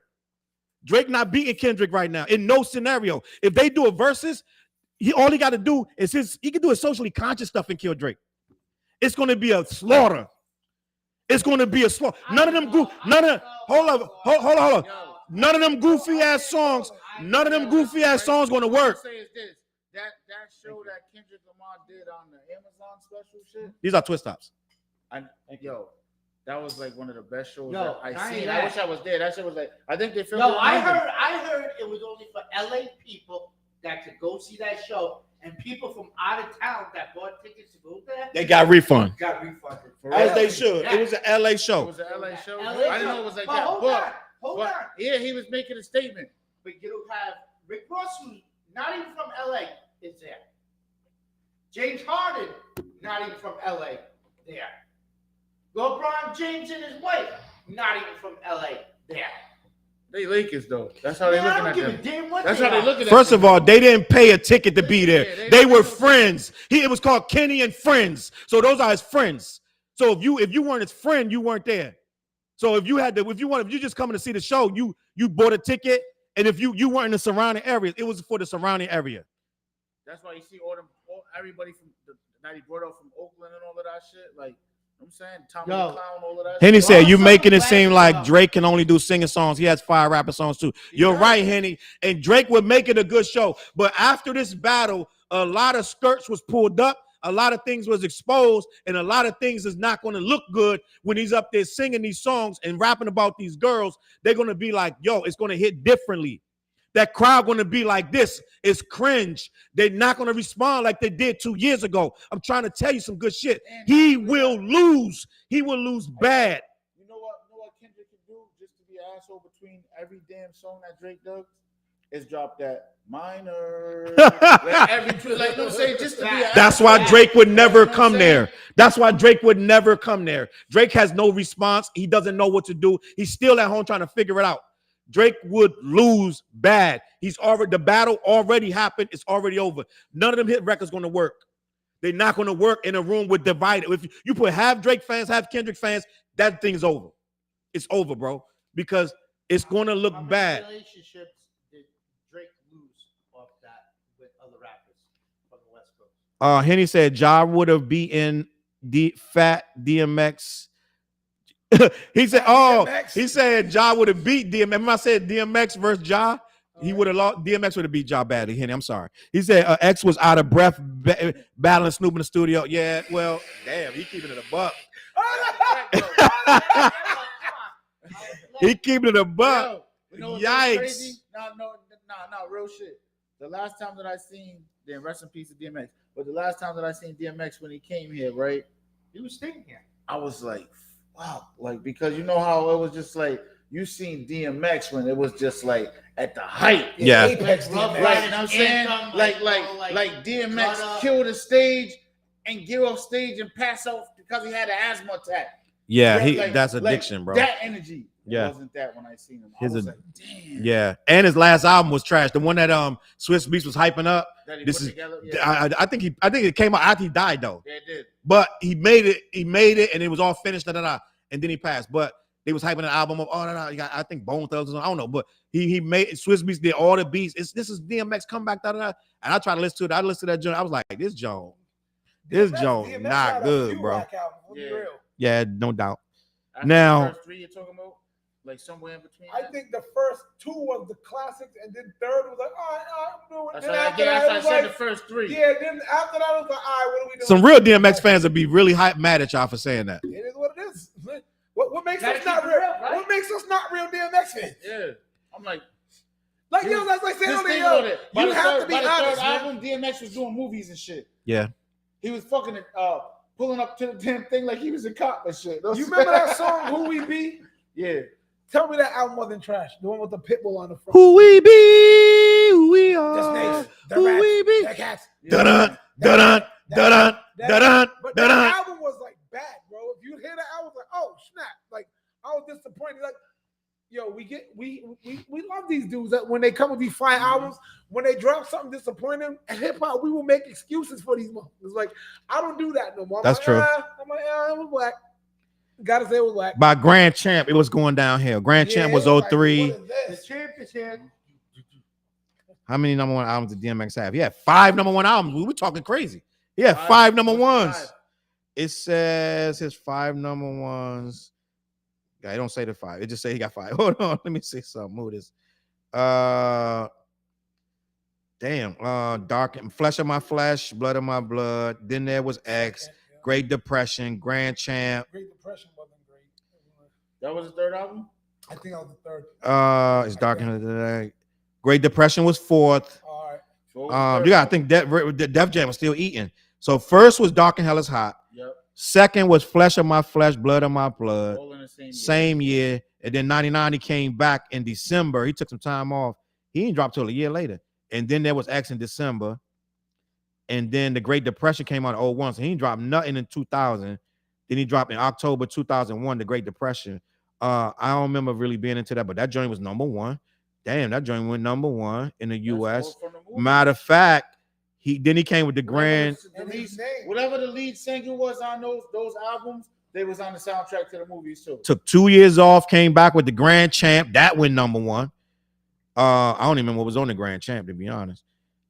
Drake not beating Kendrick right now in no scenario. If they do a versus, all he got to do is he can do his socially conscious stuff and kill Drake. It's going to be a slaughter. It's going to be a slaughter. Hold on. None of them goofy ass songs going to What work. I say is this: that show that Kendrick Lamar did on the Amazon special shit. These are twist stops. That was like one of the best shows Yo, that I not seen. even I that. wish I was there. That shit was like, I think they filmed. Yo, it in I London. heard it was only for LA people that could go see that show, and people from out of town that bought tickets to go there They got refund. got refunded. For As real. they should. It was an LA It show. was an LA show. LA I didn't know it was like that. Hold on. Yeah, he was making a statement. But you have Rick Ross, who's not even from LA, is there. James Harden, not even from LA, there. LeBron James and his wife, not even from LA, there. They Lakers though. That's how they looking at them. That's how they looking at First them. of all, they didn't pay a ticket to be there. Yeah, They were friends. It was called Kenny and Friends. So those are his friends. So if you weren't his friend, you weren't there. So if you just coming to see the show, you bought a ticket, and if you weren't in the surrounding areas, it was for the surrounding area. That's why you see everybody from that he brought up from Oakland and all of that shit. Like, you know what I'm saying, Tommy the Clown, all of that. Henny shit. said, "You Well, making it some seem rappers, like Drake can only do singing songs. He has 5 rapper songs too." You're right, Henny. And Drake would make it a good show. But after this battle, a lot of skirts was pulled up, a lot of things was exposed, and a lot of things is not going to look good when he's up there singing these songs and rapping about these girls. They're going to be like, "Yo, it's going to hit differently." That crowd going to be like, "This is cringe." They're not going to respond like they did 2 years ago. I'm trying to tell you some good shit. He will lose. He will lose bad. You know what Kendrick can do? asshole between every damn song that Drake does is drop that minor. Like every like no say just to be an That's asshole. why Drake would never You know what I'm come saying? there. That's why Drake would never come there. Drake has no response. He doesn't know what to do. He's still at home trying to figure it out. Drake would lose bad. The battle already happened. It's already over. None of them hit records going to work. They're not going to work in a room with divided. If you put half Drake fans, half Kendrick fans, that thing's over. It's over, bro, because it's going to look How many bad. relationships did Drake lose off that with other rappers from the West Coast? Henny said Ja would have beaten Fat DMX. He said, DMX. he said Ja would have beat DMX. Remember I said DMX versus Ja? He would have lost. DMX would have beat Ja badly. Henny, I'm sorry. He said X was out of breath battling Snoop in the studio. Yeah, well, damn, he keeping it a buck. He keeping it a buck. Yo, you know what's Yikes. crazy? No, real shit. The last time that I seen, then rest in peace to DMX. But the last time that I seen DMX when he came here, right? He was staying here. I was like, wow, like because you know how it was just like you seen DMX when it was just like at the height. Yeah. Apex Love DMX. Like, Riders you know what I'm saying? Anthem, Like DMX Cut killed the stage and get off stage and pass out because he had an asthma attack. Yeah, Like- that's like addiction, bro. That energy. Yeah. It wasn't that when I seen him. I His was ad- like, damn. Yeah, and his last album was trash. The one that Swiss Beats was hyping up. That he This put is. together. Yeah. I think it came out after he died though. Yeah, it did. But he made it, and it was all finished. And then he passed. But they was hyping an album of you got, I think Bone Thugs. I don't know, but he made Swiss Beats did all the beats. This is DMX comeback. And I tried to listen to it. I listened to that joint. I was like, this joint DMX not had a good, few bro. whack albums, let's be Yeah. real. Yeah, no doubt. After Now- the first three you're talking about, like somewhere in between. I think the first two was the classics, and then third was like, all right, I'm doing. That's Then what after I that, it said. was The like, first three. yeah. Then after that, it was like, all right, what are we doing? Some real DMX fans would be really mad at y'all for saying that. It is what it is. What makes Gotta us not keep it real? real, right? What makes us not real DMX fans? Yeah. I'm like, Like Just- that's like saying, just on the think about yo, it. By you the have third, to be by the honest, third man. album, DMX was doing movies and shit. Yeah. He was fucking pulling up to the damn thing like he was a cop and shit. You remember that song, Who We Be? Yeah. Tell me that album wasn't trash. The one with the pit bull on the front. Who we be, who we The are, snakes, the who rats, we be. the cats. Dun dun dun dun dun But dun. that album was like bad, bro. If you hear that album, like, oh snap! Like I was disappointed. Like, yo, we love these dudes that when they come with these fine albums, when they drop something disappointing, at hip hop, we will make excuses for these motherfuckers. Like, I don't do that no more. That's true. I'm like, it was whack. Gotta say it was whack. By Grand Champ, it was going downhill. Grand Champ was it like, 03. what is The this? champ is here. How many number one albums did DMX have? He had 5 number one albums. We were talking crazy. He had 5 number ones. It says his 5 number ones. Yeah, it don't say the 5. It just say he got 5. Hold on, let me see something. Who this? Dark and Flesh of My Flesh, Blood of My Blood. Then there was X, Great Depression, Grand Champ. Great Depression wasn't great. That was the third album? I think that was the third. It's Dark and the Great Depression was 4th. All right. So what was the You third gotta think Def Jam was still eating. So first was Dark and Hell is Hot. Yep. Second was Flesh of My Flesh, Blood of My Blood. All in the same year. Same year. And then 99, he came back in December. He took some time off. He didn't drop till a year later. And then there was X in December. And then the Great Depression came out in 01. So he didn't drop nothing in 2000. Then he dropped in October 2001, the Great Depression. I don't remember really being into that, but that joint was number 1. Damn, that joint went number 1 in the That's US. all from the movie. Matter of fact, he came with the Grand. Whatever the lead single was on those albums, they was on the soundtrack to the movies too. Took 2 years off, came back with the Grand Champ. That went number 1. I don't even remember what was on the Grand Champ, to be honest.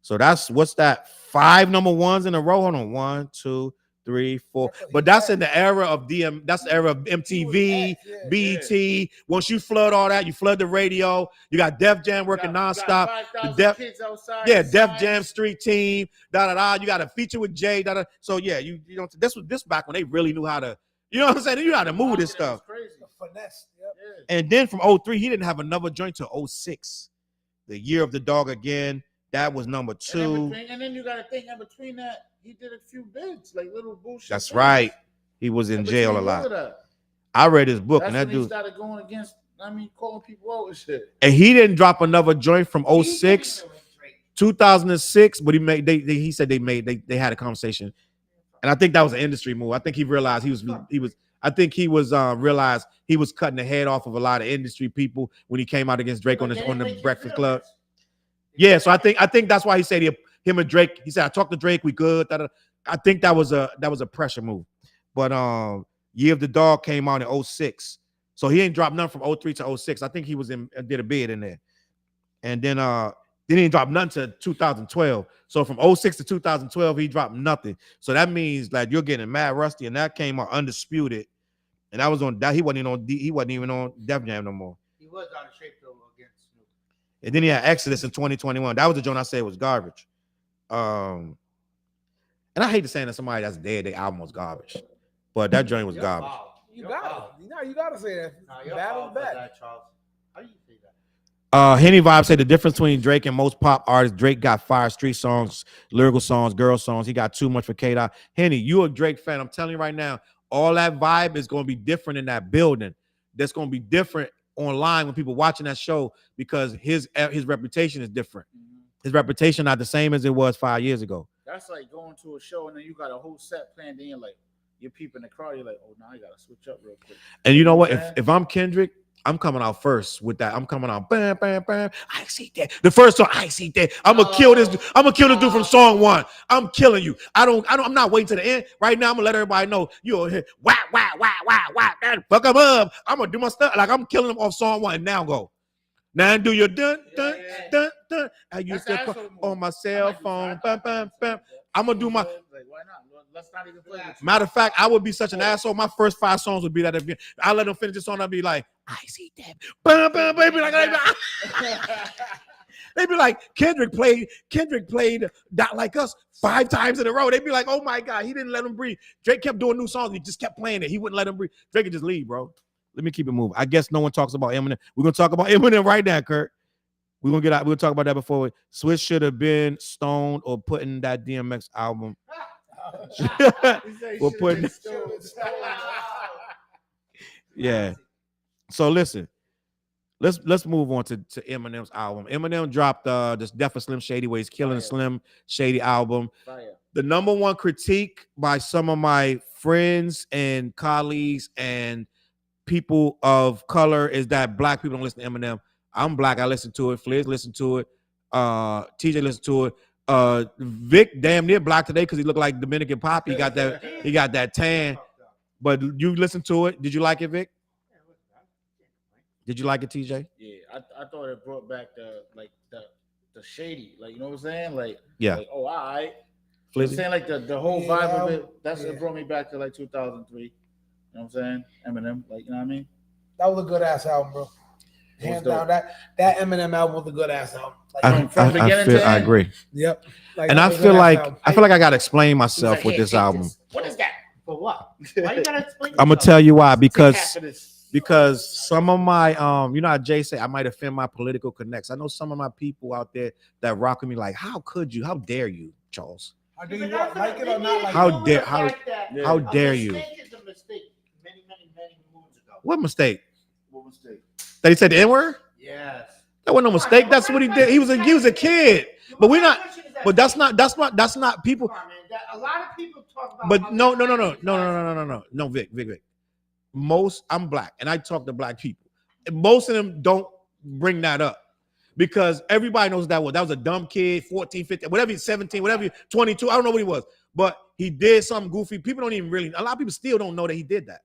So what's that? 5 number ones in a row. Hold on. 1, 2, 3, 4. But that's in the era of that's the era of MTV, BET. Once you flood all that, you flood the radio. You got Def Jam working nonstop. The kids outside. Def Jam Street Team. You got a feature with Jay. So yeah, you know this back when they really knew how to. You know what I'm saying? They knew how to move this stuff. Crazy. Finesse. Yep. And then from 03, he didn't have another joint till 06. The Year of the Dog again. That was number 2. And then you got to think in between that, he did a few bids, like little bullshit. That's things. right. He was in In jail a between all lot. of that. I read his book, That's and that when he dude. started going against I mean, calling people out and shit. And he didn't drop another joint from He 06, didn't even Drake. 2006, but he said they had a conversation. And I think that was an industry move. I think he realized realized he was cutting the head off of a lot of industry people when he came out against Drake on the Breakfast Club. Yeah, so I think that's why he said him and Drake. He said, I talked to Drake, we good. I think that was a pressure move. But Year of the Dog came out in 06. So he ain't dropped none from 03 to 06. I think he was did a bid in there. And then he didn't drop nothing to 2012. So from 06 to 2012, he dropped nothing. So that means like you're getting mad rusty, and that came out Undisputed. And that was on that he wasn't even on Def Jam no more. He was out of shape though against Snoop. And then he had Exodus in 2021. That was the joint I said was garbage. And I hate to say that somebody that's dead, their album was garbage. But that joint was garbage. You gotta say that. Battle back. Challz. How do you say that? Henny Vibe said the difference between Drake and most pop artists, Drake got fire street songs, lyrical songs, girl songs. He got too much for K-Dot. Henny, you a Drake fan. I'm telling you right now, all that vibe is going to be different in that building. That's going to be different online when people watching that show because his reputation is different. His reputation not the same as it was 5 years ago. That's like going to a show and then you got a whole set planned. Then you're peeping the crowd. You're like, oh, now I got to switch up real quick. And you know what? If I'm Kendrick, I'm coming out first with that. I'm coming out, bam, bam, bam. I see that. The first song, I see that. I'm gonna kill this. I'm gonna kill this dude from song one. I'm killing you. I'm not waiting to the end. Right now, I'm gonna let everybody know you're here. Wah. Fuck him up. I'm gonna do my stuff. Like I'm killing them off song one. Now go. Now do your dun. I used to on my cell phone. Bam. I'm gonna do my. Like, why not? Let's not even play. Matter of fact, I would be such an asshole. My first 5 songs would be that. I let them finish the song. I'd be like, I see that. Bam, baby. They'd be like, Kendrick played Not Like Us 5 times in a row. They'd be like, oh my God, he didn't let him breathe. Drake kept doing new songs. He just kept playing it. He wouldn't let him breathe. Drake could just leave, bro. Let me keep it moving. I guess no one talks about Eminem. We're gonna talk about Eminem right now, Kurt. We're gonna get out. We'll talk about that before. Swizz should have been stoned or putting that DMX album. We'll put. Yeah. So listen, let's move on to Eminem's album. Eminem dropped this Death of Slim Shady, where he's killing Slim Shady album. The number one critique by some of my friends and colleagues and people of color is that black people don't listen to Eminem. I'm black. I listen to it. Flizz listen to it. TJ listen to it. Vic damn near black today because he looked like Dominican Pop. He got that tan. But you listen to it. Did you like it, Vic? Did you like it, TJ? Yeah, I thought it brought back the Shady, like, you know what I'm saying? Like, yeah. Like, oh, all right. Flizzy? I'm saying like the whole vibe of it. It brought me back to like 2003. You know what I'm saying? Eminem, like, you know what I mean? That was a good ass album, bro. Hands down, that Eminem album was a good ass album. Like, I agree. Yep. Like, and I feel like I gotta explain myself with this album. What is that? For what? Why you gotta explain? I'm gonna tell you why. Because some of my you know how Jay say I might offend my political connects. I know some of my people out there that rock with me like, how could you? How dare you, Challz? How do you like it or not? Like how dare you? Mistake is a mistake. Many moons ago. What mistake? What mistake? That he said the N-word? Yes. That wasn't no mistake. That's what he did. He was a kid. But we're not. But that's not people. A lot of people talk about. But no, Vic. I'm black, and I talk to black people. And most of them don't bring that up because everybody knows that was a dumb kid, 14, 15, whatever, 17, whatever, 22. I don't know what he was, but he did something goofy. People don't even really. A lot of people still don't know that he did that.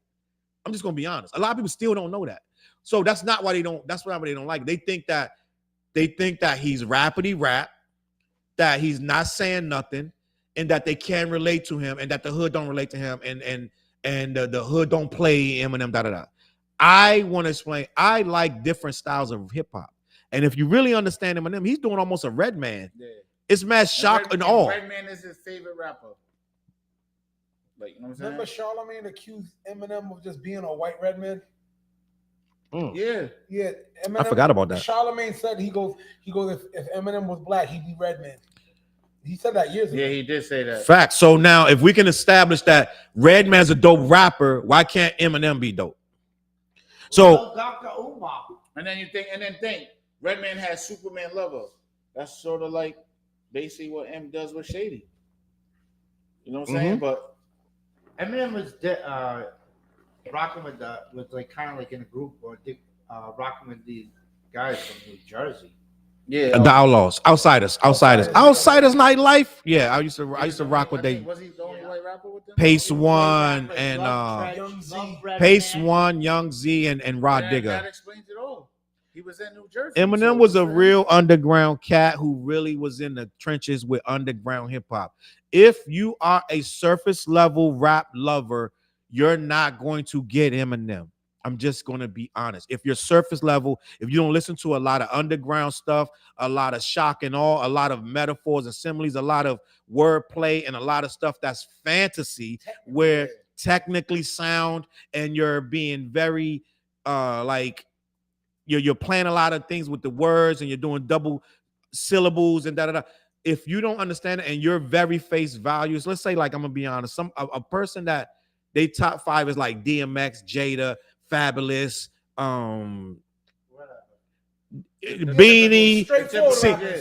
I'm just gonna be honest. A lot of people still don't know that. So that's not why they don't. That's why they don't like it. They think that he's rapidy rap, that he's not saying nothing, and that they can't relate to him, and that the hood don't relate to him, and the hood don't play Eminem. I want to explain. I like different styles of hip hop, and if you really understand Eminem, he's doing almost a Redman. Yeah. It's mad shock and all. Redman is his favorite rapper. Like, you know what I'm saying? Remember Charlamagne accused Eminem of just being a white Redman? Yeah. Eminem, I forgot about that. Charlamagne said he goes if Eminem was black, he'd be Redman. He said that years ago. Yeah, he did say that. Fact. So now, if we can establish that Redman's a dope rapper, why can't Eminem be dope? So And then think, Redman has Superman Lover. That's sort of like basically what M does with Shady. You know what I'm saying? But Eminem was rocking with like kind of like in a group or rocking with these guys from New Jersey. yeah, the Outlaws, Outsiders nightlife. Yeah, I used to rock with they Was he the only white rapper with them? Pace One and Young Z. Pace One, Young Z, and Rod That Digger. explains it all. He was in New Jersey. Eminem so was a it's real underground cat who really was in the trenches with underground hip hop. If you are a surface level rap lover, you're not going to get Eminem. I'm just going to be honest. If you're surface level, if you don't listen to a lot of underground stuff, a lot of shock and awe, a lot of metaphors and similes, a lot of wordplay, and a lot of stuff that's fantasy, where technically sound and you're being very like you're playing a lot of things with the words and you're doing double syllables and da. If you don't understand it and you're very face values, let's say, like, I'm gonna be honest, a person that they top 5 is like DMX, Jada, Fabulous, Beanie,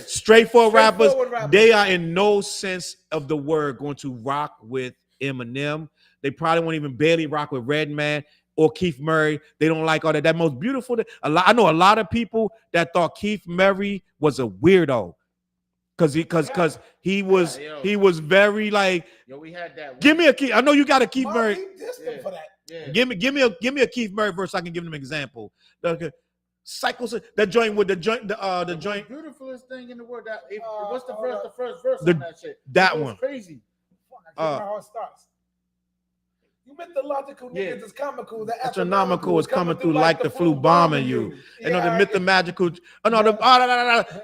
straightforward rappers. They are in no sense of the word going to rock with Eminem. They probably won't even barely rock with Redman or Keith Murray. They don't like all that. That most beautiful. I know a lot of people that thought Keith Murray was a weirdo because he was very like. Yo, we had that. Give me a Keith. I know you got a Keith Murray. For that. Yeah. Give me a Keith Murray verse. I can give them an example. Cycles that joint with the joint. The joint. Beautifulest thing in the world. What's the first verse The- on that shit? that It goes one. Crazy. How it starts. You mythological niggas is comical. The Astronomical is coming through like the flu bombing you. And on the mythological,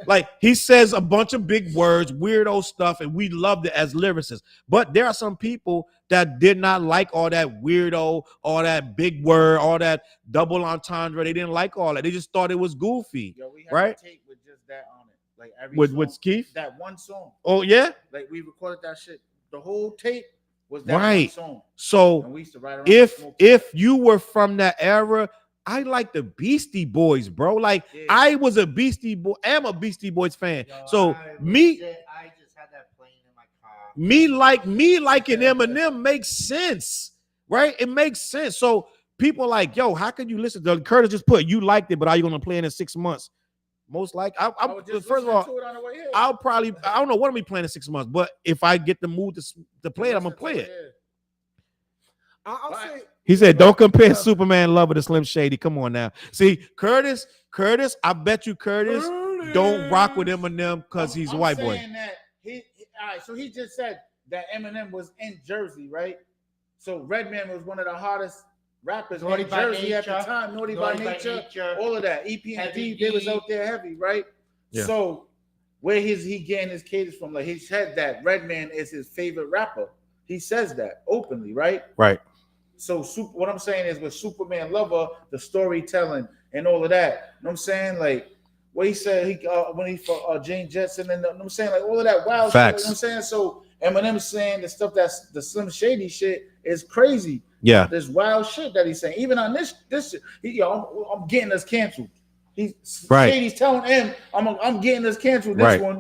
like he says a bunch of big words, weirdo stuff, and we loved it as lyricists. But there are some people that did not like all that weirdo, all that big word, all that double entendre. They didn't like all that. They just thought it was goofy. Yo, we had right? a tape with just that on it. Like every With song, Keith? that one song. Oh yeah, Like we recorded that shit. The whole tape was that right. one song. So And we used to ride around if you were from that era, I like the Beastie Boys, bro. Like I was a Beastie Boy. I'm a Beastie Boys fan. So I just had that playing in my car. me liking Eminem makes sense, right? It makes sense. So people are like, yo, how could you listen to Curtis just put you liked it, but are you gonna play it in 6 months? Most like I first of all, I'll probably I don't know what I'm playing in 6 months, but if I get the mood to play it, I'm gonna play it. I'll say He said, "Don't compare Superman Lover to Slim Shady." Come on now. See, Curtis. I bet you Curtis don't rock with Eminem because he's a white boy. That all right. So he just said that Eminem was in Jersey, right? So Redman was one of the hottest rappers Naughty in by Jersey at the Nature, time. Naughty by Nature, all of that. EP&D, they was out there heavy, right? Yeah. So where is he getting his cadence from? Like he said that Redman is his favorite rapper. He says that openly, right? Right. So what I'm saying is with Superman Lover, the storytelling and all of that. You know what I'm saying? Like what he said when he for Jane Jetson and you know what I'm saying? Like all of that wild Facts. shit. You know what I'm saying? So Eminem saying the stuff that's the Shady shit is crazy. Yeah. This wild shit that he's saying. Even on this I'm getting us canceled. Right. Shady's telling him I'm getting us canceled. This Right. one.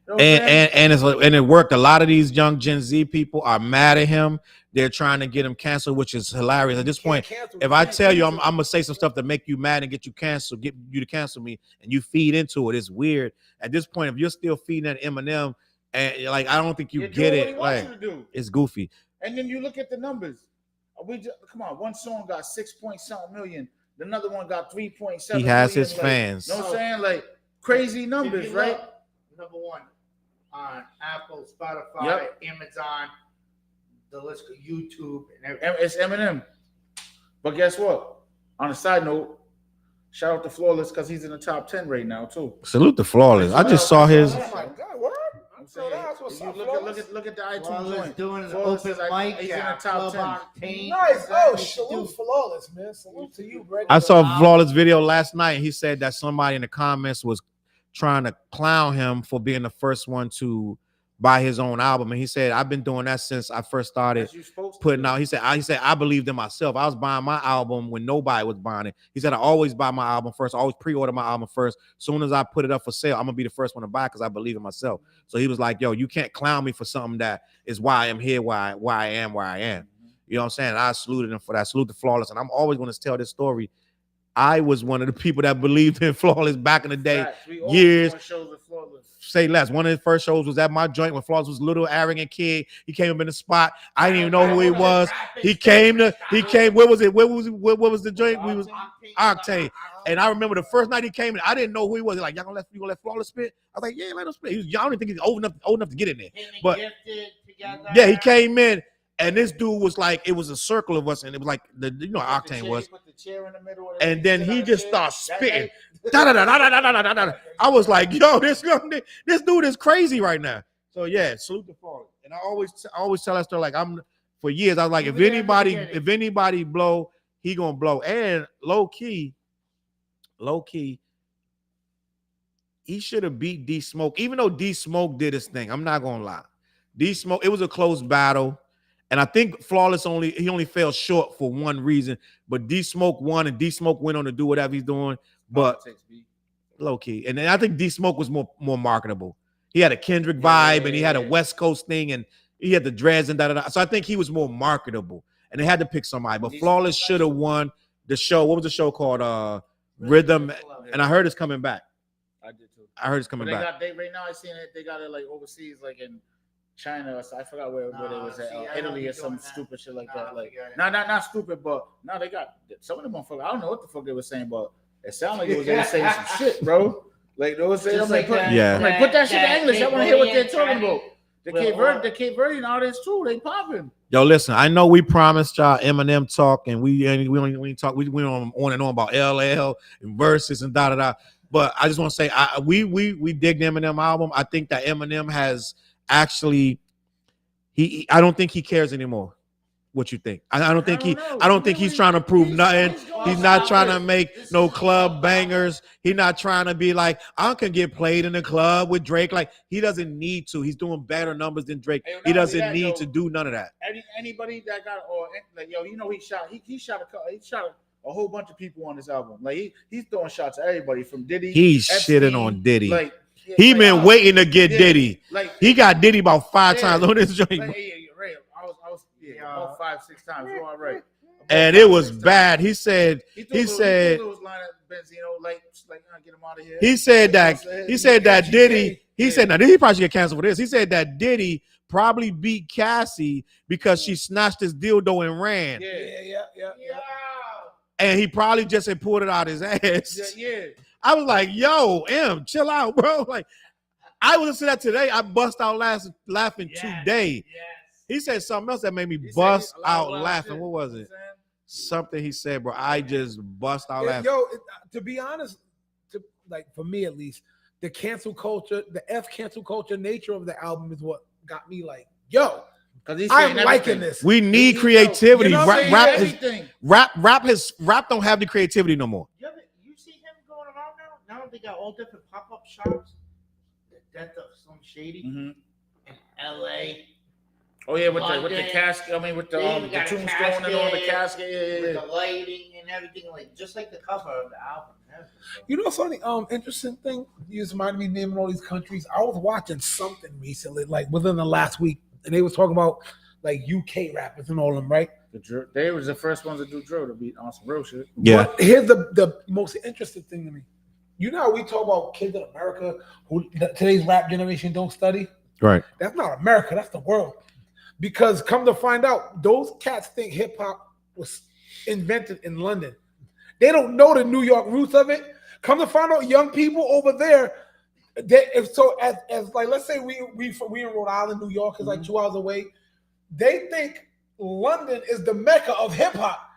You know what I'm saying? And it worked. A lot of these young Gen Z people are mad at him. They're trying to get him canceled, which is hilarious. At this point, if I tell you I'm gonna say some stuff to make you mad and get you canceled, get you to cancel me, and you feed into it, it's weird. At this point, if you're still feeding at Eminem, and like I don't think you get it. Like it's goofy. And then you look at the numbers. Come on, one song got 6.7 million. Another one got 3.7. He has million. his fans. You know what I'm saying? Like crazy numbers, right? Number one on Apple, Spotify, Amazon, the list of YouTube, and everything. It's Eminem. But guess what? On a side note, shout out to Flawless because he's in the top 10 right now too. Salute to Flawless. I just saw his. oh my God, what? I'm saying, look at the iTunes Flawless joint. doing an Flawless open is like- mic he's in the at top Club 10. Octane. Nice. Oh, salute Flawless, man. Salute to you, bro. I saw Flawless video last night. He said that somebody in the comments was trying to clown him for being the first one to buy his own album. And he said, I've been doing that since I first started As you supposed to putting do. out. He said, I believed in myself. I was buying my album when nobody was buying it. He said, I always buy my album first. I always pre-order my album first. Soon as I put it up for sale, I'm gonna be the first one to buy it because I believe in myself. So he was like, yo, you can't clown me for something that is why I am here, why I am where I am. You know what I'm saying? And I saluted him for that. Salute to Flawless. And I'm always going to tell this story. I was one of the people that believed in Flawless back in the day. Years. Say less. One of his first shows was at my joint when Flawless was a little arrogant kid. He came up in the spot. I didn't even know who he was. He came. Where was it? What was the joint? We was Octane. And I remember the first night he came in, I didn't know who he was. He's like, you gonna let Flawless spit? I was like, yeah, let him spit. I don't even think he's old enough to get in there. But yeah, he came in. And this dude was like, it was a circle of us, and it was like Octane was. And then he just started spitting. I was like, yo, this dude is crazy right now. So yeah, salute to Flawless. And I always tell that story, like for years, I was like, if anybody blow, he gonna blow. And low key, he should have beat D Smoke, even though D Smoke did his thing. I'm not gonna lie. D Smoke, it was a close battle. And I think Flawless only fell short for one reason, but D Smoke won, and D Smoke went on to do whatever he's doing. But low key, and then I think D Smoke was more marketable. He had a Kendrick vibe, and he had a West Coast thing, and he had the dreads and da. So I think he was more marketable, and they had to pick somebody. But Flawless should have won the show. What was the show called? Rhythm, and I heard it's coming back. I did too. I heard it's coming back. Right now I seen it. They got it like overseas, like in China, so I forgot where it was at, Italy or some stupid shit like that. Like, not stupid, but no, they got some of them motherfuckers. I don't know what the fuck they were saying, but it sounded like they were saying some shit, bro. Like they were saying, I'm like, put that shit in English. I want to hear what they're talking about. The Cape Verdean artists too, they popping. Yo, listen, I know we promised y'all Eminem talk, and we only talk. We went on and on about LL and verses and da. But I just want to say, we dig the Eminem album. I think that Eminem has actually, I don't think he cares anymore. What you think? I don't think he's trying to prove nothing. He's not trying to make no club bangers. He's not trying to be like, I can get played in the club with Drake. Like, he doesn't need to. He's doing better numbers than Drake. He doesn't need to do none of that. Anybody that got, or like, yo, he shot a whole bunch of people on this album. Like, he's throwing shots at everybody from Diddy. He's shitting on Diddy. Like, he been waiting to get Diddy. Like, he got Diddy about 5 times on this joint. Like, I was about 5-6 times. You're all right. And it was bad. He said get him out of here. He said that Diddy. He said, now he probably should get canceled for this. He said that Diddy probably beat Cassie because she snatched his dildo and ran. Yeah. And he probably just had pulled it out his ass. Yeah. I was like, yo, M, chill out, bro. Like, I was listening to that today. I bust out laughing today. Yes. He said something else that made me bust out laughing. What was it? Something he said, bro. I just bust out laughing. Yo, to be honest, like for me at least, the cancel culture, the cancel culture nature of the album is what got me like, yo, I'm liking this. We need creativity. You know Rap don't have the creativity no more. Yeah, but you see him going around now? Now they got all different pop-up shops. The death of some Shady in LA. Oh yeah, with the casket. I mean, with the tombstone and all the casket. With the lighting and everything, like just like the cover of the album. You know, funny, interesting thing. You just reminded me naming all these countries. I was watching something recently, like within the last week, and they was talking about like UK rappers and all them, right? They was the first ones to do drill to be on some real shit. Yeah. But here's the most interesting thing to me. You know how we talk about kids in America who today's rap generation don't study? Right. That's not America. That's the world. Because come to find out, those cats think hip hop was invented in London. They don't know the New York roots of it. Come to find out, young people over there, as like, let's say we in Rhode Island, New York is like 2 hours away. They think London is the mecca of hip hop,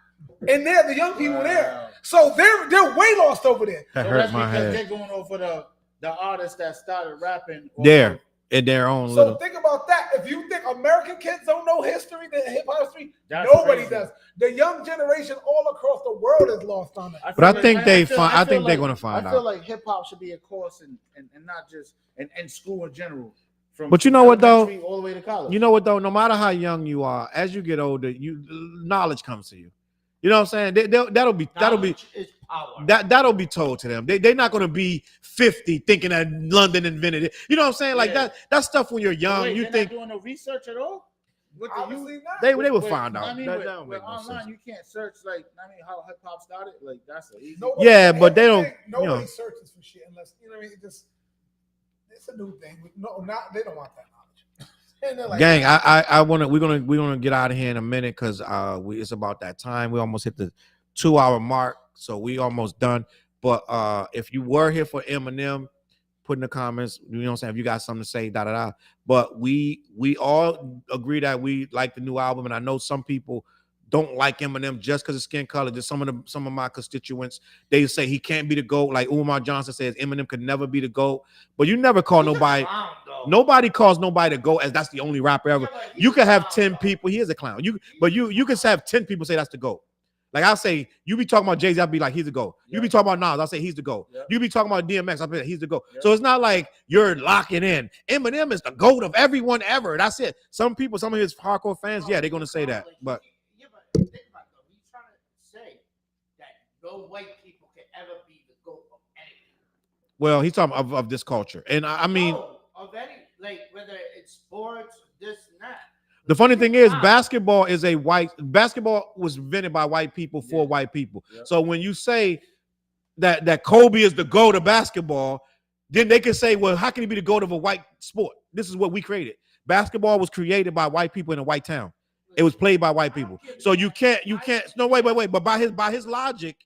and they're the young people there. So they're way lost over there. That so hurt that's my because head. they're going over the artists that started rapping There. In their own so little. Think about that. If you think American kids don't know history, the hip hop history, nobody does. The young generation all across the world is lost on it. But I think they're going to find out. I feel like hip hop should be a course and not just in school in general. But you know what, though? elementary all the way to college. You know what though? No matter how young you are, as you get older, knowledge comes to you. You know what I'm saying? That'll be Knowledge is power. that'll be told to them. They're not gonna be 50 thinking that London invented it. You know what I'm saying? Like that stuff when you're young, Wait, you they're think not doing no research at all. What do you? Obviously not. they will Wait, find I out. mean, That with don't make no online, sense. you can't search like how hip hop started. Like that's an easy. Nobody- Yeah, but they don't. Nobody You know. searches for shit unless you know what I mean. It's a new thing. No, not they don't want that knowledge. And they're like, Gang, I wanna we're gonna get out of here in a minute because it's about that time. We almost hit the 2-hour mark, so we almost done. But if you were here for Eminem, put in the comments, you know what I'm saying, if you got something to say, da. But we all agree that we like the new album, and I know some people don't like Eminem just because of skin color. Just some of my constituents, they say he can't be the GOAT. Like Umar Johnson says, Eminem could never be the GOAT. But you never call nobody. Nobody calls nobody to GOAT as that's the only rapper ever. You can have 10 people. He is a clown. You can have 10 people say that's the GOAT. Like I'll say, you be talking about Jay-Z, I'll be like, he's the GOAT. You be talking about Nas, I'll say he's the GOAT. You be talking about DMX, I'll be like, he's the GOAT. So it's not like you're locking in. Eminem is the GOAT of everyone ever. That's it. Some people, some of his hardcore fans, they're gonna say that. But think about it, though. He's trying to say that no white people can ever be the GOAT of anything. well, he's talking of this culture. And I mean, No, of any, like whether it's sports, this and that. the funny thing is, basketball was invented by white people for white people. Yeah. So when you say that Kobe is the GOAT of basketball, then they can say, well, how can he be the GOAT of a white sport? This is what we created. Basketball was created by white people in a white town. It was played by white people. So you can't. No, wait. But by his logic,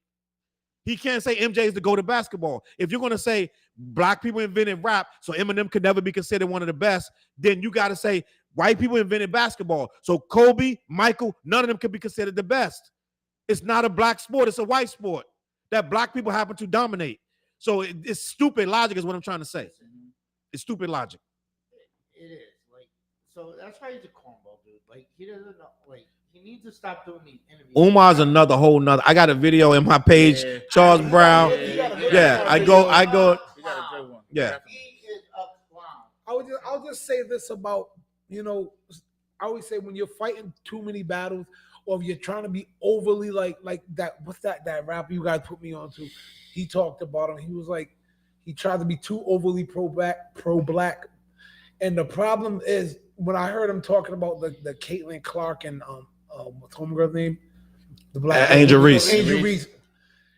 he can't say MJ is the GOAT of basketball. If you're gonna say black people invented rap, so Eminem could never be considered one of the best, then you got to say white people invented basketball. So Kobe, Michael, none of them can be considered the best. It's not a black sport. It's a white sport that black people happen to dominate. So it's stupid logic is what I'm trying to say. It's stupid logic. It is. Like, so that's why he's a cornball, dude. Like, he doesn't know. Like, he needs to stop doing these interviews. Umar's another whole nother. I got a video in my page. Yeah. Charles Brown. Yeah, I go. You got a good one. Yeah. He is a clown. I'll just say this about, I always say when you're fighting too many battles or if you're trying to be overly like that, what's that rapper you guys put me on to? He talked about him. He was like, he tried to be too overly pro-black. And the problem is when I heard him talking about the Caitlin Clark and what's homegirl's name? The black Angel Reese. Angel Reese.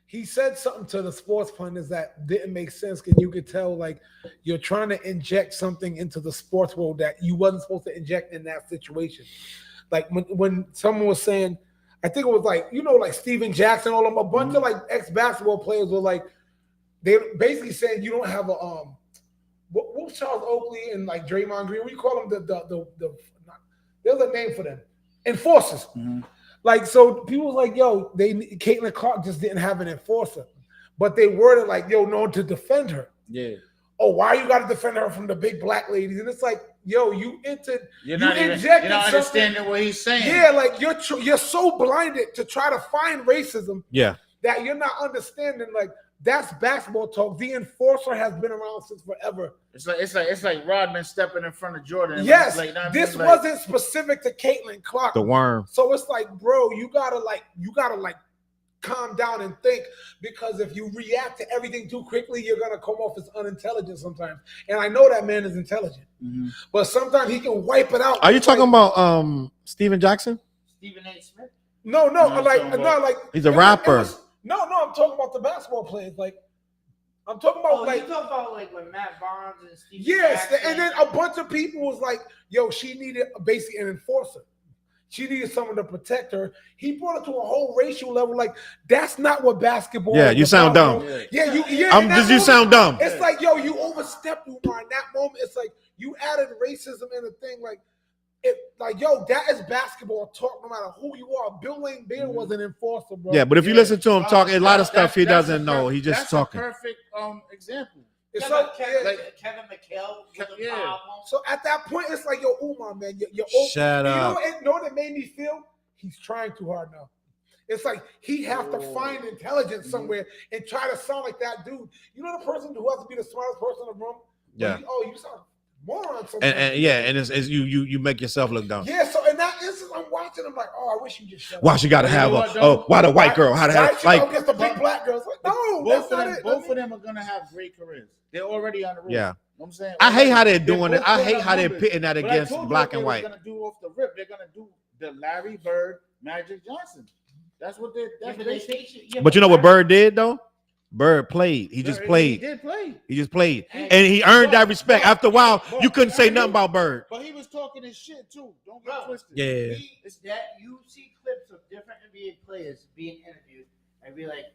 He said something to the sports pundits that didn't make sense, and you could tell like you're trying to inject something into the sports world that you wasn't supposed to inject in that situation. Like when someone was saying, I think it was like, like Steven Jackson, all of them, a bunch of like ex-basketball players were like, they basically saying you don't have a what was Charles Oakley and like Draymond Green? What do you call them? There's a name for them. Enforcers. Mm-hmm. Like, so people was like, yo, Caitlin Clark just didn't have an enforcer. But they worded like, yo, no one to defend her. Yeah. Oh, why you got to defend her from the big black ladies? And it's like, yo, You're not understanding what he's saying. Yeah, like you're so blinded to try to find racism that you're not understanding like that's basketball talk. The enforcer has been around since forever. It's like Rodman stepping in front of Jordan. Yes, like, this wasn't specific to Caitlin Clark. The worm. So it's like, bro, you gotta calm down and think, because if you react to everything too quickly, you're gonna come off as unintelligent sometimes. And I know that man is intelligent, but sometimes he can wipe it out. Are you talking about Steven Jackson? Stephen A. Smith? No, he's a rapper. No, I'm talking about the basketball players. Like, I'm talking about you talking about like when Matt Barnes and Steve. Yes, Jackson. And then a bunch of people was like, yo, she needed basically an enforcer. She needed someone to protect her. He brought it to a whole racial level. Like, that's not what basketball is. Yeah, you sound dumb. You sound dumb. It's like, yo, you overstepped Umar in that moment. It's like you added racism in the thing. That is basketball talk no matter who you are. Bill Lane Bear was an enforcer, bro. Yeah, but if you listen to him talk, a lot of stuff he doesn't know. He just talking. That's a perfect example. It's Kevin McHale. Yeah. So at that point, it's like, yo, Umar, man, you're Shut up. You know what it made me feel? He's trying too hard now. It's like he has to find intelligence somewhere and try to sound like that dude. You know the person who has to be the smartest person in the room? Yeah. You sound morons. And yeah, and it's you make yourself look dumb. Yeah, so in that instance, I'm watching. I'm like, oh, I wish you just shut Why up. she gotta You know have what, a though? why the white girl? How to Why have she like against the big black girls? Like, no, both that's of not them, it. both of them are gonna have great careers. They're already on the road. yeah. You know what I'm saying? I hate how they're They're doing it. both I putting hate up how they're numbers. pitting that But I against told you black what they and was white. gonna do off the rip. They're gonna do the Larry Bird, Magic Johnson. That's what they. That's basically. But you know what Bird did though? Bird played. He just He played. did play. He just played, and he earned that respect. After a while, but- you couldn't say nothing about Bird. But he was talking his shit too. Don't get Bro, twisted. Yeah. It's that you see clips of different NBA players being interviewed and be like,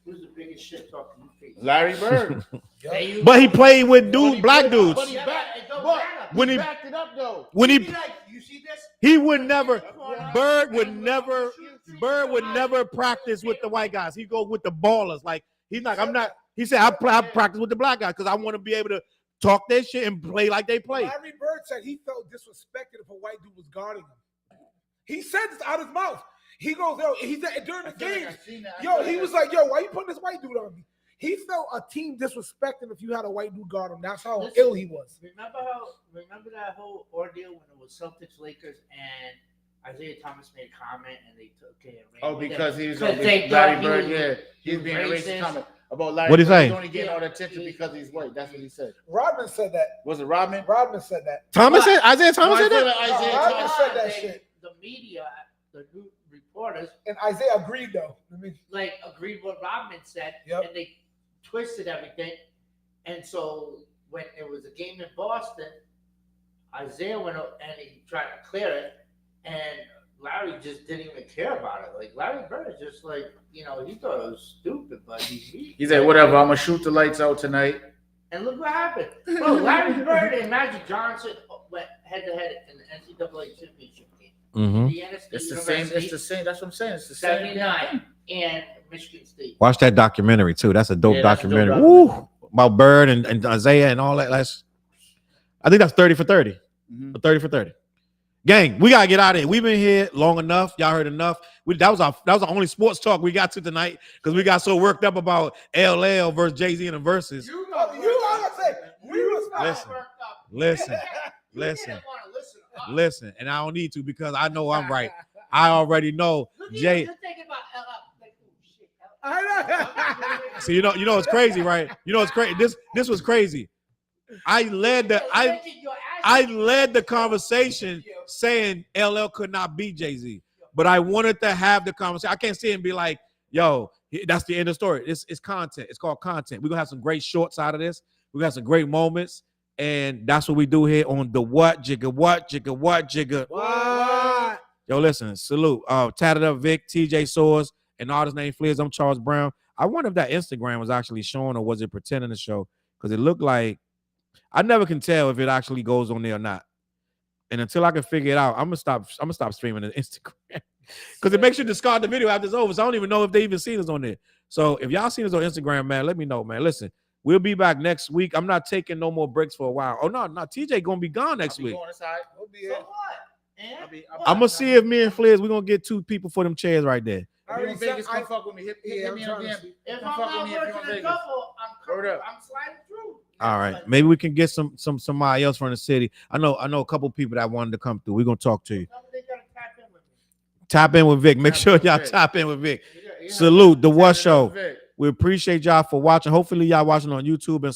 who's the biggest shit talker you face? Larry Bird. And you- But he played with But he black played- dudes. But he Yeah, backed. it don't But matter. When he he backed it up though. when He he be like, you see this? he would never Yeah. Bird would never practice with the white guys. He go with the ballers. Like he's like, I'm not. He said I practice with the black guys because I want to be able to talk their shit and play like they play. Larry Bird said he felt disrespected if a white dude was guarding him. He said this out of his mouth. He goes, yo, he said during the game, yo, he was like, yo, why you putting this white dude on me? He felt a team disrespecting if you had a white dude guard him. That's how Listen, ill he was. Remember that whole ordeal when it was Celtics Lakers and Isaiah Thomas made a comment and they took it. Oh, because he was Because on they Larry thought he Bird. was- Yeah, he he's was being a racist racist. comment about Larry. What'd he Bird. say? He's only getting all the attention because he's white. That's what he said. Rodman said that. Was it Rodman? Rodman said that. Thomas said Isaiah Thomas No, I said feel that. like Isaiah Rodman Thomas. said that shit. The media, the new reporters, And Isaiah agreed though. I mean, like agreed what Rodman said, Yep. and they twisted everything. And so when it was a game in Boston, Isaiah went up and he tried to clear it, and Larry just didn't even care about it. Like Larry Bird just like, he thought it was stupid, but He said, "Whatever. I'm gonna shoot the lights out tonight." And look what happened. Bro, Larry Bird and Magic Johnson went head to head in the NCAA championship game. Mm-hmm. Indiana State It's the same. University, It's the same. That's what I'm saying. It's the same. 79 and Michigan State. Watch that documentary too. That's a dope Yeah, that's a dope documentary. documentary. Woo! About Bird and Isaiah and all that. I think that's 30 for 30. Mhm. 30 for 30. Gang, we gotta get out of here. We've been here long enough. Y'all heard enough. That was the only sports talk we got to tonight because we got so worked up about LL versus Jay-Z and the verses. you I say we was Listen, listen, and I don't need to because I know I'm right. I already know Jay. Just thinking about like, oh shit. I know. So you know it's crazy, right? You know it's crazy. This was crazy. I led the conversation saying LL could not beat Jay-Z, but I wanted to have the conversation. I can't sit and be like, yo, that's the end of the story. It's content. It's called content. We're gonna have some great shorts out of this. We got some great moments, and that's what we do here on the what jigga. What? Yo, listen, salute. Tatted Up Vic, TJ Soares, and artist named Flizz. I'm Challz Brown. I wonder if that Instagram was actually showing or was it pretending to show? Because it looked like I never can tell if it actually goes on there or not. And until I can figure it out, I'm gonna stop streaming the Instagram. Because it makes you discard the video after it's over. So I don't even know if they even seen us on there. So if y'all seen us on Instagram, man, let me know, man. Listen, we'll be back next week. I'm not taking no more breaks for a while. Oh, no, TJ gonna be gone next week. So what? And I'm gonna see if me and Flizz, we're gonna get 2 people for them chairs right there. I already said, Vegas, come fuck with me. Hit me I'm on trying to DM. see. if Come I'm fuck not with me if you working on a Vegas. double, Word up. I'm sliding through. All right, maybe we can get somebody else from the city. I know a couple people that wanted to come through. We're gonna talk to you. They gotta tap in with me. Tap in with Vic. Make Tap sure in with y'all Vic. tap in with Vic. Yeah. Salute the What Show. Vic. We appreciate y'all for watching. Hopefully y'all watching on YouTube and